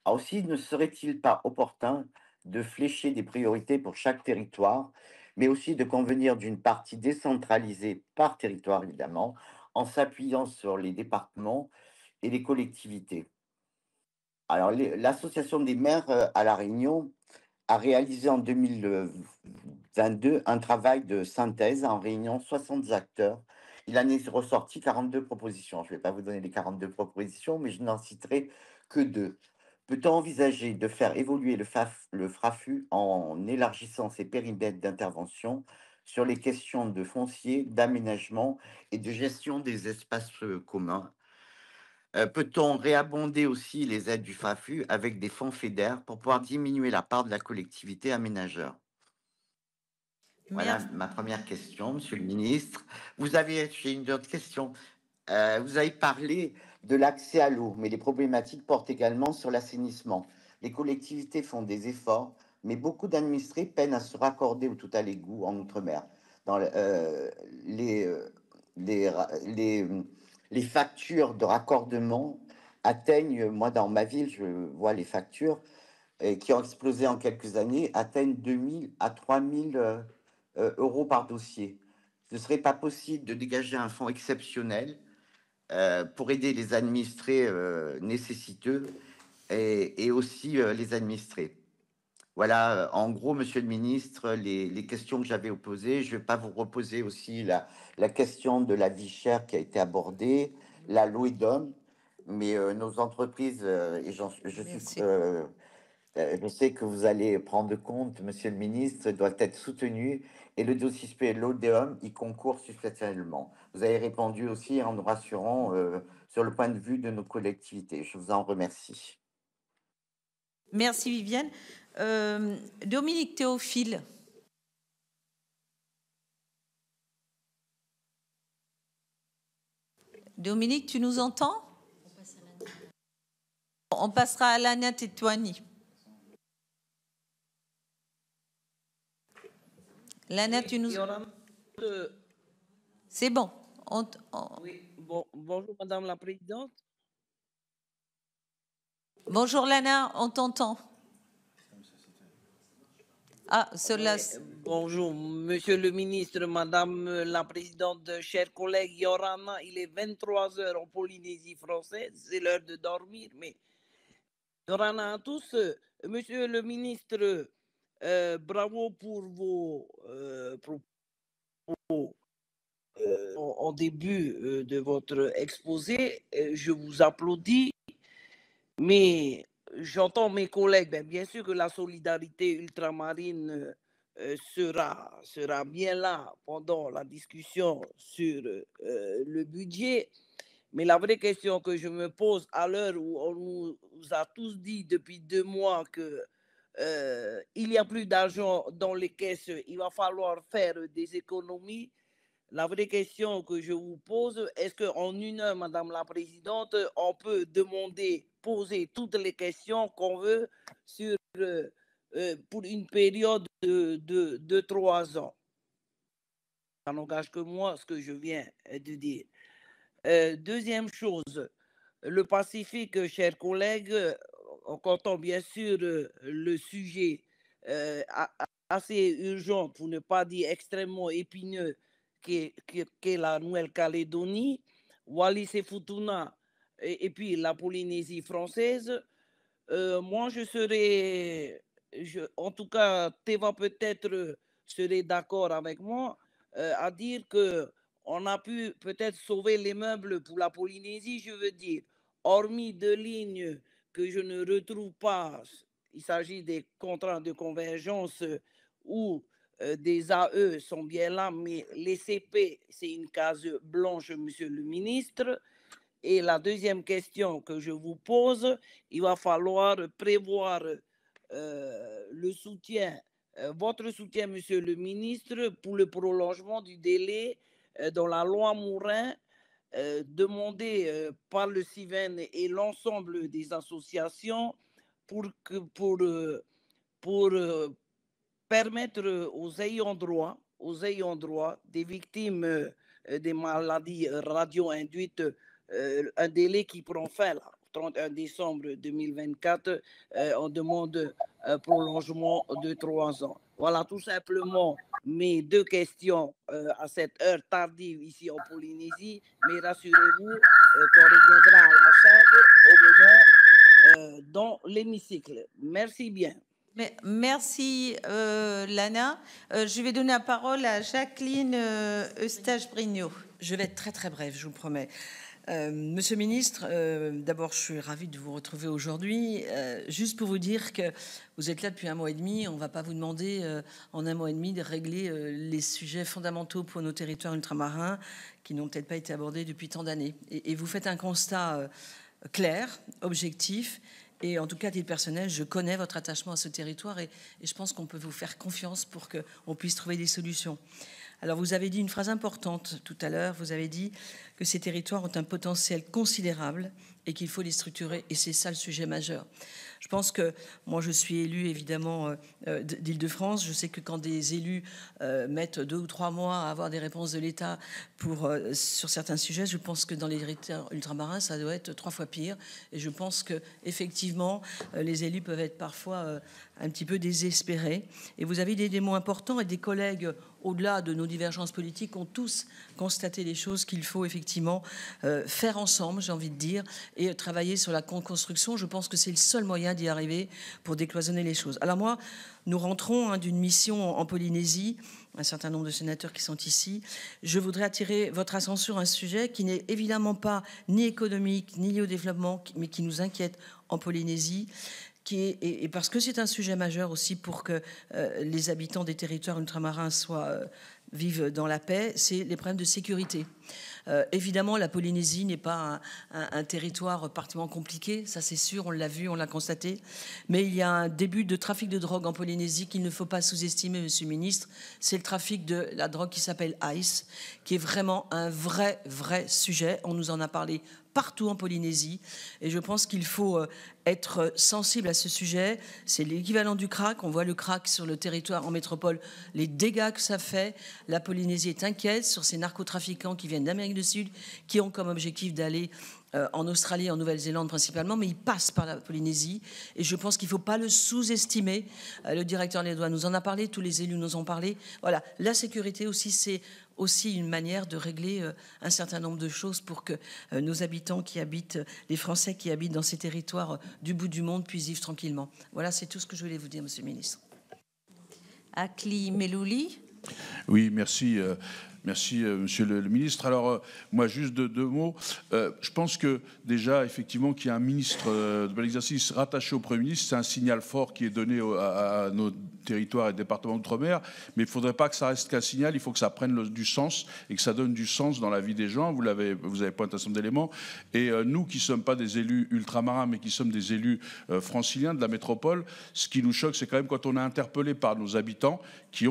Alors aussi, ne serait-il pas opportun de flécher des priorités pour chaque territoire, mais aussi de convenir d'une partie décentralisée par territoire, évidemment, en s'appuyant sur les départements et les collectivités. Alors, l'Association des maires à La Réunion a réalisé en 2022 un travail de synthèse en réunion 60 acteurs. Il en est ressorti 42 propositions. Je ne vais pas vous donner les 42 propositions, mais je n'en citerai que 2. Peut-on envisager de faire évoluer le FRAFU en élargissant ses périmètres d'intervention sur les questions de foncier, d'aménagement et de gestion des espaces communs? Peut-on réabonder aussi les aides du FRAFU avec des fonds FEDER pour pouvoir diminuer la part de la collectivité aménageur? Voilà ma première question, Monsieur le Ministre. J'ai une autre question. Vous avez parlé de l'accès à l'eau, mais les problématiques portent également sur l'assainissement. Les collectivités font des efforts, mais beaucoup d'administrés peinent à se raccorder au tout à l'égout en Outre-mer. Dans les factures de raccordement atteignent, moi dans ma ville, je vois les factures qui ont explosé en quelques années, atteignent 2 000 à 3 000 euros par dossier. Ce ne serait pas possible de dégager un fonds exceptionnel pour aider les administrés nécessiteux et aussi les administrés. Voilà, en gros, Monsieur le Ministre, les questions que j'avais posées. Je ne vais pas vous reposer aussi la question de la vie chère qui a été abordée, la LOEDOM, mais nos entreprises, et je sais que vous allez prendre compte, Monsieur le Ministre, doivent être soutenues, et le dossier LOEDOM y concourt substantiellement. Vous avez répondu aussi en nous rassurant sur le point de vue de nos collectivités. Je vous en remercie. Merci Viviane. Dominique Théophile. Dominique, tu nous entends? On passera à Lana Tetouani. Lana, tu nous... C'est bon. Oui, bonjour Madame la Présidente. Bonjour Lana, on t'entend. Ah, cela... Bonjour Monsieur le Ministre, Madame la Présidente, chers collègues Yorana, il est 23 heures en Polynésie française, c'est l'heure de dormir, mais Yorana à tous, Monsieur le Ministre, bravo pour vos propos en début de votre exposé. Je vous applaudis, mais j'entends mes collègues. Bien sûr que la solidarité ultramarine sera bien là pendant la discussion sur le budget. Mais la vraie question que je me pose à l'heure où on nous a tous dit depuis 2 mois que il n'y a plus d'argent dans les caisses, il va falloir faire des économies. La vraie question que je vous pose, est-ce qu'en 1 heure, Madame la Présidente, on peut poser toutes les questions qu'on veut pour une période de 3 ans? Ça n'engage que moi, ce que je viens de dire. Deuxième chose, le Pacifique, chers collègues, on entend bien sûr le sujet assez urgent, pour ne pas dire extrêmement épineux, qu'est la Nouvelle-Calédonie, Wallis et Futuna, et puis la Polynésie française. Moi, en tout cas, Teva peut-être serait d'accord avec moi à dire que on a pu peut-être sauver les meubles pour la Polynésie, je veux dire, hormis 2 lignes que je ne retrouve pas. Il s'agit des contrats de convergence où des AE sont bien là, mais les CP, c'est une case blanche, monsieur le ministre. Et la deuxième question que je vous pose, il va falloir prévoir le soutien, votre soutien, monsieur le ministre, pour le prolongement du délai dans la loi Mourin, demandé par le CIVEN et l'ensemble des associations pour permettre aux ayants droit des victimes des maladies radio-induites, un délai qui prend fin là, 31 décembre 2024, on demande un prolongement de 3 ans. Voilà tout simplement mes 2 questions à cette heure tardive ici en Polynésie, mais rassurez-vous qu'on reviendra à la charge au moment dans l'hémicycle. Merci bien. Merci, Lana. Je vais donner la parole à Jacqueline Eustache-Brignot. Je vais être très très bref, je vous le promets. Monsieur le ministre, d'abord, je suis ravie de vous retrouver aujourd'hui. Juste pour vous dire que vous êtes là depuis 1 mois et demi. On ne va pas vous demander en 1 mois et demi de régler les sujets fondamentaux pour nos territoires ultramarins qui n'ont peut-être pas été abordés depuis tant d'années. Et vous faites un constat clair, objectif. Et en tout cas, à titre personnel, je connais votre attachement à ce territoire et je pense qu'on peut vous faire confiance pour qu'on puisse trouver des solutions. Alors, vous avez dit une phrase importante tout à l'heure. Vous avez dit que ces territoires ont un potentiel considérable et qu'il faut les structurer. Et c'est ça le sujet majeur. Je pense que moi, je suis élu évidemment d'Île-de-France. Je sais que quand des élus mettent 2 ou 3 mois à avoir des réponses de l'État sur certains sujets, je pense que dans les territoires ultramarins, ça doit être 3 fois pire. Et je pense que effectivement, les élus peuvent être parfois un petit peu désespérés. Et vous avez des mots importants et des collègues, au-delà de nos divergences politiques, ont tous constaté les choses qu'il faut effectivement faire ensemble, j'ai envie de dire, et travailler sur la construction. Je pense que c'est le seul moyen d'y arriver pour décloisonner les choses. Alors moi, nous rentrons d'une mission en Polynésie, un certain nombre de sénateurs qui sont ici. Je voudrais attirer votre attention sur un sujet qui n'est évidemment pas ni économique, ni lié au développement, mais qui nous inquiète en Polynésie, et parce que c'est un sujet majeur aussi pour que les habitants des territoires ultramarins vivent dans la paix, c'est les problèmes de sécurité. Évidemment, la Polynésie n'est pas un territoire particulièrement compliqué, ça c'est sûr, on l'a vu, on l'a constaté. Mais il y a un début de trafic de drogue en Polynésie qu'il ne faut pas sous-estimer, Monsieur le Ministre. C'est le trafic de la drogue qui s'appelle Ice, qui est vraiment un vrai sujet. On nous en a parlé partout en Polynésie. Et je pense qu'il faut être sensible à ce sujet. C'est l'équivalent du crack. On voit le crack sur le territoire en métropole, les dégâts que ça fait. La Polynésie est inquiète sur ces narcotrafiquants qui viennent d'Amérique du Sud, qui ont comme objectif d'aller en Australie, en Nouvelle-Zélande principalement, mais ils passent par la Polynésie. Et je pense qu'il ne faut pas le sous-estimer. Le directeur des douanes nous en a parlé, tous les élus nous en ont parlé. Voilà, la sécurité aussi, c'est aussi une manière de régler un certain nombre de choses pour que nos habitants qui habitent, les Français qui habitent dans ces territoires du bout du monde puissent vivre tranquillement. Voilà, c'est tout ce que je voulais vous dire, Monsieur le Ministre. Akli Melouli. Oui, merci. Merci, Monsieur le ministre. Alors, moi, juste deux mots. Je pense que déjà, effectivement, qu'il y a un ministre de l'exercice rattaché au Premier ministre, c'est un signal fort qui est donné à nos territoires et départements d'outre-mer. Mais il ne faudrait pas que ça reste qu'un signal. Il faut que ça prenne du sens et que ça donne du sens dans la vie des gens. Vous avez pointé un certain nombre d'éléments. Et nous, qui ne sommes pas des élus ultramarins, mais qui sommes des élus franciliens de la métropole, ce qui nous choque, c'est quand même quand on est interpellé par nos habitants qui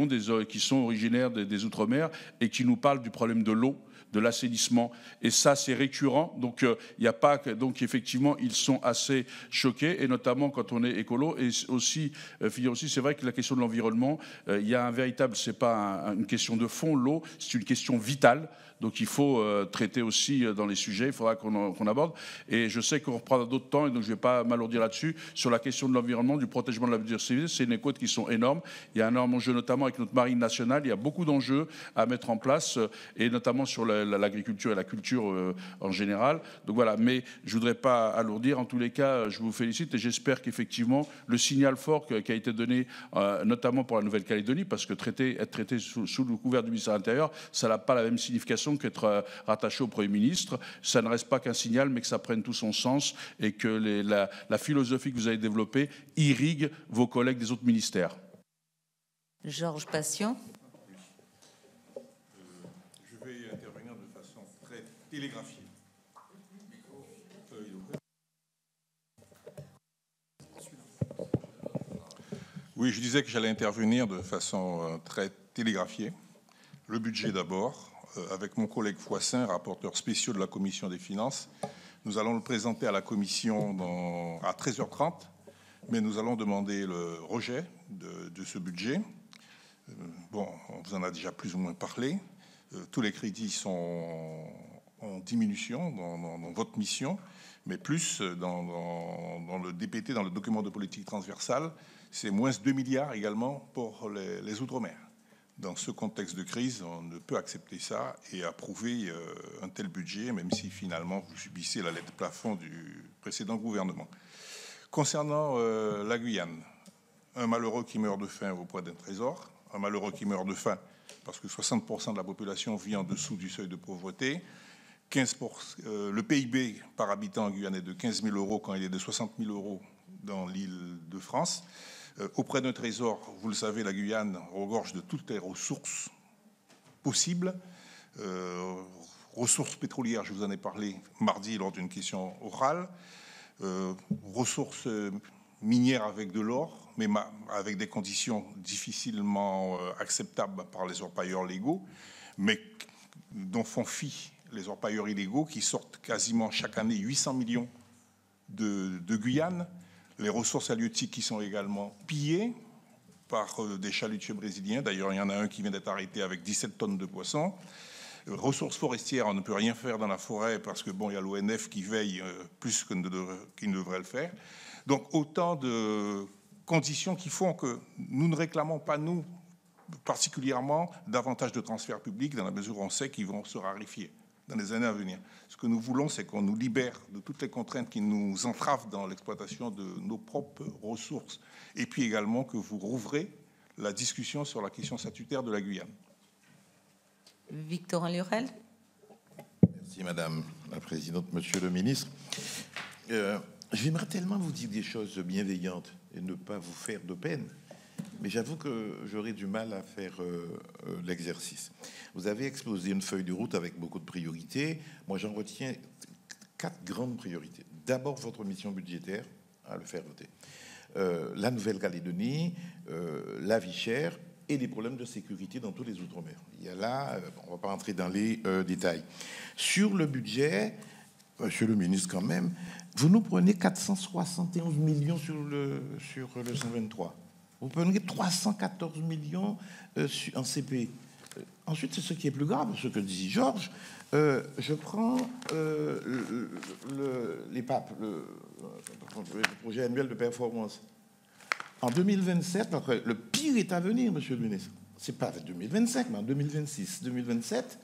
sont originaires des Outre-mer et qui nous parlent du problème de l'eau, de l'assainissement, et ça c'est récurrent. Donc il n'y a pas que, donc effectivement ils sont assez choqués, et notamment quand on est écolo. Et aussi c'est vrai que la question de l'environnement, il y a un véritable, c'est pas une question de fond, l'eau, c'est une question vitale. Donc il faut traiter aussi dans les sujets, il faudra qu'on aborde. Et je sais qu'on reprendra d'autres temps, et donc je ne vais pas m'alourdir là-dessus. Sur la question de l'environnement, du protègement de la biodiversité, c'est des côtes qui sont énormes. Il y a un énorme enjeu, notamment avec notre marine nationale. Il y a beaucoup d'enjeux à mettre en place, et notamment sur l'agriculture et la culture en général. Donc voilà, mais je ne voudrais pas alourdir. En tous les cas, je vous félicite, et j'espère qu'effectivement, le signal fort qui a été donné, notamment pour la Nouvelle-Calédonie, parce que être traité sous le couvert du ministère de l'Intérieur, ça n'a pas la même signification qu'être rattaché au Premier ministre. Ça ne reste pas qu'un signal, mais que ça prenne tout son sens, et que la philosophie que vous avez développée irrigue vos collègues des autres ministères. Georges Patient. Je vais intervenir de façon très télégraphiée. Oui, je disais que j'allais intervenir de façon très télégraphiée. Le budget d'abord. Avec mon collègue Foissin, rapporteur spécial de la Commission des Finances. Nous allons le présenter à la Commission à 13h30, mais nous allons demander le rejet de ce budget. Bon, on vous en a déjà plus ou moins parlé. Tous les crédits sont en diminution dans votre mission, mais plus dans le DPT, dans le document de politique transversale, c'est moins 2 milliards également pour les Outre-mer. Dans ce contexte de crise, on ne peut accepter ça et approuver un tel budget, même si finalement vous subissez la lettre plafond du précédent gouvernement. Concernant la Guyane, un malheureux qui meurt de faim auprès d'un trésor, un malheureux qui meurt de faim parce que 60% de la population vit en dessous du seuil de pauvreté, le PIB par habitant en Guyane est de 15 000 euros quand il est de 60 000 euros dans l'île de France. Auprès d'un trésor, vous le savez, la Guyane regorge de toutes les ressources possibles. Ressources pétrolières, je vous en ai parlé mardi lors d'une question orale. Ressources minières avec de l'or, mais avec des conditions difficilement acceptables par les orpailleurs légaux, mais dont font fi les orpailleurs illégaux qui sortent quasiment chaque année 800 millions de Guyane. Les ressources halieutiques qui sont également pillées par des chalutiers brésiliens. D'ailleurs, il y en a un qui vient d'être arrêté avec 17 tonnes de poissons. Ressources forestières, on ne peut rien faire dans la forêt parce que bon, il y a l'ONF qui veille plus qu'il ne devrait le faire. Donc, autant de conditions qui font que nous ne réclamons pas, nous, particulièrement, davantage de transferts publics dans la mesure où on sait qu'ils vont se raréfier dans les années à venir. Ce que nous voulons, c'est qu'on nous libère de toutes les contraintes qui nous entravent dans l'exploitation de nos propres ressources. Et puis également que vous rouvrez la discussion sur la question statutaire de la Guyane. Victorin Lurel. Merci Madame la Présidente, Monsieur le Ministre. J'aimerais tellement vous dire des choses bienveillantes et ne pas vous faire de peine. Mais j'avoue que j'aurais du mal à faire l'exercice. Vous avez exposé une feuille de route avec beaucoup de priorités. Moi, j'en retiens 4 grandes priorités. D'abord, votre mission budgétaire, à le faire voter. La Nouvelle-Calédonie, la vie chère et les problèmes de sécurité dans tous les Outre-mer. Il y a là, on ne va pas entrer dans les détails. Sur le budget, Monsieur le Ministre, quand même, vous nous prenez 471 millions sur le 123. Vous prenez 314 millions en CP. Ensuite, c'est ce qui est plus grave, ce que dit Georges. Je prends les PAP, le projet annuel de performance. En 2027, le pire est à venir, Monsieur le Ministre. C'est pas en 2025, mais en 2026, 2027,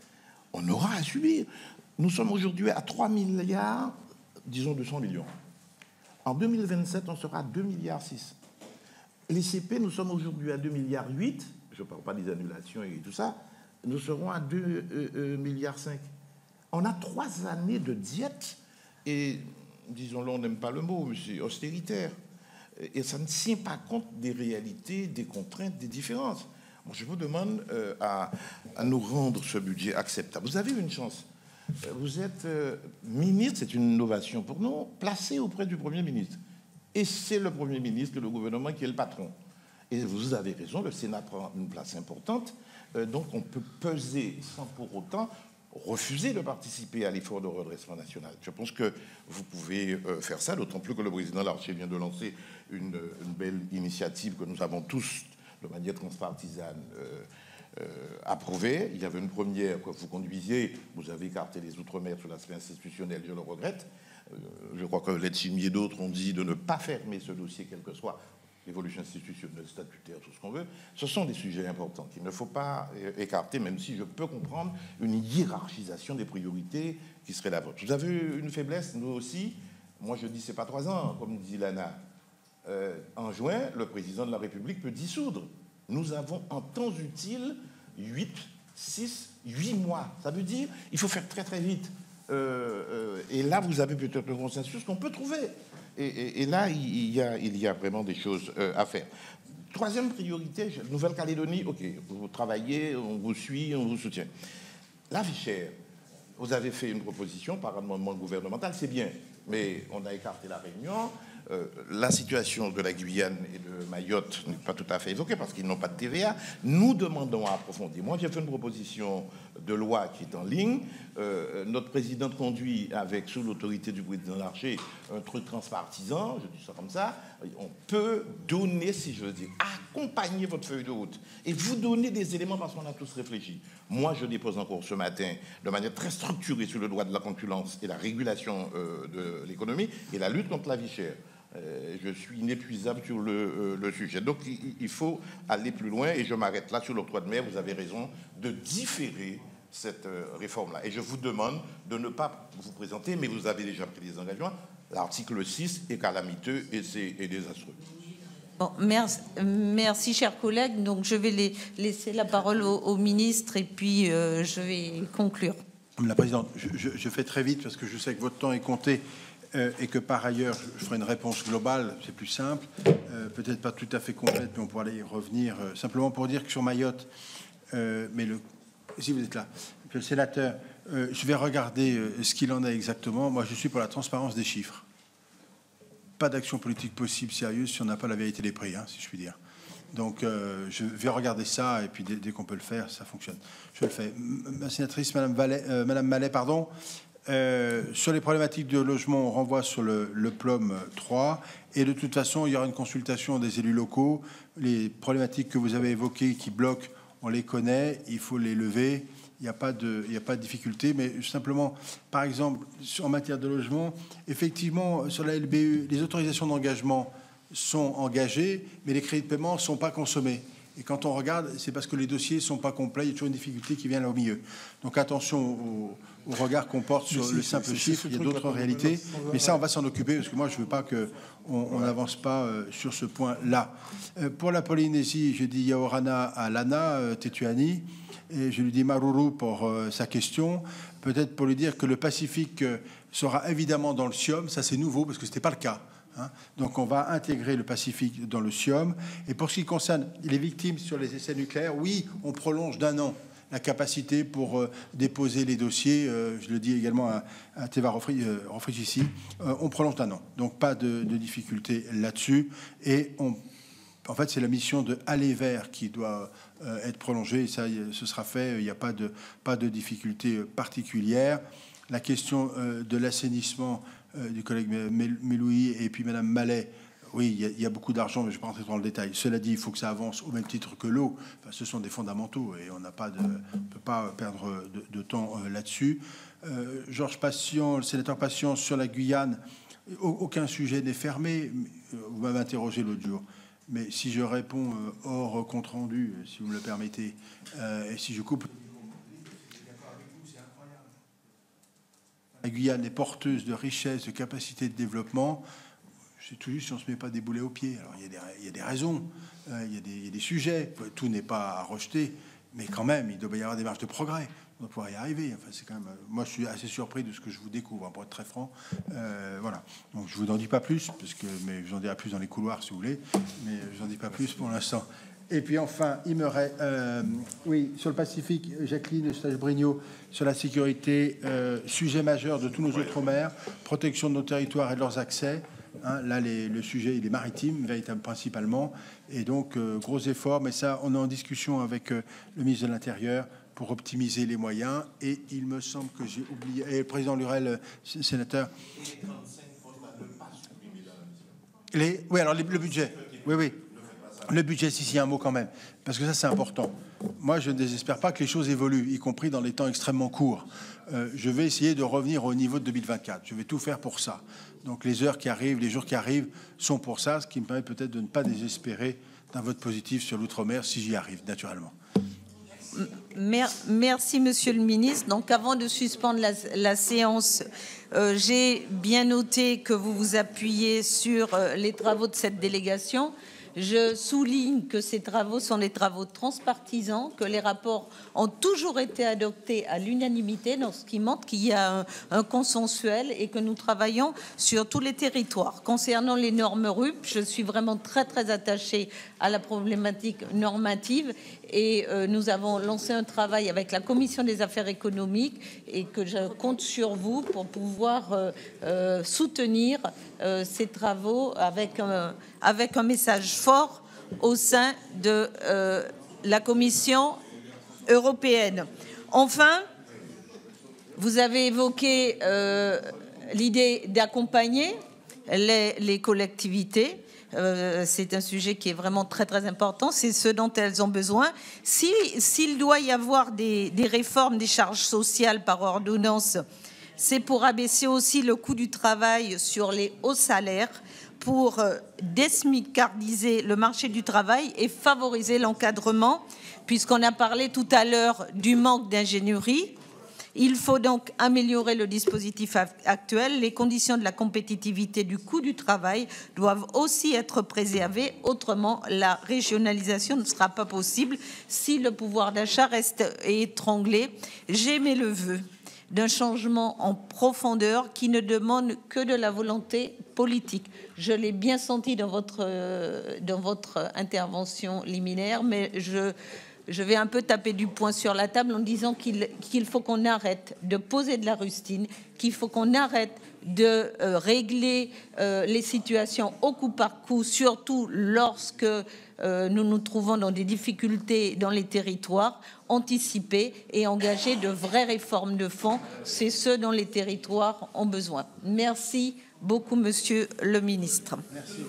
on aura à subir. Nous sommes aujourd'hui à 3 milliards, disons 200 millions. En 2027, on sera à 2,6 milliards. Les CP, nous sommes aujourd'hui à 2,8 milliards. Je ne parle pas des annulations et tout ça. nous serons à 2,5 milliards. On a 3 années de diète et, disons-le, on n'aime pas le mot, mais c'est austéritaire. Et ça ne tient pas compte des réalités, des contraintes, des différences. Bon, je vous demande à nous rendre ce budget acceptable. Vous avez une chance. Vous êtes ministre, c'est une innovation pour nous, placé auprès du Premier ministre. Et c'est le Premier ministre, le gouvernement qui est le patron. Et vous avez raison, le Sénat prend une place importante. Donc on peut peser sans pour autant refuser de participer à l'effort de redressement national. Je pense que vous pouvez faire ça, d'autant plus que le président Larcher vient de lancer une belle initiative que nous avons tous, de manière transpartisane, approuvée. Il y avait une première que vous conduisiez, vous avez écarté les Outre-mer sur l'aspect institutionnel, je le regrette. Je crois que Letchimy et d'autres ont dit de ne pas fermer ce dossier, quel que soit l'évolution institutionnelle, statutaire, tout ce qu'on veut. Ce sont des sujets importants qu'il ne faut pas écarter, même si je peux comprendre une hiérarchisation des priorités qui serait la vôtre. Vous avez une faiblesse, nous aussi. Moi, je dis c'est pas 3 ans, comme dit Lana. En juin, le président de la République peut dissoudre. Nous avons en temps utile 8 mois. Ça veut dire il faut faire très très vite. Et là, vous avez peut-être le consensus qu'on peut trouver. Et là, il y a vraiment des choses à faire. Troisième priorité, Nouvelle-Calédonie, ok, vous travaillez, on vous suit, on vous soutient. La vie chère, vous avez fait une proposition par amendement gouvernemental, c'est bien, mais on a écarté la Réunion. La situation de la Guyane et de Mayotte n'est pas tout à fait évoquée parce qu'ils n'ont pas de TVA. Nous demandons à approfondir. Moi, j'ai fait une proposition de loi qui est en ligne. Notre président conduit avec, sous l'autorité du président Larcher, un truc transpartisan, je dis ça comme ça. On peut donner, si je veux dire, accompagner votre feuille de route et vous donner des éléments parce qu'on a tous réfléchi. Moi, je dépose encore ce matin, de manière très structurée, sur le droit de la concurrence et la régulation de l'économie et la lutte contre la vie chère. Je suis inépuisable sur le sujet. Donc, il faut aller plus loin et je m'arrête là sur l'octroi de mer. Vous avez raison de différer cette réforme-là. Et je vous demande de ne pas vous présenter, mais vous avez déjà pris des engagements. L'article 6 est calamiteux et c'est désastreux. Bon, merci, chers collègues. Donc, je vais laisser la parole au ministre et puis je vais conclure. Madame la Présidente, je fais très vite parce que je sais que votre temps est compté. Et que par ailleurs, je ferai une réponse globale, c'est plus simple, peut-être pas tout à fait complète, mais on pourra y revenir, simplement pour dire que sur Mayotte, si vous êtes là, que le sénateur, je vais regarder ce qu'il en est exactement. Moi, je suis pour la transparence des chiffres. Pas d'action politique possible sérieuse si on n'a pas la vérité des prix, hein, si je puis dire. Donc, je vais regarder ça, et puis dès qu'on peut le faire, ça fonctionne. Je le fais. Ma sénatrice, Madame Mallet, pardon. Sur les problématiques de logement, on renvoie sur le PLOM 3 et de toute façon il y aura une consultation des élus locaux. Les problématiques que vous avez évoquées qui bloquent, on les connaît, il faut les lever, il n'y a pas de difficulté, mais simplement par exemple en matière de logement, effectivement sur la LBU les autorisations d'engagement sont engagées mais les crédits de paiement ne sont pas consommés. Et quand on regarde, c'est parce que les dossiers ne sont pas complets, il y a toujours une difficulté qui vient là au milieu. Donc attention au regard qu'on porte sur le simple chiffre, il y a d'autres réalités. Mais ça, on va s'en occuper, parce que moi, je ne veux pas qu'on n'avance pas sur ce point-là. Pour la Polynésie, je dis Yaorana à Lana Tetuani, et je lui dis Maruru pour sa question. Peut-être pour lui dire que le Pacifique sera évidemment dans le SIOM, ça c'est nouveau, parce que ce n'était pas le cas. Donc on va intégrer le Pacifique dans le SIOM. Et pour ce qui concerne les victimes sur les essais nucléaires, oui, on prolonge d'1 an la capacité pour déposer les dossiers. Je le dis également à Teva Rofrigici, on prolonge d'1 an. Donc pas de difficulté là-dessus. Et en fait, c'est la mission de aller vers qui doit être prolongée. Et ça, ce sera fait. Il n'y a pas de difficulté particulière. La question de l'assainissement du collègue Meloui et puis Madame Mallet, oui, il y a beaucoup d'argent, mais je ne vais pas rentrer dans le détail. Cela dit, il faut que ça avance au même titre que l'eau. Enfin, ce sont des fondamentaux et on ne peut pas perdre de temps là-dessus. Georges Patient, le sénateur Patient, sur la Guyane, aucun sujet n'est fermé. Vous m'avez interrogé l'autre jour. Mais si je réponds hors compte-rendu, si vous me le permettez, et si je coupe... La Guyane est porteuse de richesses, de capacités de développement. C'est tout juste si on ne se met pas des boulets aux pieds. Alors, il y a des raisons, il y a des sujets. Tout n'est pas à rejeter. Mais quand même, il doit y avoir des marges de progrès. On doit pouvoir y arriver. Enfin, c'est quand même. Moi, je suis assez surpris de ce que je vous découvre, hein, pour être très franc. Voilà. Donc, je vous en dis pas plus, mais je vous en dirai plus dans les couloirs, si vous voulez. Mais je vous en dis pas plus pour l'instant. Et puis enfin, il me reste, oui, sur le Pacifique, Jacqueline Eustache-Brinio, sur la sécurité, sujet majeur de tous nos outre-mer, protection de nos territoires et de leurs accès. Hein, là, le sujet, il est maritime, principalement. Et donc, gros efforts. Mais ça, on est en discussion avec le ministre de l'Intérieur pour optimiser les moyens. Et il me semble que j'ai oublié... Et le président Lurel, sénateur... Oui, alors le budget. Oui, oui. Le budget, si, un mot quand même, parce que ça, c'est important. Moi, je ne désespère pas que les choses évoluent, y compris dans les temps extrêmement courts. Je vais essayer de revenir au niveau de 2024. Je vais tout faire pour ça. Donc, les heures qui arrivent, les jours qui arrivent sont pour ça, ce qui me permet peut-être de ne pas désespérer d'un vote positif sur l'outre-mer, si j'y arrive, naturellement. Merci, Monsieur le Ministre. Donc, avant de suspendre la séance, j'ai bien noté que vous vous appuyez sur les travaux de cette délégation. Je souligne que ces travaux sont des travaux transpartisans, que les rapports ont toujours été adoptés à l'unanimité, donc ce qui montre qu'il y a un consensuel et que nous travaillons sur tous les territoires. Concernant les normes RUP, je suis vraiment très très attachée à la problématique normative et nous avons lancé un travail avec la Commission des affaires économiques et que je compte sur vous pour pouvoir soutenir ces travaux avec un message fort au sein de la Commission européenne. Enfin, vous avez évoqué l'idée d'accompagner les collectivités. C'est un sujet qui est vraiment très très important, c'est ce dont elles ont besoin. S'il doit y avoir des réformes des charges sociales par ordonnance, c'est pour abaisser aussi le coût du travail sur les hauts salaires, pour désmicardiser le marché du travail et favoriser l'encadrement, puisqu'on a parlé tout à l'heure du manque d'ingénierie. Il faut donc améliorer le dispositif actuel. Les conditions de la compétitivité du coût du travail doivent aussi être préservées. Autrement, la régionalisation ne sera pas possible si le pouvoir d'achat reste étranglé. J'émets le vœu d'un changement en profondeur qui ne demande que de la volonté politique. Je l'ai bien senti dans votre intervention liminaire, mais je vais un peu taper du poing sur la table en disant qu'il faut qu'on arrête de poser de la rustine, qu'il faut qu'on arrête de régler les situations au coup par coup, surtout lorsque nous nous trouvons dans des difficultés dans les territoires, anticiper et engager de vraies réformes de fond. C'est ce dont les territoires ont besoin. Merci beaucoup, Monsieur le Ministre. Merci.